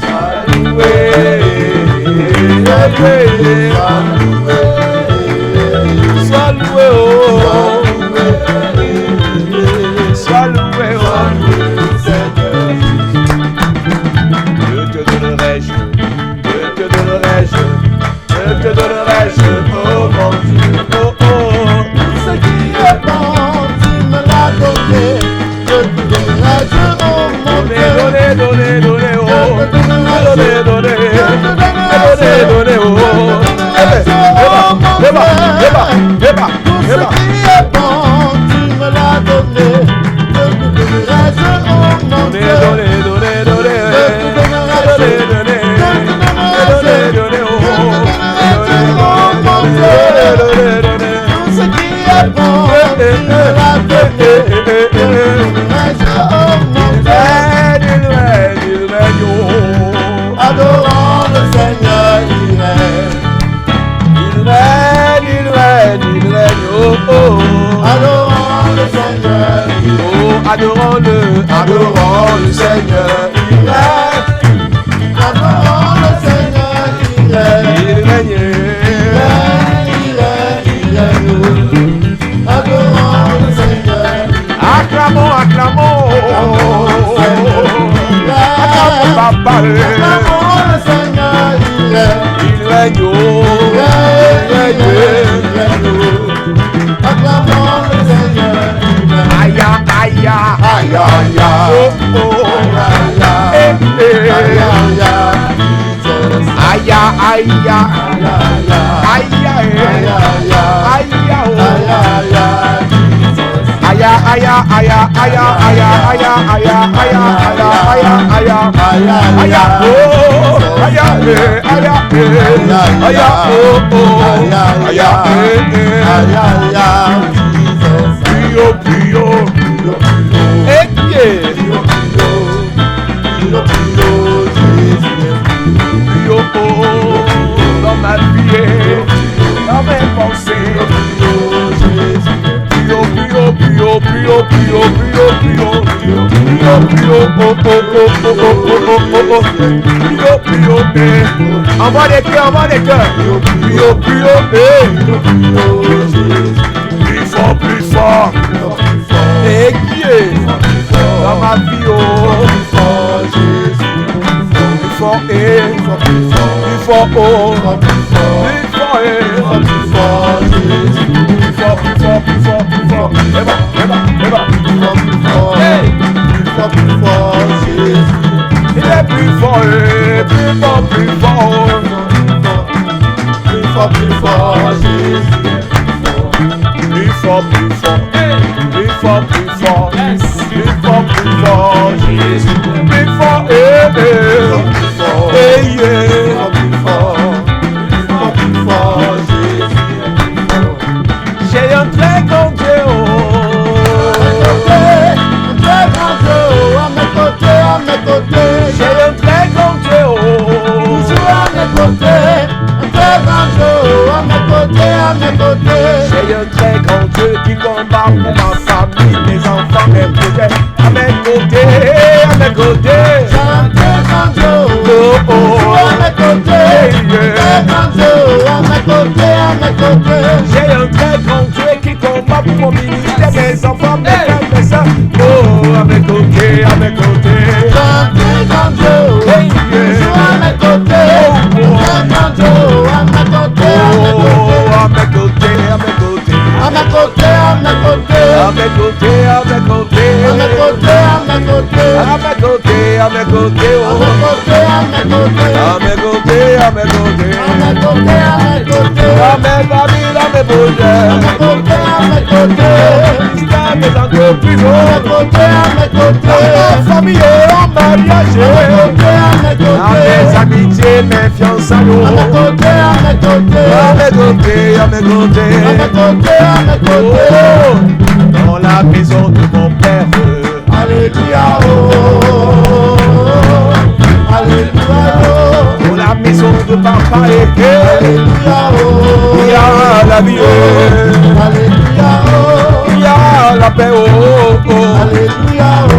Sois loué, sois loué, oh. Sois loué, oh Seigneur. Que te donnerai-je, oh mon Dieu, oh oh. Ce qui est bon, tu me l'as donné. Je te donnerai-je, oh mon Dieu. Donnez, oh. Donnez, oh. Débat. Tout ce qui est bon, tu me l'as donné. Je te donnerai-je, oh mon Dieu. Donnez, Tout ce qui est bon, tu me l'as donné. Adorant le Seigneur, il règne. Adorant le Seigneur, il règne. Adorant le Seigneur, il règne. Adorant le Seigneur, il règne. Il règne. Adorant le Seigneur. Acclamons. Acclamons papa. Adorant le Seigneur, il règne. Il règne. Acclamons le Seigneur, il règne. Aïe. Dans ma vie, dans mes pensées, envoie des cœurs, plus fort, et qui est dans ma vie, oh, plus fort, il est plus fort, j'ai un très grand Dieu, à mes côtés, j'ai un très grand Dieu, toujours à mes côtés, un très grand Dieu, à mes côtés, j'ai un très grand Dieu qui combat pour ma famille, mes enfants, mes projets, à mes côtés, j'ai un très grand Dieu, toujours à mes côtés, très grand Dieu, à mes côtés, j'ai un très grand Dieu qui combat pour mon ministère, mes enfants, mes frères, mes soeurs, oh, à mes côtés, j'ai un très grand Dieu, toujours à mes côtés, très grand Dieu, à mes côtés, famille en mariage, mes amitiés, mes fiançailles, dans la maison de mon père. Alléluia, oh, Alléluia, oh, Dans la maison de papa et Alléluia, oh, il y a la vie, Alléluia, oh, il y a la paix, Alléluia, oh,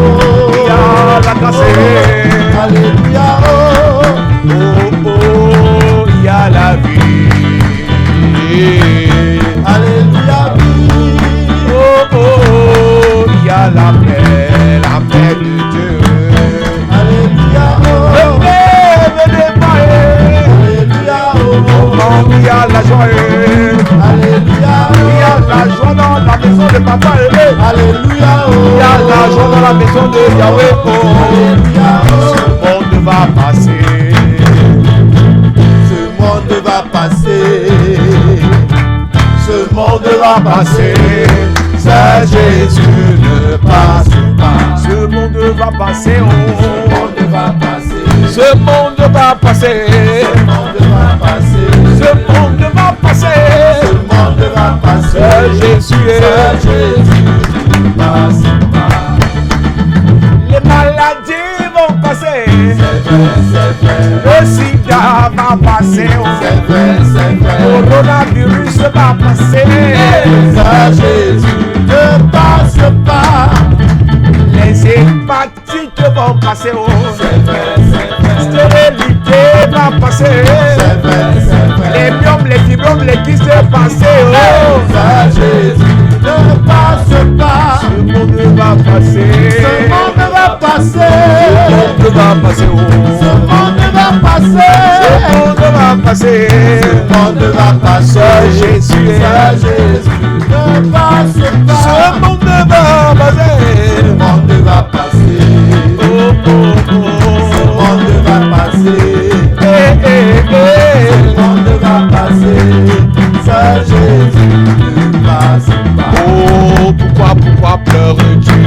il y a Ce monde va passer. Ce monde va passer. Ce monde va passer. Ça, Jésus ne passe pas. Ce monde va passer. Ce monde va passer. Ce monde va passer. Ce monde va passer. Ce monde va passer. Ce monde va passer. Jésus ne passe pas. Les maladies vont passer. C'est vrai. Le sida va passer. C'est vrai. Le coronavirus va passer. Ça, Jésus ne passe pas. Les hépatites vont passer. C'est vrai. Stérilité va passer. C'est vrai. Les myomes, les fibromes, les kystes vont passer. Ça, Jésus ne passe pas. Ce monde va passer. Ce monde va passer. Ce monde va passer. Ce monde va passer. Ce monde va passer. Ce monde va passer. Jésus ne passe pas. Ce monde va passer. Ce monde va passer. Ce monde va passer. Ce monde va passer. Ça, Jésus ne passe pas. Oh, pourquoi pleures-tu?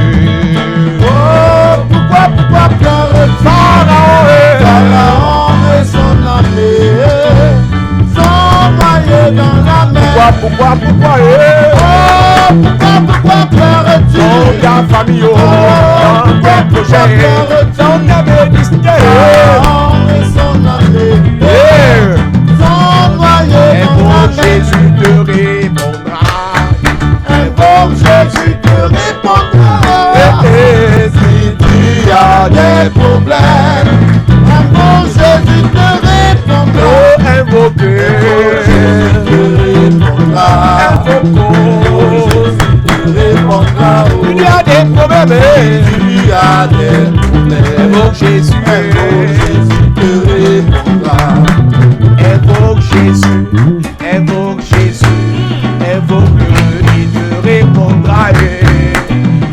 Oh, pourquoi pleures-tu? Pharaon et son armée sont noyés dans la mer. Pourquoi Oh, pourquoi pleures-tu? Dans ta famille, dans tes projets, dans ta ministère. Pharaon et son armée sont noyés dans la mer. Jésus te répondra. Invoque Jésus te répondra. Si tu as des problèmes, invoque Jésus te répondra. Invoquer. Jésus te répondra. Invoquons. Jésus te répondra. Il y a des problèmes. Tu as des problèmes. Invoque Jésus. Invoque Jésus te répondra. Invoque Jésus. Invoque Jésus. Invoque-le, il te répondra.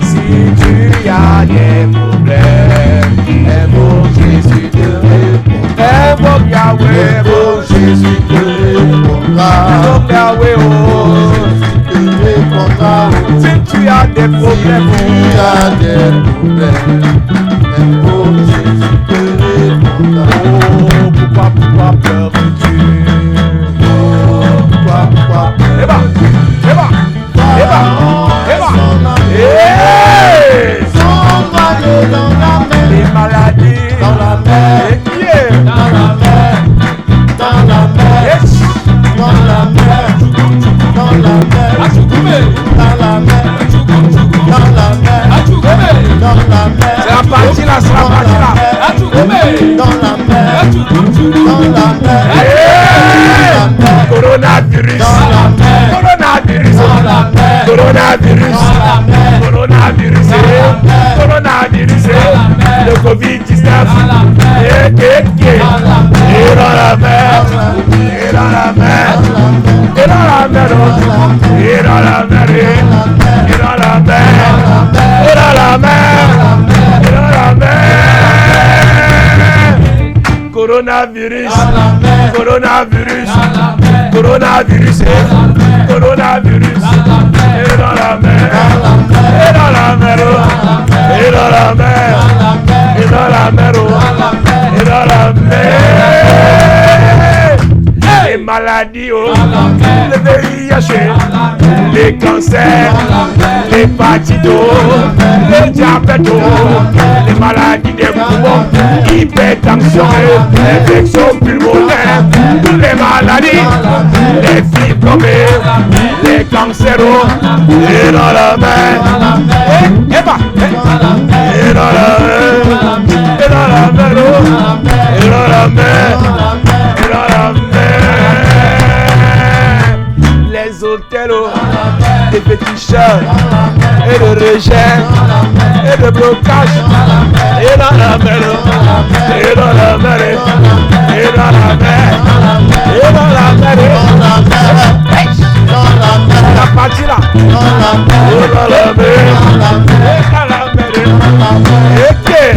Si tu as des problèmes, invoque Jésus te répondra. Invoque Yahweh. Invoque Jésus te répondra. Invoque Yahweh. Jésus te répondra. Si tu as des problèmes, Tu as des problèmes. Invoque Jésus te répondra. oh, pourquoi pleures-tu? Pourquoi Hey! sont noyés dans la mer. Les maladies Dans la mer. les pieds Dans la mer. Dans la mer. Yes. Dans la mer. Dans la mer. Dans la mer. Dans la mer. Dans la mer. C'est la partie là, c'est la partie là. Dans la mer. Dans la mer. Hey! Coronavirus. Dans la mer. Coronavirus. Dans la mer. Coronavirus. Dans la mer. Coronavirus. Dans la mer. Coronavirus. Dans la mer. Le Covid-19. Dans la mer. Et Dans la mer. et dans la mer. Et dans la mer. Et dans la mer. Et dans la mer. Et dans la mer. Et dans la mer. Et dans la mer. Coronavirus. Coronavirus. Coronavirus. Coronavirus. Et dans la mer. Et dans la mer. Et dans la mer. Et dans la mer. Et dans la mer. Les maladies, le VIH, les cancers, l'hépatite, le diabète, les maladies des poumons, hypertension, infection pulmonaire, toutes les maladies, les fibromes, les cancers, et dans la mer, et dans la mer, et dans la mer, et dans la mer, et dans la mer. Les hôtels, des féticheurs, et de rejet, et de blocage, et dans la mer, et dans la mer, et dans la mer, et dans la mer, la partie là, et dans la mer, et dans la mer, et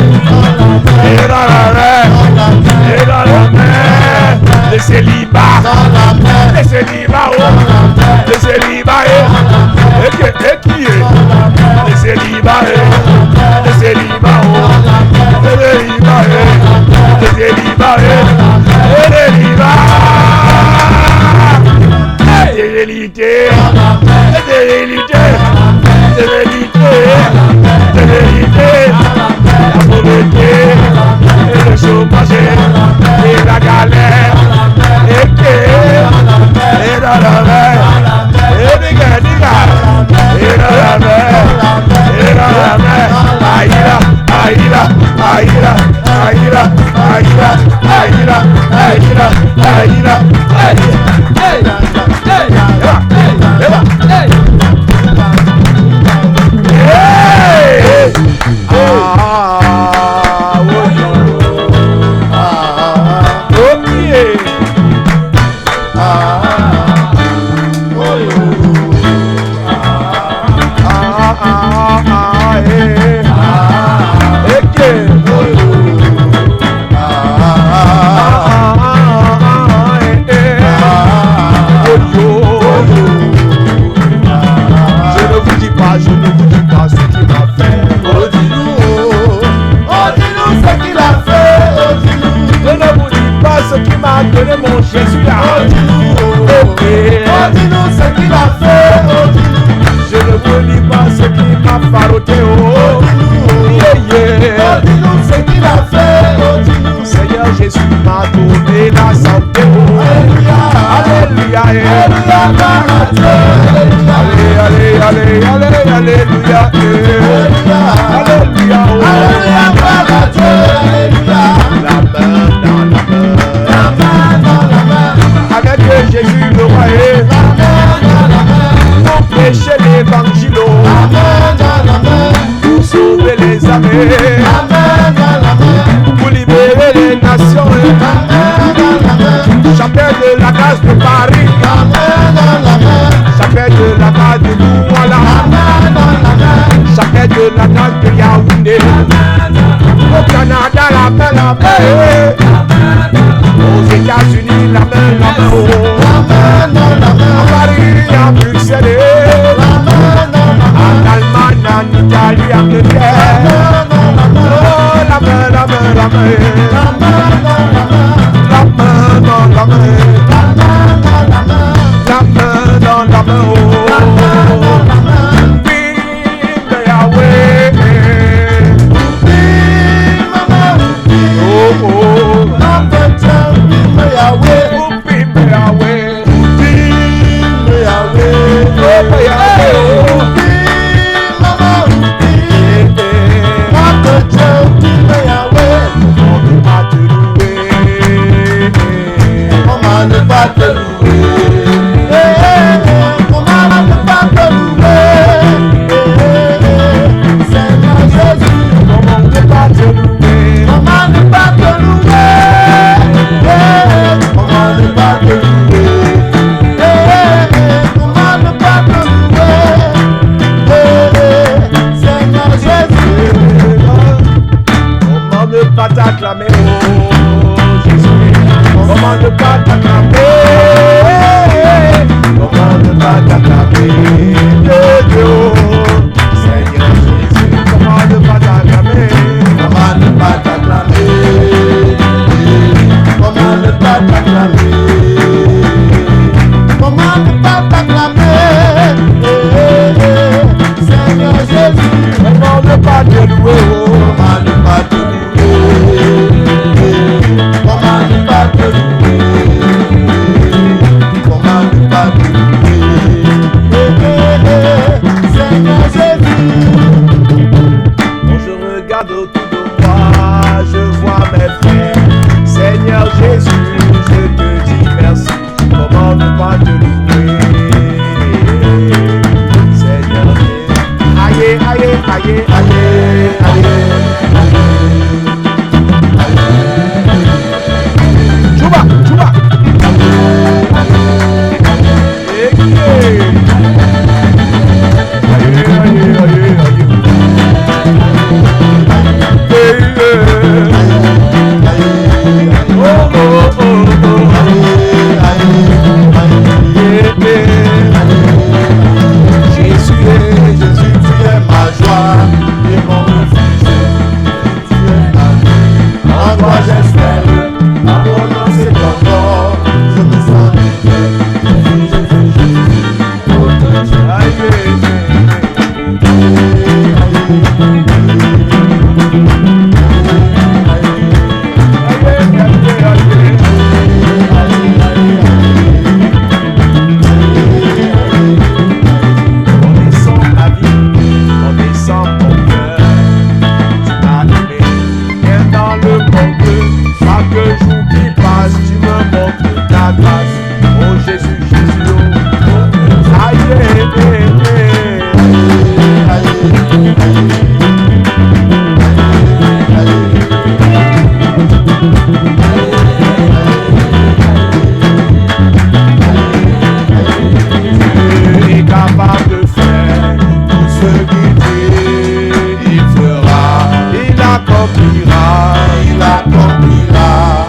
il accomplira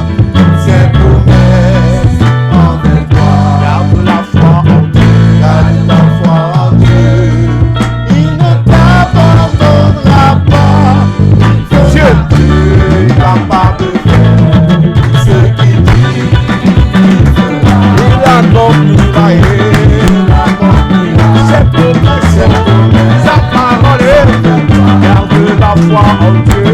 ses promesses envers toi. Garde la foi en Dieu, garde la foi en Dieu. Il ne t'abandonnera pas. Dieu est capable de faire ce qu'il dit. Il accomplira, ses promesses, sa parole. Garde la foi en Dieu.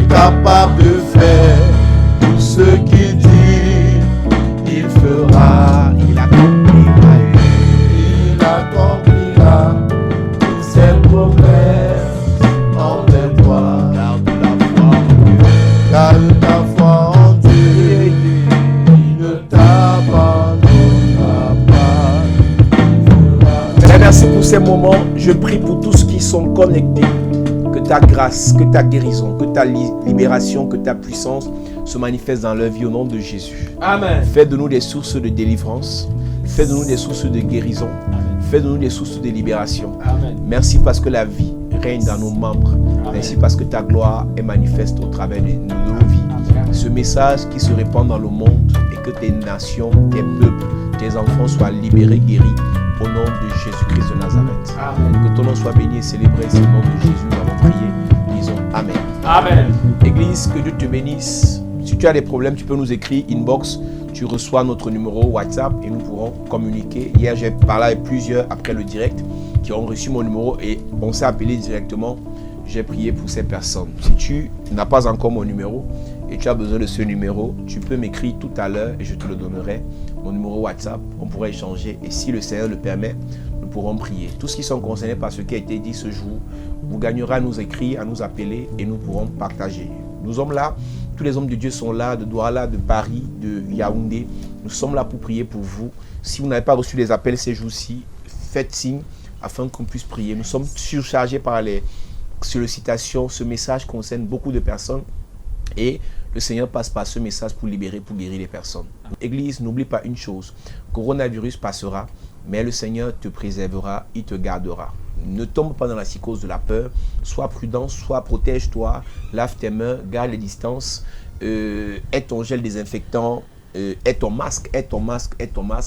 Capable de faire tout ce qu'il dit, il fera, il accomplira toutes ses promesses envers toi. Garde ta foi en Dieu, il ne t'abandonnera pas. Merci pour ces moments. Je prie pour tous qui sont connectés. Que ta grâce, que ta guérison, que ta libération, que ta puissance se manifeste dans leur vie au nom de Jésus. Amen. Fais de nous des sources de délivrance. Fais de nous des sources de guérison. Fais de nous des sources de libération. Amen. Merci parce que la vie règne dans nos membres. Amen. Merci parce que ta gloire est manifeste au travers de nos vies. Amen. Ce message qui se répand dans le monde et que tes nations, tes peuples, tes enfants soient libérés, guéris. Au nom de Jésus-Christ de Nazareth. Amen. Que ton nom soit béni et célébré. C'est au nom de Jésus nous avons prié. Disons Amen. Amen. Église, que Dieu te bénisse. Si tu as des problèmes, tu peux nous écrire inbox. Tu reçois notre numéro WhatsApp et nous pourrons communiquer. Hier, j'ai parlé avec plusieurs après le direct qui ont reçu mon numéro et on s'est appelé directement. J'ai prié pour ces personnes. Si tu n'as pas encore mon numéro et tu as besoin de ce numéro, tu peux m'écrire tout à l'heure et je te le donnerai. Mon numéro WhatsApp, on pourra échanger et si le Seigneur le permet, nous pourrons prier. Tous ceux qui sont concernés par ce qui a été dit ce jour, vous gagnerez à nous écrire, à nous appeler et nous pourrons partager. Nous sommes là, tous les hommes de Dieu sont là, de Douala, de Paris, de Yaoundé. Nous sommes là pour prier pour vous. Si vous n'avez pas reçu les appels ces jours-ci, faites signe afin qu'on puisse prier. Nous sommes surchargés par les sollicitations. Ce message concerne beaucoup de personnes et le Seigneur passe par ce message pour libérer, pour guérir les personnes. Église, n'oublie pas une chose, coronavirus passera, mais le Seigneur te préservera, il te gardera. Ne tombe pas dans la psychose de la peur, sois prudent, protège-toi, lave tes mains, garde les distances, aie ton gel désinfectant, aie ton masque.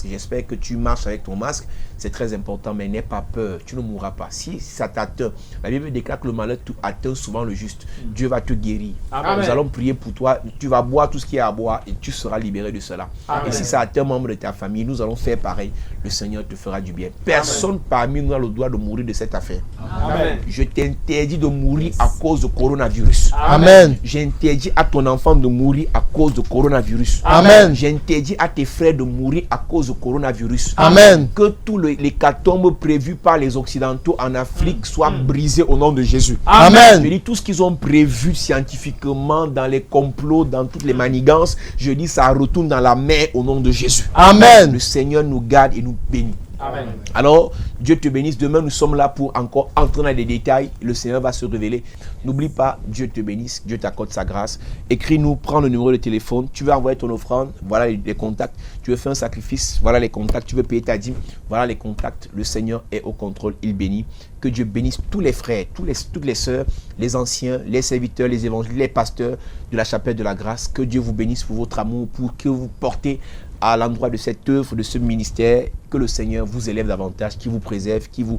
J'espère que tu marches avec ton masque, c'est très important, mais n'aie pas peur, tu ne mourras pas. Si ça t'atteint, la Bible déclare que le malheur atteint souvent le juste. Dieu va te guérir. Amen. Nous allons prier pour toi, tu vas boire tout ce qu'il y a à boire et tu seras libéré de cela. Amen. Et si ça atteint un membre de ta famille, nous allons faire pareil. Le Seigneur te fera du bien. Personne Amen. Parmi nous n'a le droit de mourir de cette affaire. Amen. Je t'interdis de mourir à cause du coronavirus. Amen. J'interdis à ton enfant de mourir à cause du coronavirus. Amen. J'interdis à tes frères de mourir à cause du coronavirus. Amen. Que tous les l'hécatombe prévu par les Occidentaux en Afrique soit brisé au nom de Jésus. Amen. Je dis tout ce qu'ils ont prévu scientifiquement dans les complots, dans toutes les manigances, je dis ça retourne dans la mer au nom de Jésus. Amen. Le Seigneur nous garde et nous bénit. Amen. Alors, Dieu te bénisse. Demain, nous sommes là pour encore entrer dans les détails. Le Seigneur va se révéler. N'oublie pas, Dieu te bénisse. Dieu t'accorde sa grâce. Écris-nous, prends le numéro de téléphone. Tu veux envoyer ton offrande, voilà les contacts. Tu veux faire un sacrifice, voilà les contacts. Tu veux payer ta dîme, voilà les contacts. Le Seigneur est au contrôle, il bénit. Que Dieu bénisse tous les frères, toutes les sœurs, les anciens, les serviteurs, les évangélistes, les pasteurs de la chapelle de la grâce. Que Dieu vous bénisse pour votre amour, pour que vous portez à l'endroit de cette œuvre, de ce ministère, que le Seigneur vous élève davantage, qu'il vous préserve, qu'il vous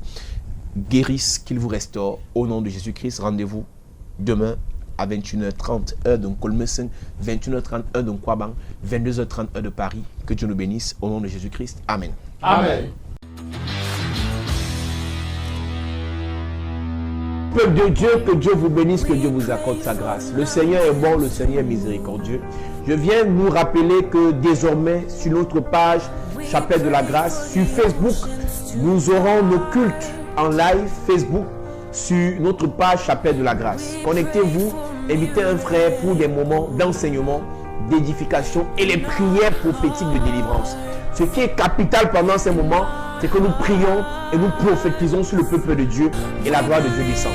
guérisse, qu'il vous restaure. Au nom de Jésus-Christ, rendez-vous demain à 21h30, heure de Kolmesen, 21h30, heure de Kwabang, 22h30, heure de Paris. Que Dieu nous bénisse. Au nom de Jésus-Christ. Amen. Amen. Peuple de Dieu, que Dieu vous bénisse, que Dieu vous accorde sa grâce. Le Seigneur est bon, le Seigneur est miséricordieux. Je viens nous rappeler que désormais, sur notre page Chapelle de la Grâce, sur Facebook, nous aurons nos cultes en live Facebook sur notre page Chapelle de la Grâce. Connectez-vous inviter un frère pour des moments d'enseignement, d'édification et les prières prophétiques de délivrance. Ce qui est capital pendant ces moments, c'est que nous prions et nous prophétisons sur le peuple de Dieu et la gloire de Dieu descend.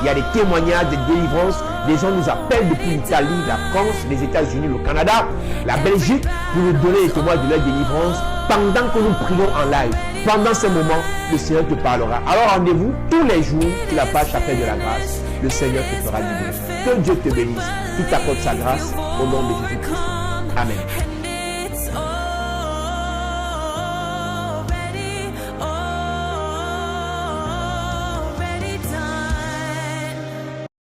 Il y a des témoignages, des délivrances. Les gens nous appellent depuis l'Italie, la France, les États-Unis, le Canada, la Belgique pour nous donner les témoignages de leur délivrance pendant que nous prions en live. Pendant ces moments, le Seigneur te parlera. Alors rendez-vous tous les jours sur la page Chapelle de la Grâce. Le Seigneur te fera du bien. Que Dieu te bénisse. Qu'il t'accorde sa grâce au nom de Jésus-Christ. Amen.